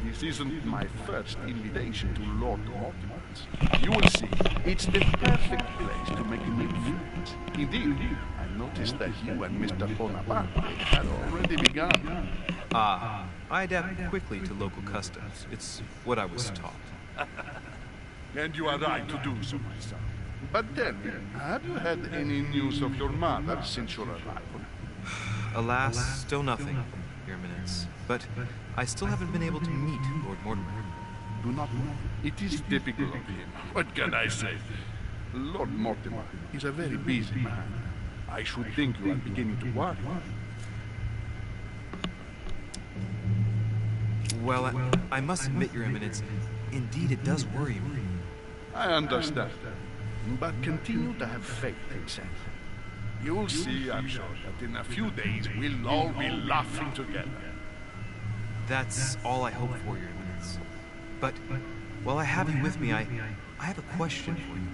This isn't my first invitation to Lord Mortimer's. You will see, it's the perfect place to make new friends. Indeed, I noticed that you and Mr. Bonaparte had already begun. Ah, I adapt quickly to local customs. It's what I was taught. And you are right to do so, my son. But tell me, have you had any news of your mother since your arrival? Alas, still nothing, Your Eminence. But I still haven't been able to meet Lord Mortimer. Do not worry. It is typical of him. What can I say? Lord Mortimer is a very busy man. I should think you are beginning to worry. Well, I must admit, Your Eminence, indeed it does worry me. I understand. But continue to have faith in Seth. You'll see, I'm sure, that in a few days we'll all be laughing together. That's all I hope for, Your Eminence. But while I have you with me, I have a question for you.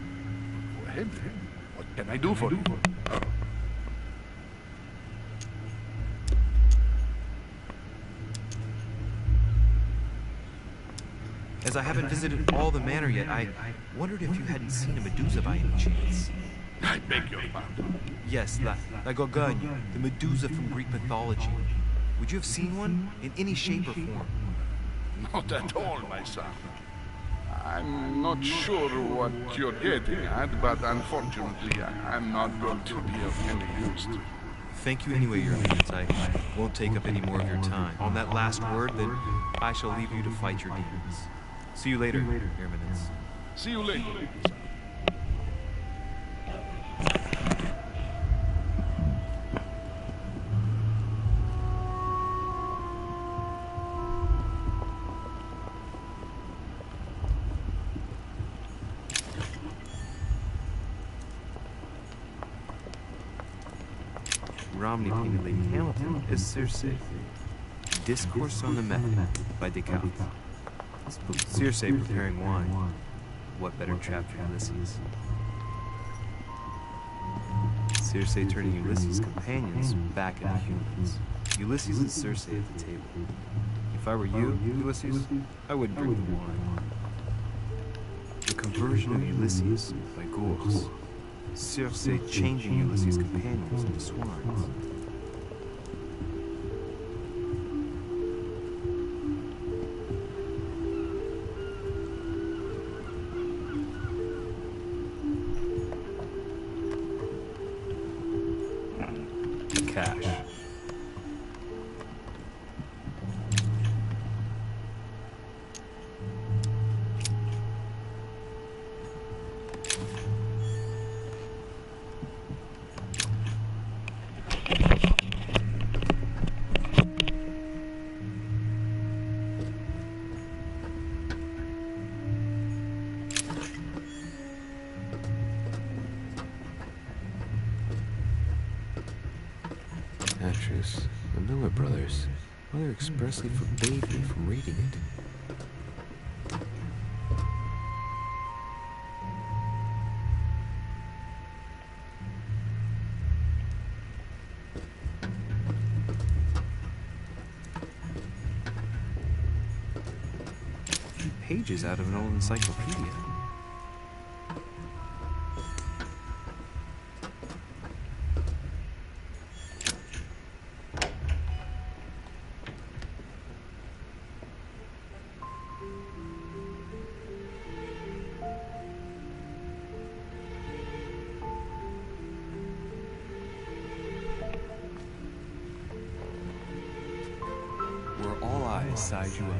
Go ahead. What can I do for you? As I haven't visited all the manor yet, I wondered if you hadn't seen a Medusa by any chance. I beg your pardon. Yes, la Gorgogne, the Medusa from Greek mythology. Would you have seen one in any shape or form? Not at all, my son. I'm not sure what you're getting at, but unfortunately, I'm not going to be of any use to you. Thank you anyway, Your Eminence. I won't take up any more of your time. On that last word, then I shall leave you to fight your demons. See you later, Your Eminence. See you later. Romney painted Lady Hamilton as Circe. Discourse on the Method by Descartes. Spoke Circe preparing wine. What better trap for Ulysses? Circe turning Ulysses' companions back into humans. Ulysses and Circe at the table. If I were you, Ulysses, I wouldn't drink the wine. The conversion of Ulysses by Gors. Circe changing Ulysses' companions into swines. The cash. Actress, the Miller brothers. Mother expressly forbade me from reading it. Pages out of an old encyclopedia. Where all eyes size you up.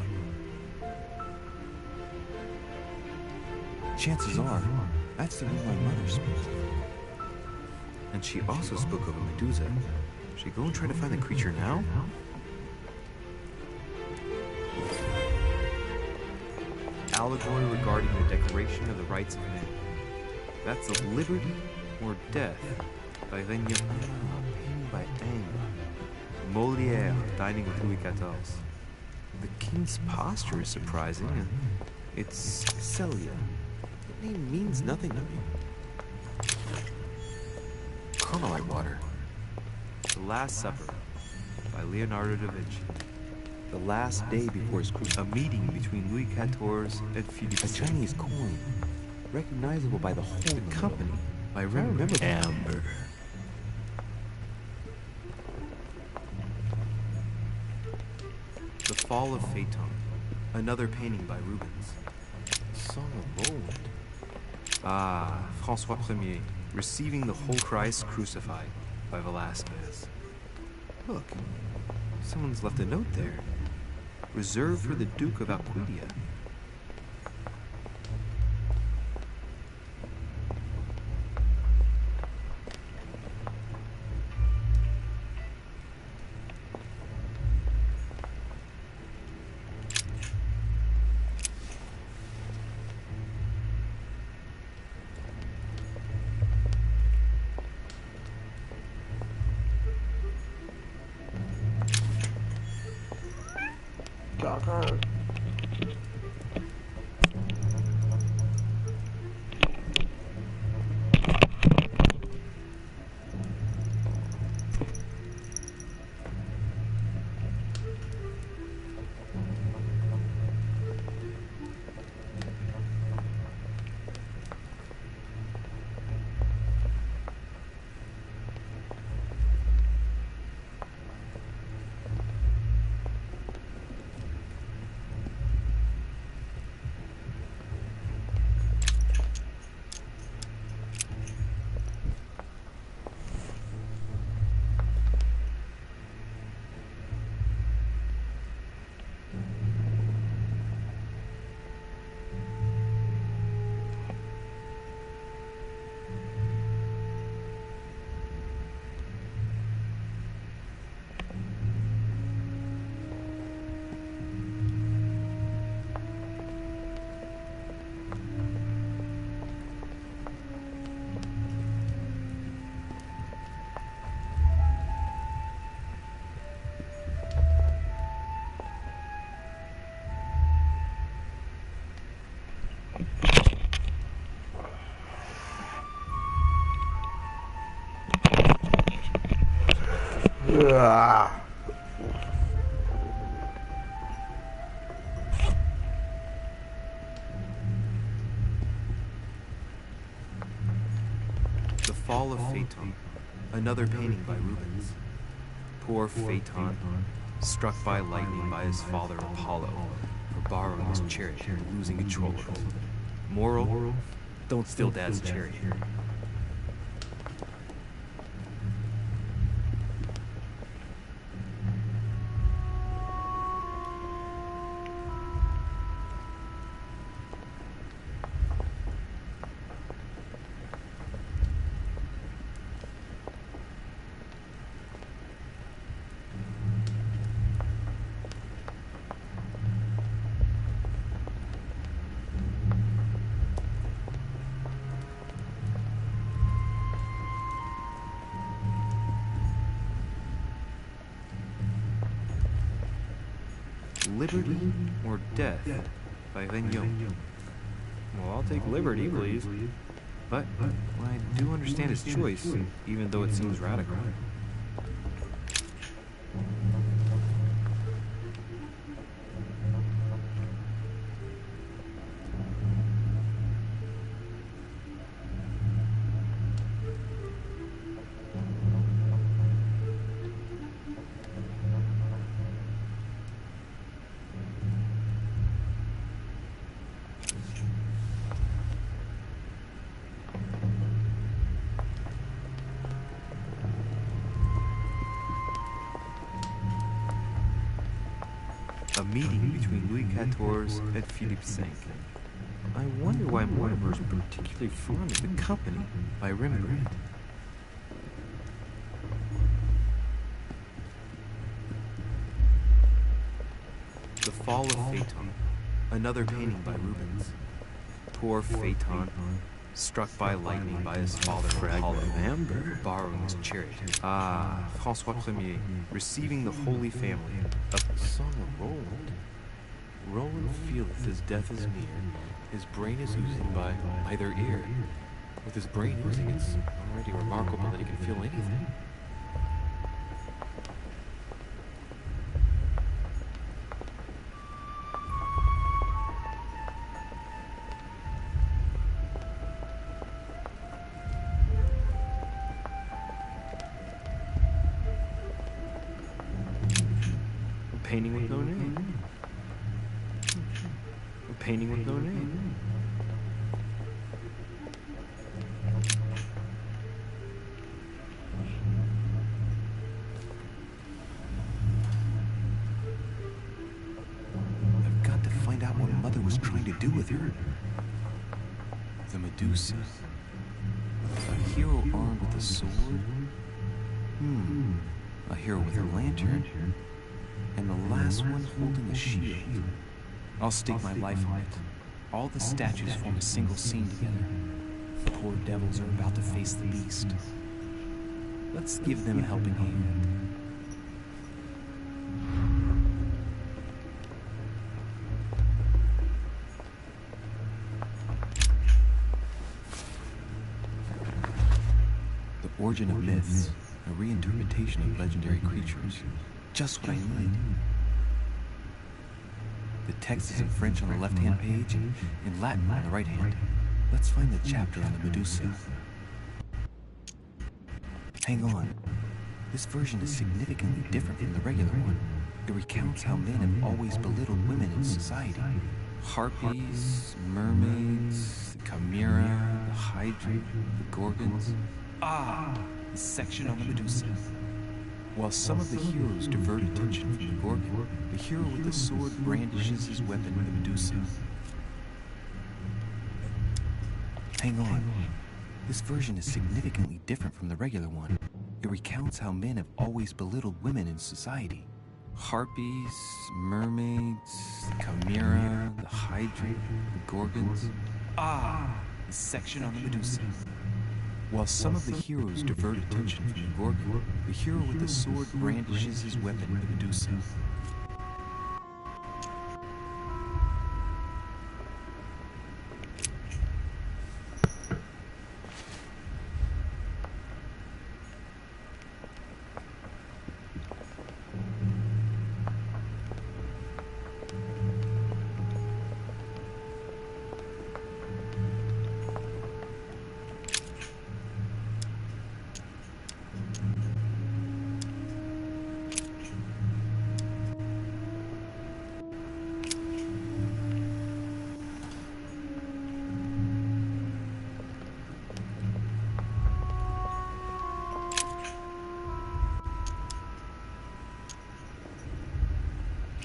Chances are, that's the room my mother spoke of. And she also spoke of a Medusa. Should she go and try to find the creature now? Allegory regarding the Declaration of the Rights of Man. That's of liberty or death by Vigneron, painting by Ingres. Molière dining with Louis XIV. The king's posture is surprising, and it's Celia. The name means nothing to me. Carmelite water. The Last Supper by Leonardo da Vinci. The last day before his crucifixion. A meeting between Louis XIV and Philippe. A Chinese coin, recognizable by the whole company. By remember hamburger. The Fall of Phaeton, another painting by Rubens. Song of Roland. Ah, François Ier, Receiving the Whole Christ Crucified by Velázquez. Look, someone's left a note there. Reserved for the Duke of Alcudia. Ah. The Fall of Phaeton, another painting by Rubens. Poor Phaeton, struck by lightning by his father Apollo for borrowing his chariot and losing control of it. Moral, don't steal Dad's chariot. Liberty or Death by Vigneault. Well, I'll take liberty, please. But I do understand his choice, even though it seems radical. A meeting between Louis XIV and Philippe V. I wonder why Mortimer's particularly fond of the company by Rembrandt. The Fall of Phaeton, another painting by Rubens. Poor Phaeton, struck by lightning by his father Apollo, for borrowing his chariot. Ah, François Ier, receiving the Holy Family. A song of Roland. Roland feeleth his death is near. His brain is oozing by either ear. With his brain oozing, it's already remarkable that he can feel anything. Painting with no name. A painting with no name. I've got to find out what Mother was trying to do with her. The Medusa. A hero armed with a sword? A hero with a lantern? And the last one holding a shield. I'll stake my life on it. All the statues form a single scene together. The poor devils are about to face the beast. Let's give them a helping hand. The Origin of Myths, a reinterpretation of legendary creatures. Just what I need. The text is in French on the left-hand page, in Latin on the right hand. Let's find the chapter on the Medusa. Hang on. This version is significantly different from the regular one. It recounts how men have always belittled women in society. Harpies, mermaids, the chimera, the hydra, the gorgons. The section on the Medusa. While some of the heroes divert attention from the Gorgon, the hero with the sword brandishes his weapon, the Medusa. Hang on. This version is significantly different from the regular one. It recounts how men have always belittled women in society. Harpies, mermaids, the chimera, the hydra, the gorgons. The section on the Medusa. While some of the heroes divert attention from the Gorgon, the hero with the sword brandishes his weapon, the Medusa.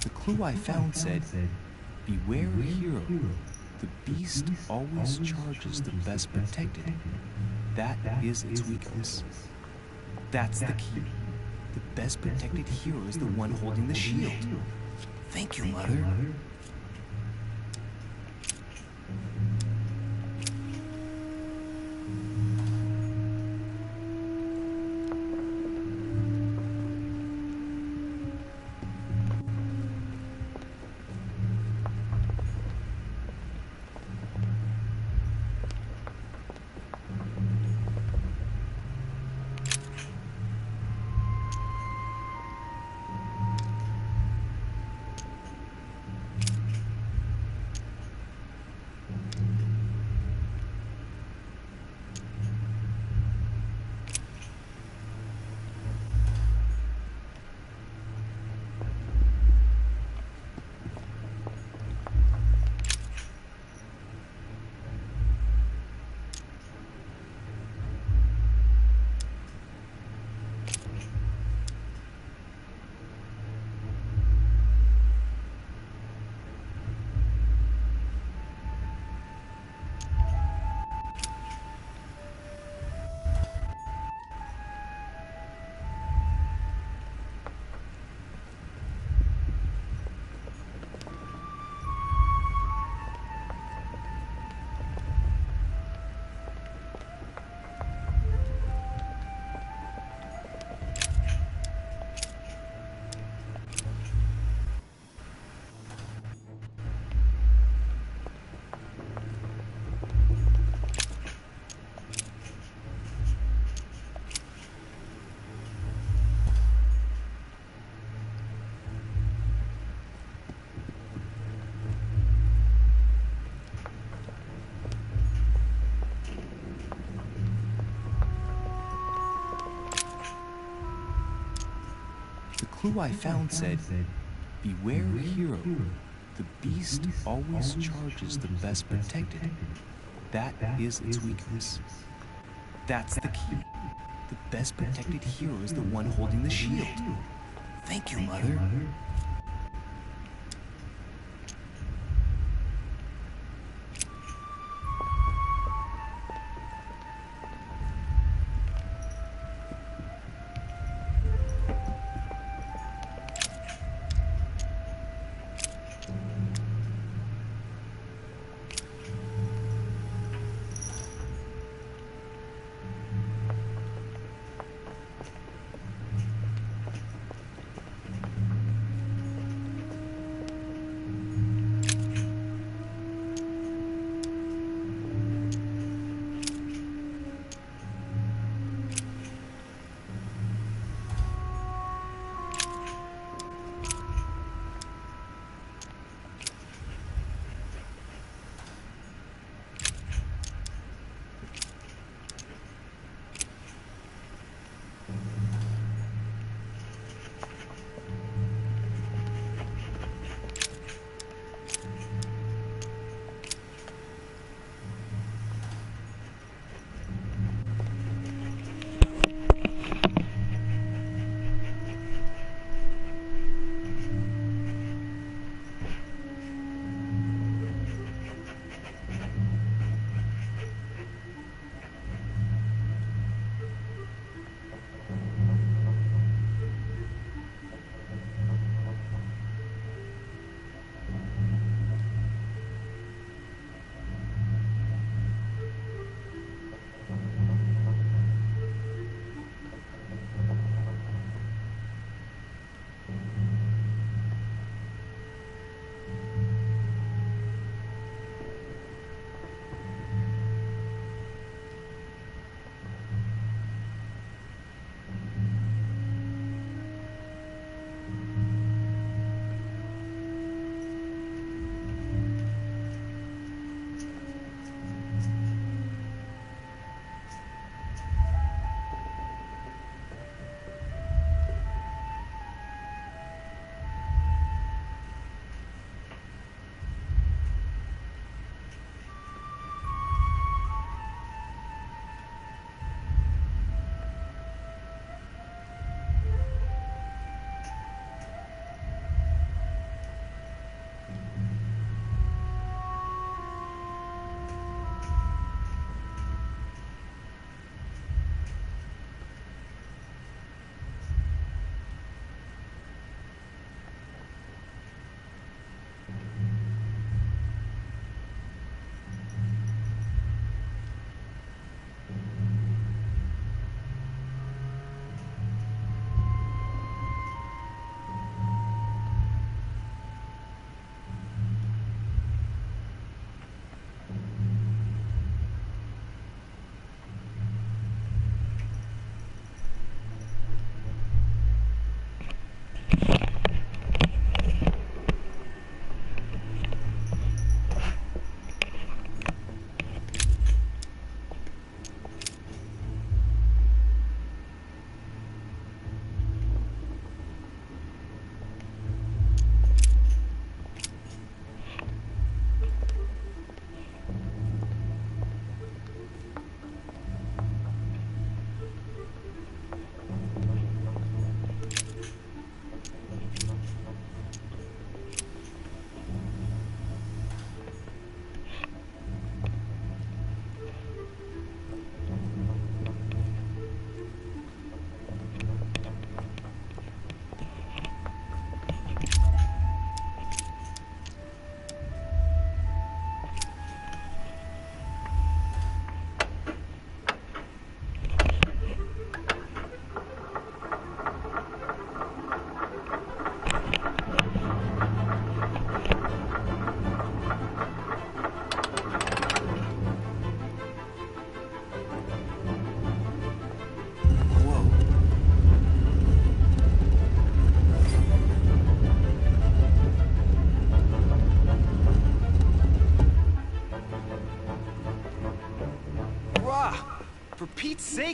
The clue I found said, "Beware a hero. The beast always charges the best protected. That is its weakness." That's the key. The best protected hero is the one holding the shield. Thank you, Mother. The clue I found said, "Beware a hero. The beast always charges the best protected. That is its weakness." That's the key. The best protected hero is the one holding the shield. Thank you, Mother.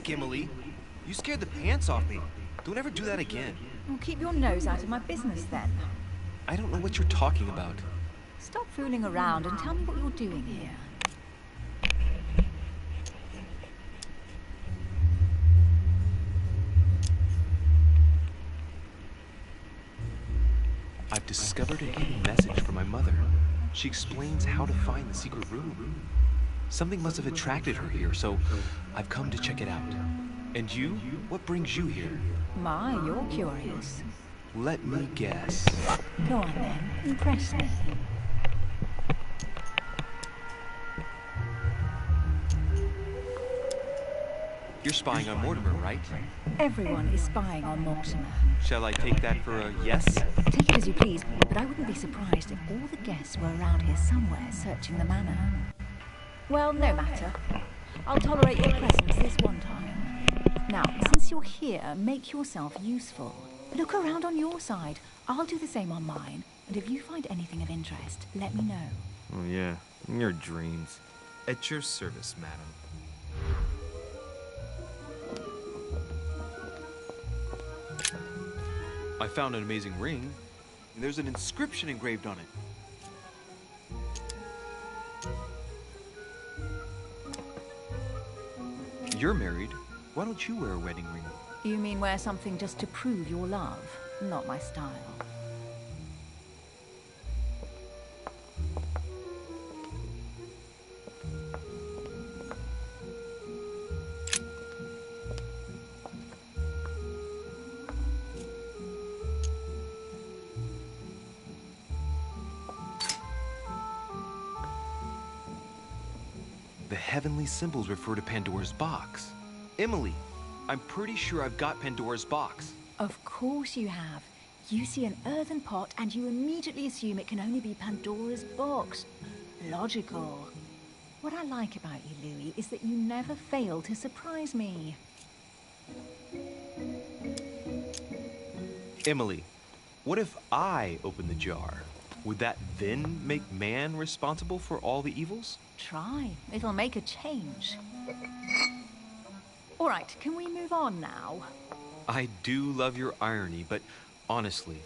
break, Emily. You scared the pants off me. Don't ever do that again. Well, keep your nose out of my business then. I don't know what you're talking about. Stop fooling around and tell me what you're doing here. I've discovered a hidden message from my mother. She explains how to find the secret room. Something must have attracted her here, so I've come to check it out. And you? What brings you here? My, you're curious. Let me guess. Go on then, impress me. You're spying on Mortimer, right? Everyone is spying on Mortimer. Shall I take that for a yes? Take it as you please, but I wouldn't be surprised if all the guests were around here somewhere searching the manor. Well, no matter. I'll tolerate your presence this one time. Now, since you're here, make yourself useful. Look around on your side. I'll do the same on mine. And if you find anything of interest, let me know. Oh yeah, your dreams. At your service, madam. I found an amazing ring. There's an inscription engraved on it. You're married. Why don't you wear a wedding ring? You mean wear something just to prove your love? Not my style. The heavenly symbols refer to Pandora's box. Emily, I'm pretty sure I've got Pandora's box. Of course you have. You see an earthen pot and you immediately assume it can only be Pandora's box. Logical. What I like about you, Louis, is that you never fail to surprise me. Emily, what if I open the jar? Would that then make man responsible for all the evils? Try. It'll make a change. All right, can we move on now? I do love your irony, but honestly,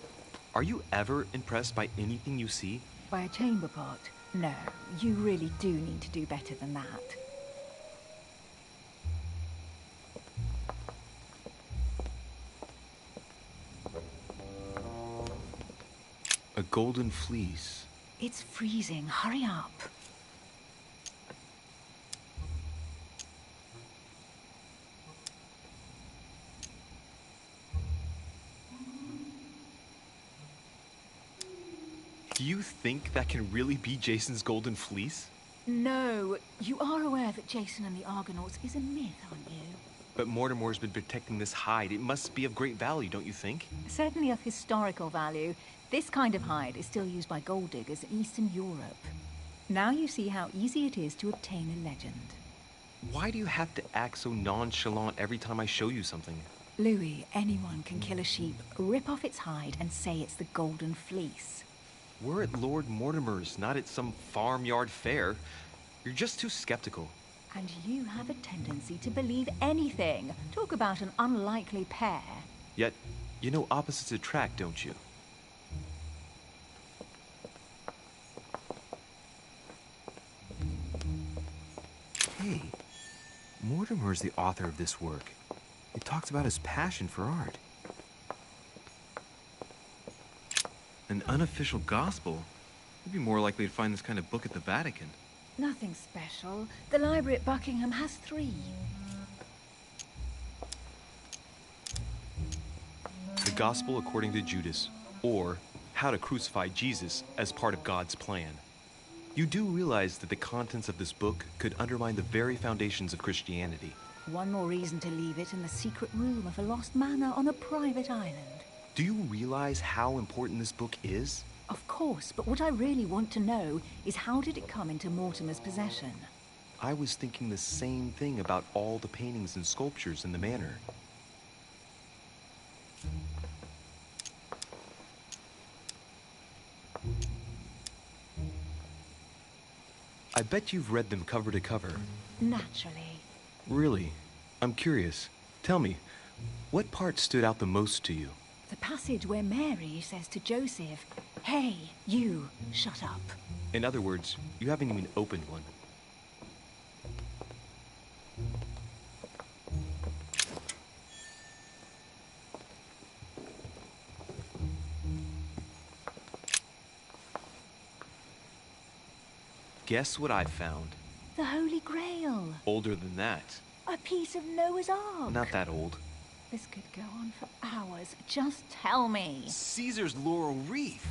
are you ever impressed by anything you see? By a chamber pot? No, you really do need to do better than that. A golden fleece. It's freezing. Hurry up. Do you think that can really be Jason's golden fleece? No, you are aware that Jason and the Argonauts is a myth, aren't you? But Mortimer's been protecting this hide. It must be of great value, don't you think? Certainly of historical value. This kind of hide is still used by gold diggers in Eastern Europe. Now you see how easy it is to obtain a legend. Why do you have to act so nonchalant every time I show you something? Louis, anyone can kill a sheep, rip off its hide, and say it's the golden fleece. We're at Lord Mortimer's, not at some farmyard fair. You're just too skeptical. And you have a tendency to believe anything. Talk about an unlikely pair. Yet, you know opposites attract, don't you? Hey, Mortimer's the author of this work. It talks about his passion for art. An unofficial gospel? You'd be more likely to find this kind of book at the Vatican. Nothing special. The library at Buckingham has 3. The Gospel According to Judas, or How to Crucify Jesus as Part of God's Plan. You do realize that the contents of this book could undermine the very foundations of Christianity. One more reason to leave it in the secret room of a lost manor on a private island. Do you realize how important this book is? Of course, but what I really want to know is how did it come into Mortimer's possession? I was thinking the same thing about all the paintings and sculptures in the manor. I bet you've read them cover to cover. Naturally. Really? I'm curious. Tell me, what part stood out the most to you? The passage where Mary says to Joseph, "Hey, you, shut up." In other words, you haven't even opened one. Guess what I found? The Holy Grail. Older than that. A piece of Noah's Ark. Not that old. This could go on for hours. Just tell me. Caesar's laurel wreath.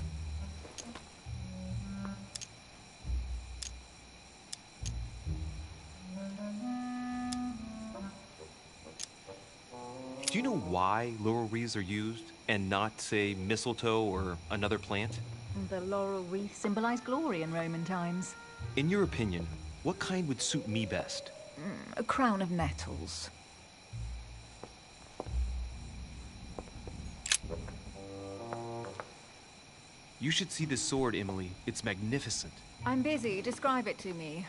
Do you know why laurel wreaths are used and not, say, mistletoe or another plant? The laurel wreath symbolized glory in Roman times. In your opinion, what kind would suit me best? A crown of nettles. You should see this sword, Emily. It's magnificent. I'm busy. Describe it to me.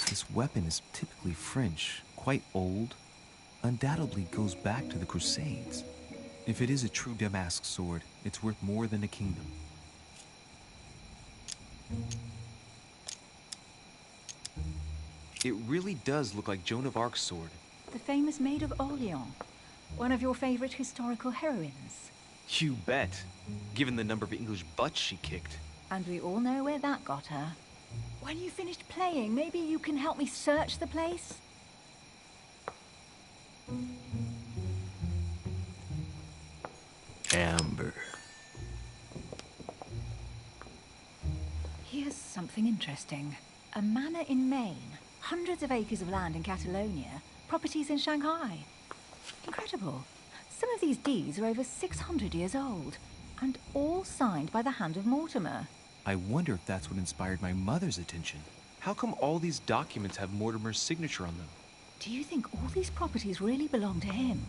This weapon is typically French, quite old, undoubtedly goes back to the Crusades. If it is a true Damask sword, it's worth more than a kingdom. It really does look like Joan of Arc's sword. The famous Maid of Orleans. One of your favorite historical heroines. You bet, given the number of English butts she kicked. And we all know where that got her. When you finished playing, maybe you can help me search the place? Amber. Here's something interesting. A manor in Maine, hundreds of acres of land in Catalonia, properties in Shanghai. Incredible. Some of these deeds are over 600 years old, and all signed by the hand of Mortimer. I wonder if that's what inspired my mother's attention. How come all these documents have Mortimer's signature on them? Do you think all these properties really belong to him?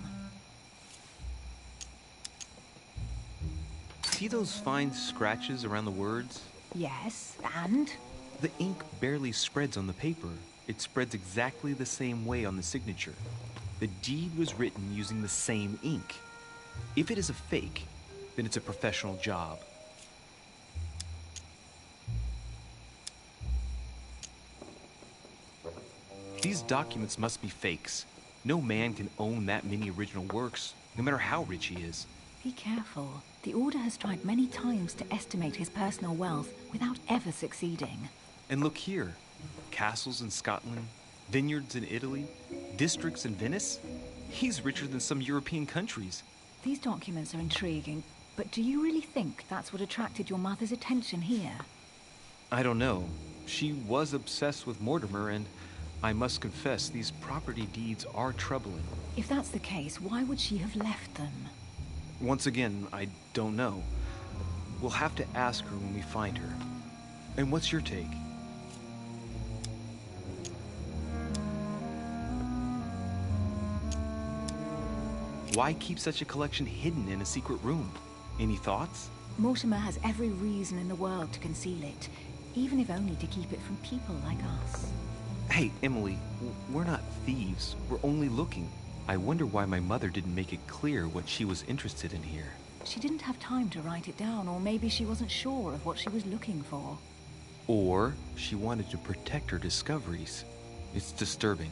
See those fine scratches around the words? Yes, and? The ink barely spreads on the paper. It spreads exactly the same way on the signature. The deed was written using the same ink. If it is a fake, then it's a professional job. These documents must be fakes. No man can own that many original works, no matter how rich he is. Be careful. The Order has tried many times to estimate his personal wealth without ever succeeding. And look here. Castles in Scotland, vineyards in Italy, districts in Venice. He's richer than some European countries. These documents are intriguing, but do you really think that's what attracted your mother's attention here? I don't know. She was obsessed with Mortimer, and I must confess, these property deeds are troubling. If that's the case, why would she have left them? Once again, I don't know. We'll have to ask her when we find her. And what's your take? Why keep such a collection hidden in a secret room? Any thoughts? Mortimer has every reason in the world to conceal it, even if only to keep it from people like us. Hey, Emily, we're not thieves. We're only looking. I wonder why my mother didn't make it clear what she was interested in here. She didn't have time to write it down, or maybe she wasn't sure of what she was looking for. Or she wanted to protect her discoveries. It's disturbing.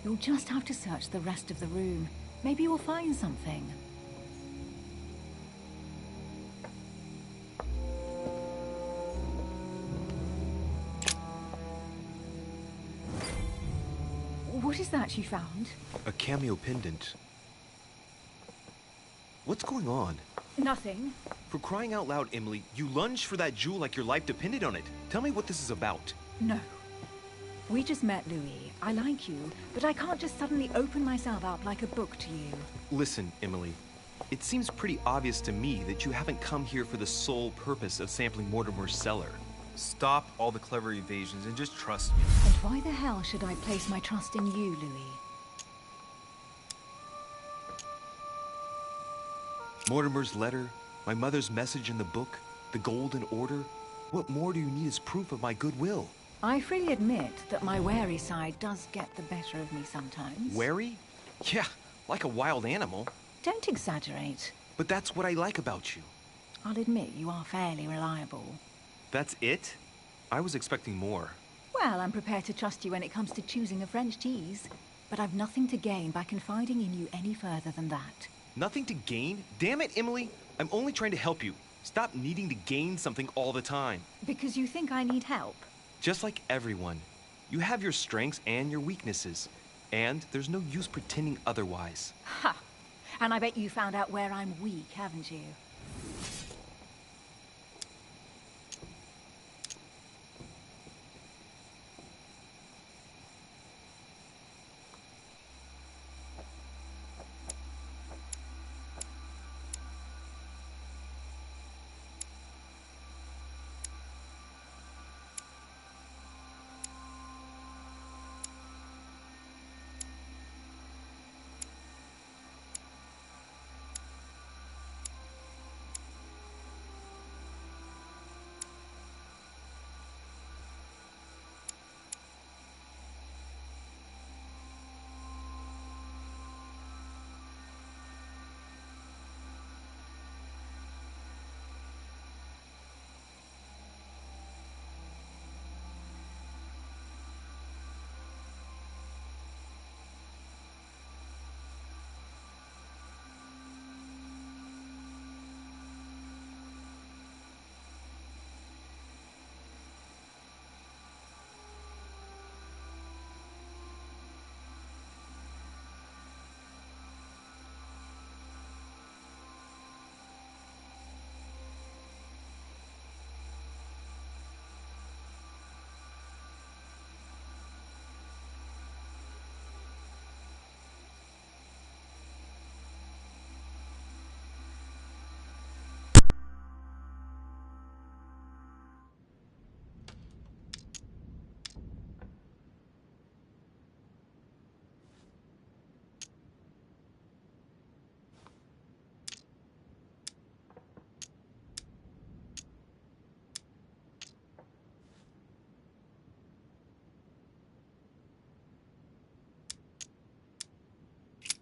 You'll just have to search the rest of the room. Maybe you'll find something. What is that you found? A cameo pendant. What's going on? Nothing. For crying out loud, Emily, you lunged for that jewel like your life depended on it. Tell me what this is about. No. We just met, Louis. I like you, but I can't just suddenly open myself up like a book to you. Listen, Emily. It seems pretty obvious to me that you haven't come here for the sole purpose of sampling Mortimer's cellar. Stop all the clever evasions and just trust me. And why the hell should I place my trust in you, Louis? Mortimer's letter, my mother's message in the book, the Golden Order. What more do you need as proof of my goodwill? I freely admit that my wary side does get the better of me sometimes. Wary? Yeah, like a wild animal. Don't exaggerate. But that's what I like about you. I'll admit you are fairly reliable. That's it? I was expecting more. Well, I'm prepared to trust you when it comes to choosing a French cheese. But I've nothing to gain by confiding in you any further than that. Nothing to gain? Damn it, Emily! I'm only trying to help you. Stop needing to gain something all the time. Because you think I need help? Just like everyone. You have your strengths and your weaknesses. And there's no use pretending otherwise. Ha! And I bet you found out where I'm weak, haven't you?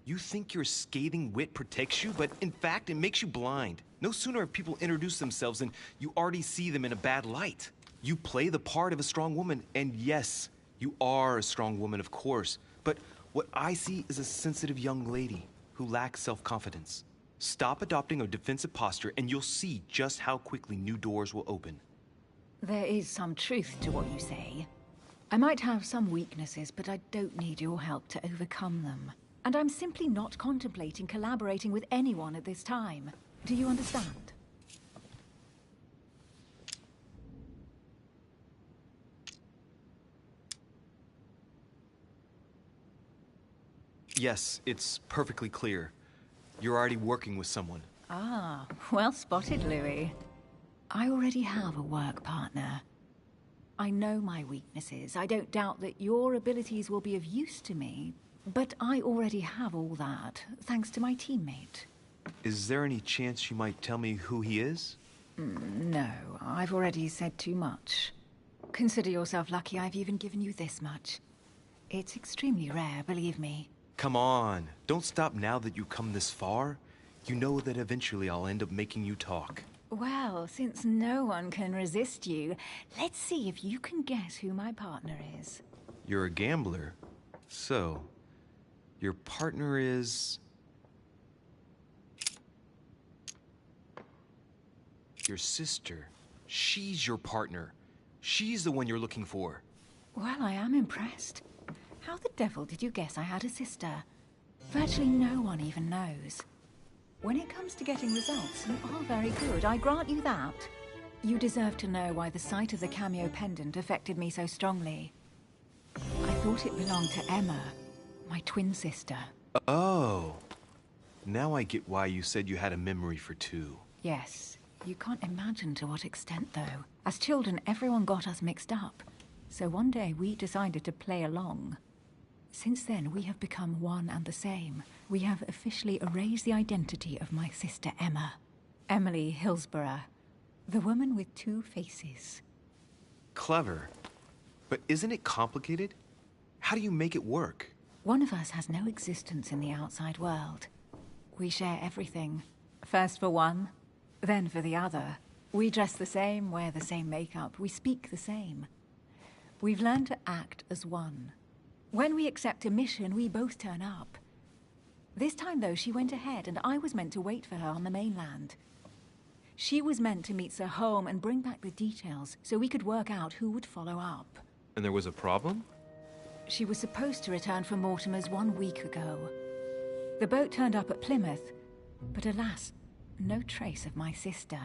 You think your scathing wit protects you, but in fact, it makes you blind. No sooner have people introduced themselves than you already see them in a bad light. You play the part of a strong woman, and yes, you are a strong woman, of course. But what I see is a sensitive young lady who lacks self-confidence. Stop adopting a defensive posture, and you'll see just how quickly new doors will open. There is some truth to what you say. I might have some weaknesses, but I don't need your help to overcome them. And I'm simply not contemplating collaborating with anyone at this time. Do you understand? Yes, it's perfectly clear. You're already working with someone. Ah, well spotted, Louis. I already have a work partner. I know my weaknesses. I don't doubt that your abilities will be of use to me, but I already have all that, thanks to my teammate. Is there any chance you might tell me who he is? No, I've already said too much. Consider yourself lucky I've even given you this much. It's extremely rare, believe me. Come on, don't stop now that you've come this far. You know that eventually I'll end up making you talk. Well, since no one can resist you, let's see if you can guess who my partner is. You're a gambler. So, your partner is... your sister. She's your partner. She's the one you're looking for. Well, I am impressed. How the devil did you guess I had a sister? Virtually no one even knows. When it comes to getting results, you are very good, I grant you that. You deserve to know why the sight of the cameo pendant affected me so strongly. I thought it belonged to Emma, my twin sister. Oh. Now I get why you said you had a memory for two. Yes. You can't imagine to what extent, though. As children, everyone got us mixed up. So one day we decided to play along. Since then, we have become one and the same. We have officially erased the identity of my sister Emma. Emily Hillsborough. The woman with two faces. Clever. But isn't it complicated? How do you make it work? One of us has no existence in the outside world. We share everything. First for one, then for the other. We dress the same, wear the same makeup, we speak the same. We've learned to act as one. When we accept a mission, we both turn up. This time, though, she went ahead, and I was meant to wait for her on the mainland. She was meant to meet Sir Home and bring back the details so we could work out who would follow up. And there was a problem? She was supposed to return from Mortimer's 1 week ago. The boat turned up at Plymouth, but alas, no trace of my sister.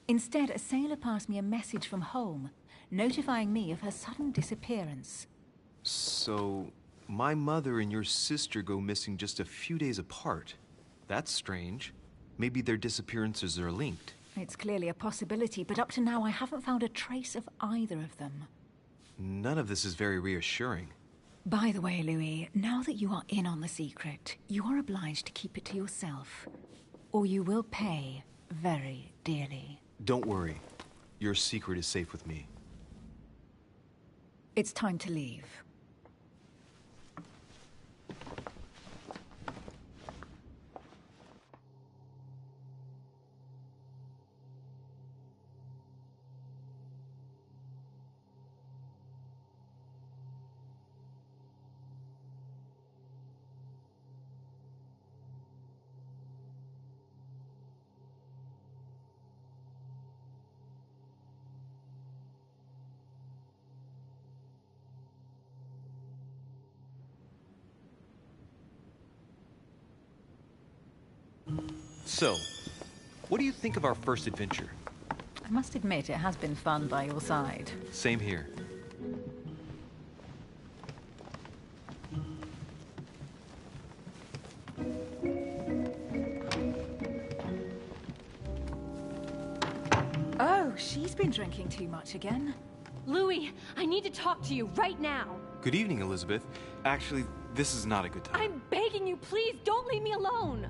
Instead, a sailor passed me a message from home, notifying me of her sudden disappearance. So, my mother and your sister go missing just a few days apart. That's strange. Maybe their disappearances are linked. It's clearly a possibility, but up to now I haven't found a trace of either of them. None of this is very reassuring. By the way, Louis, now that you are in on the secret, you are obliged to keep it to yourself, or you will pay very dearly. Don't worry. Your secret is safe with me. It's time to leave. So, what do you think of our first adventure? I must admit, it has been fun by your side. Same here. Oh, she's been drinking too much again. Louis, I need to talk to you right now. Good evening, Elizabeth. Actually, this is not a good time. I'm begging you, please don't leave me alone.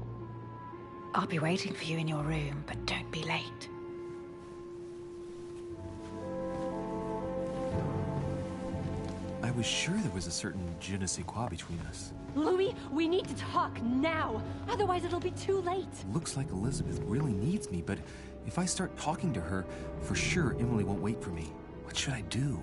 I'll be waiting for you in your room, but don't be late. I was sure there was a certain je ne sais quoi between us. Louis, we need to talk now. Otherwise, it'll be too late. Looks like Elizabeth really needs me, but if I start talking to her, for sure Emily won't wait for me. What should I do?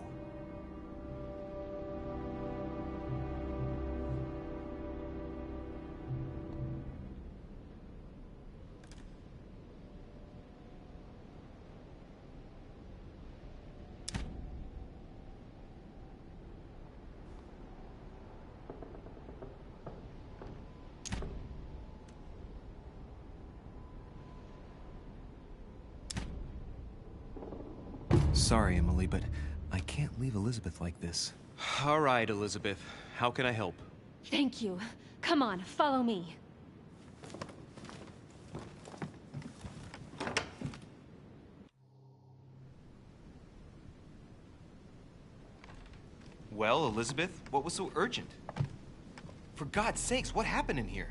Sorry, Emily, but I can't leave Elizabeth like this. All right, Elizabeth. How can I help? Thank you. Come on, follow me. Well, Elizabeth, what was so urgent? For God's sakes, what happened in here?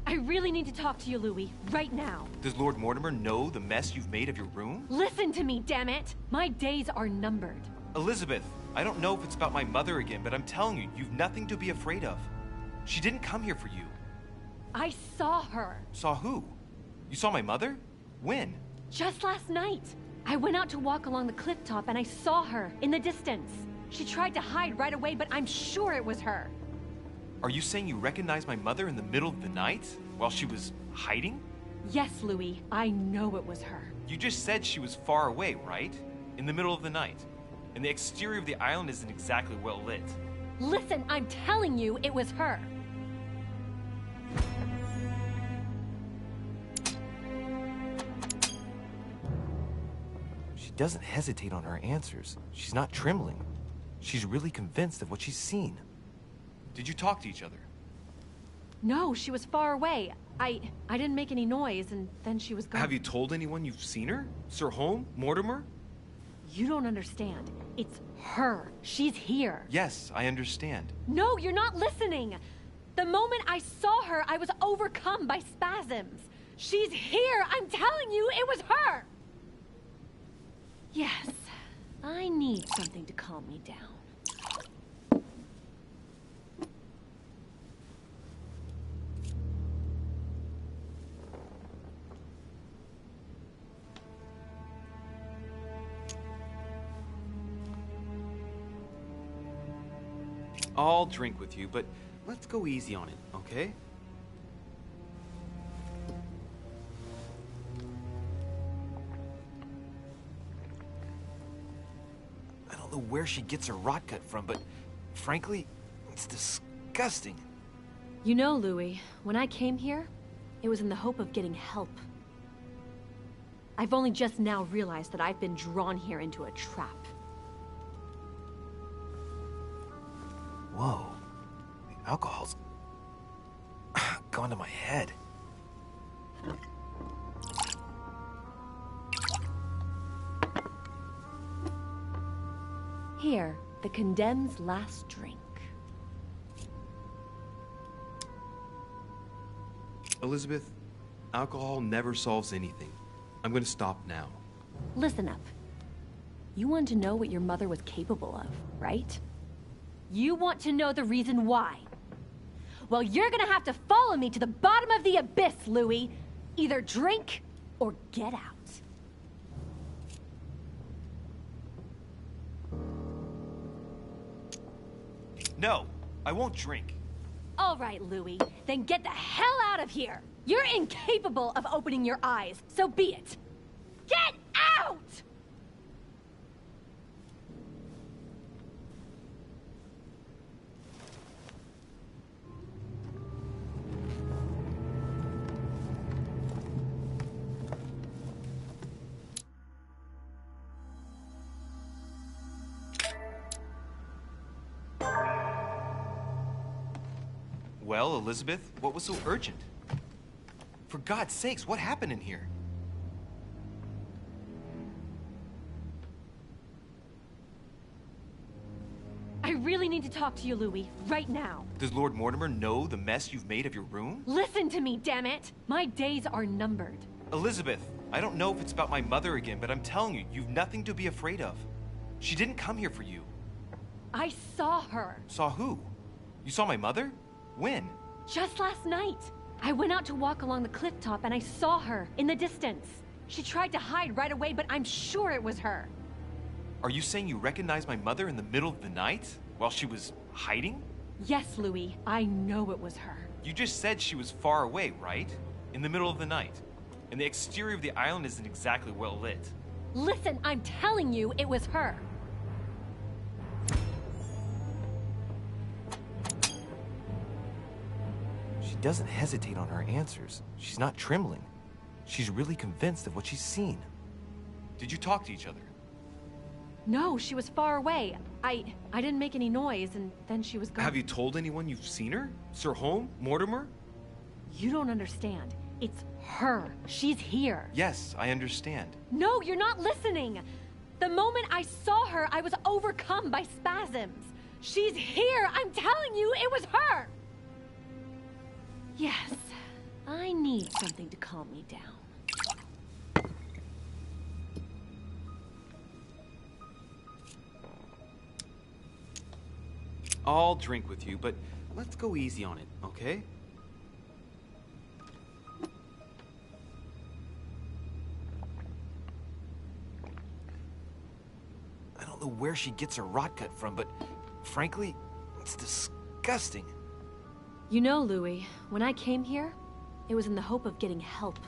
I really need to talk to you, Louis, right now. Does Lord Mortimer know the mess you've made of your room? Listen to me, damn it! My days are numbered. Elizabeth, I don't know if it's about my mother again, but I'm telling you, you've nothing to be afraid of. She didn't come here for you. I saw her. Saw who? You saw my mother? When? Just last night. I went out to walk along the cliff top and I saw her in the distance. She tried to hide right away, but I'm sure it was her. Are you saying you recognized my mother in the middle of the night while she was hiding? Yes, Louis. I know it was her. You just said she was far away, right? In the middle of the night. And the exterior of the island isn't exactly well lit. Listen, I'm telling you, it was her. She doesn't hesitate on her answers. She's not trembling. She's really convinced of what she's seen. Did you talk to each other? No, she was far away. I didn't make any noise, and then she was gone. Have you told anyone you've seen her? Sir Home? Mortimer? You don't understand. It's her. She's here. Yes, I understand. No, you're not listening. The moment I saw her, I was overcome by spasms. She's here! I'm telling you, it was her! Yes, I need something to calm me down. I'll drink with you, but let's go easy on it, okay? I don't know where she gets her rot gut from, but frankly, it's disgusting. You know, Louis, when I came here, it was in the hope of getting help. I've only just now realized that I've been drawn here into a trap. Whoa. The alcohol's gone to my head. Here, the condemned's last drink. Elizabeth, alcohol never solves anything. I'm gonna stop now. Listen up. You want to know what your mother was capable of, right? You want to know the reason why. Well, you're gonna have to follow me to the bottom of the abyss, Louis. Either drink or get out. No, I won't drink. All right, Louis, then get the hell out of here. You're incapable of opening your eyes, so be it. Get out! Well, Elizabeth, what was so urgent? For God's sakes, what happened in here? I really need to talk to you, Louis, right now. Does Lord Mortimer know the mess you've made of your room? Listen to me, damn it! My days are numbered. Elizabeth, I don't know if it's about my mother again, but I'm telling you, you've nothing to be afraid of. She didn't come here for you. I saw her. Saw who? You saw my mother? When? Just last night. I went out to walk along the cliff top and I saw her in the distance. She tried to hide right away, but I'm sure it was her. Are you saying you recognized my mother in the middle of the night while she was hiding? Yes, Louis. I know it was her. You just said she was far away, right? In the middle of the night. And the exterior of the island isn't exactly well lit. Listen, I'm telling you it was her. She doesn't hesitate on her answers. She's not trembling. She's really convinced of what she's seen. Did you talk to each other? No, she was far away. I didn't make any noise, and then she was gone. Have you told anyone you've seen her? Sir Holmes? Mortimer? You don't understand. It's her. She's here. Yes, I understand. No, you're not listening. The moment I saw her, I was overcome by spasms. She's here. I'm telling you, it was her. Yes, I need something to calm me down. I'll drink with you, but let's go easy on it, okay? I don't know where she gets her rot gut from, but frankly, it's disgusting. You know, Louis, when I came here, it was in the hope of getting help.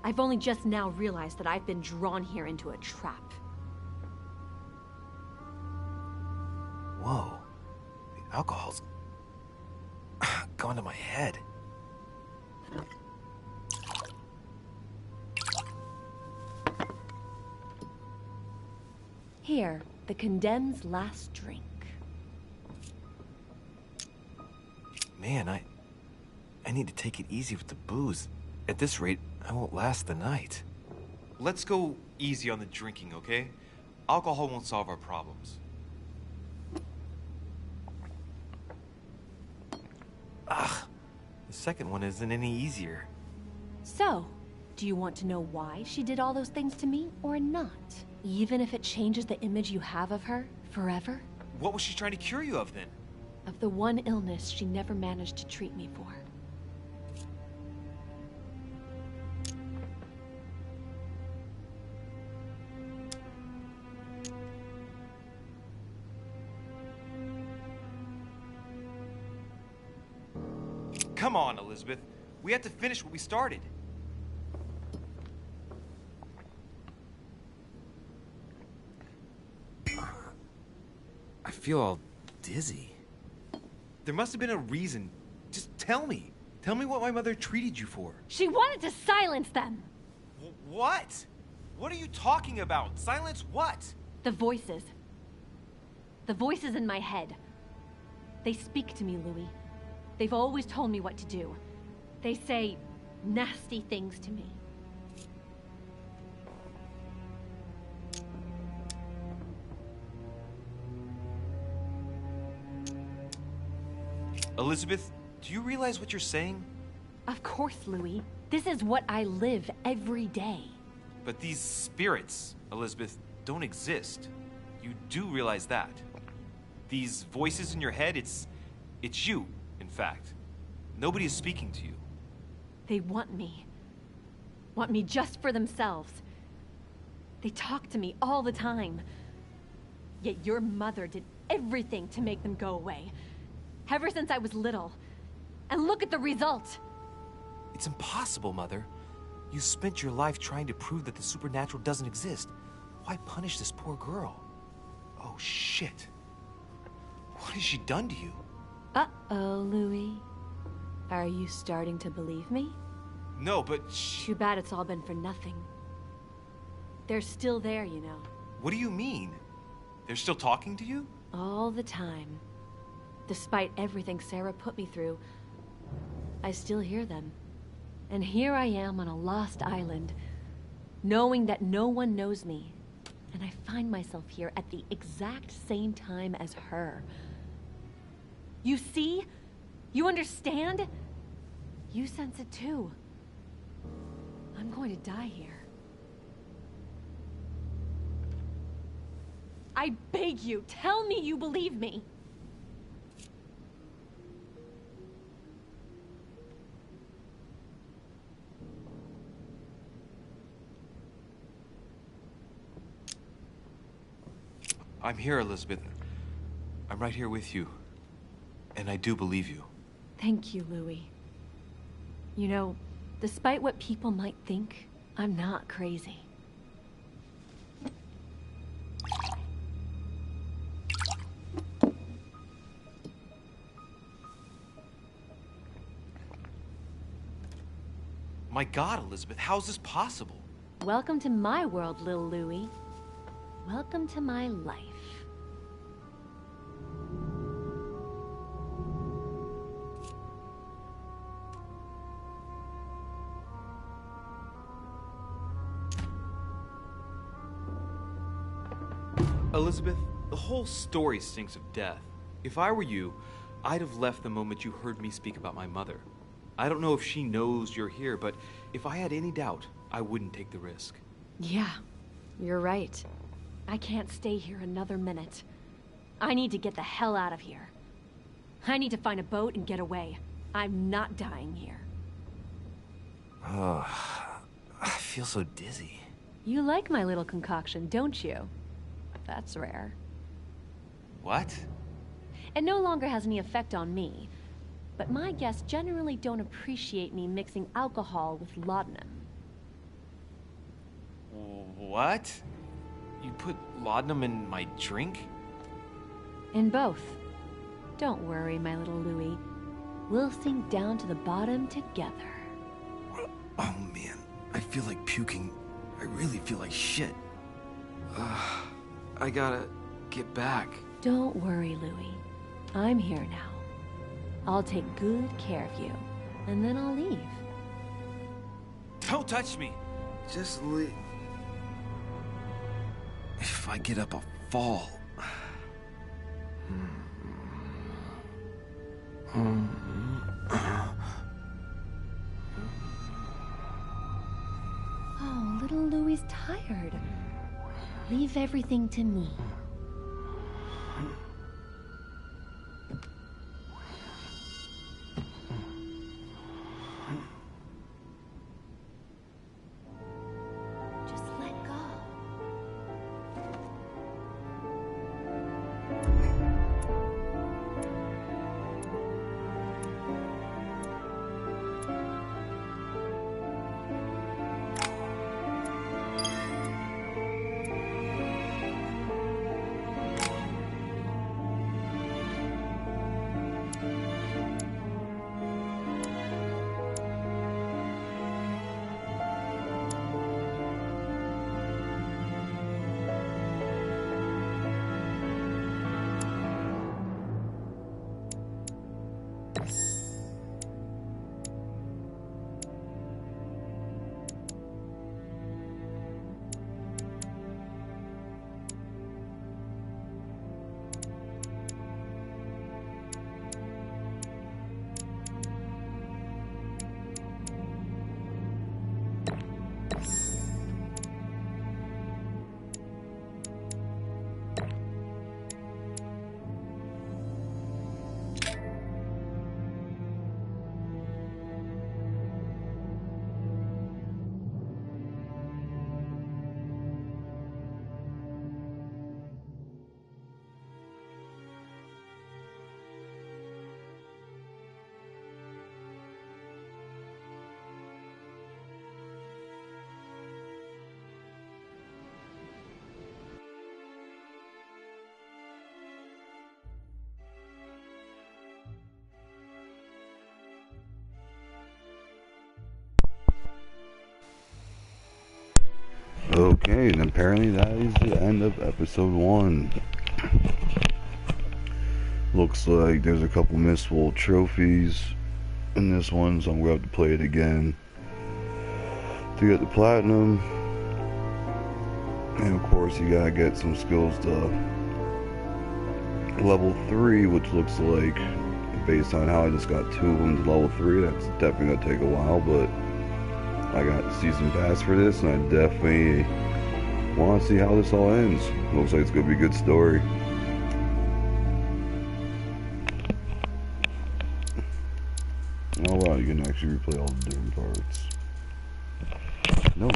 I've only just now realized that I've been drawn here into a trap. Whoa. The alcohol's gone to my head. Here, the condemned's last drink. Man, I need to take it easy with the booze. At this rate, I won't last the night. Let's go easy on the drinking, okay? Alcohol won't solve our problems. Ugh, the second one isn't any easier. So, do you want to know why she did all those things to me, or not? Even if it changes the image you have of her forever? What was she trying to cure you of, then? Of the one illness she never managed to treat me for. Come on, Elizabeth. We have to finish what we started. I feel all dizzy. There must have been a reason. Just tell me. Tell me what my mother treated you for. She wanted to silence them! What? What are you talking about? Silence what? The voices. The voices in my head. They speak to me, Louis. They've always told me what to do. They say nasty things to me. Elizabeth, do you realize what you're saying? Of course, Louis. This is what I live every day. But these spirits, Elizabeth, don't exist. You do realize that. These voices in your head, it's you, in fact. Nobody is speaking to you. They want me. Want me just for themselves. They talk to me all the time. Yet your mother did everything to make them go away. Ever since I was little. And look at the result! It's impossible, Mother. You spent your life trying to prove that the supernatural doesn't exist. Why punish this poor girl? Oh, shit. What has she done to you? Uh-oh, Louis. Are you starting to believe me? No, but Too bad it's all been for nothing. They're still there, you know. What do you mean? They're still talking to you? All the time. Despite everything Sarah put me through, I still hear them. And here I am on a lost island, knowing that no one knows me. And I find myself here at the exact same time as her. You see? You understand? You sense it too. I'm going to die here. I beg you, tell me you believe me. I'm here, Elizabeth. I'm right here with you. And I do believe you. Thank you, Louis. You know, despite what people might think, I'm not crazy. My God, Elizabeth, how is this possible? Welcome to my world, little Louis. Welcome to my life. Elizabeth, the whole story stinks of death. If I were you, I'd have left the moment you heard me speak about my mother. I don't know if she knows you're here, but if I had any doubt, I wouldn't take the risk. Yeah, you're right. I can't stay here another minute. I need to get the hell out of here. I need to find a boat and get away. I'm not dying here. Oh, I feel so dizzy. You like my little concoction, don't you? That's rare. What? It no longer has any effect on me, but my guests generally don't appreciate me mixing alcohol with laudanum. What? You put laudanum in my drink? In both. Don't worry, my little Louis. We'll sink down to the bottom together. Oh man, I feel like puking. I really feel like shit. I gotta get back. Don't worry, Louis. I'm here now. I'll take good care of you, and then I'll leave. Don't touch me! Just leave. If I get up, I'll fall. Little Louie's tired. Leave everything to me. Just let go. Okay, and apparently that is the end of episode 1. Looks like there's a couple missable trophies in this one, so I'm going to have to play it again to get the platinum. And of course you gotta get some skills to level 3, which looks like, based on how I just got 2 of them to level 3, that's definitely going to take a while, but I got the season pass for this, and I definitely want to see how this all ends. Looks like it's going to be a good story. Oh wow, you can actually replay all the different parts. No.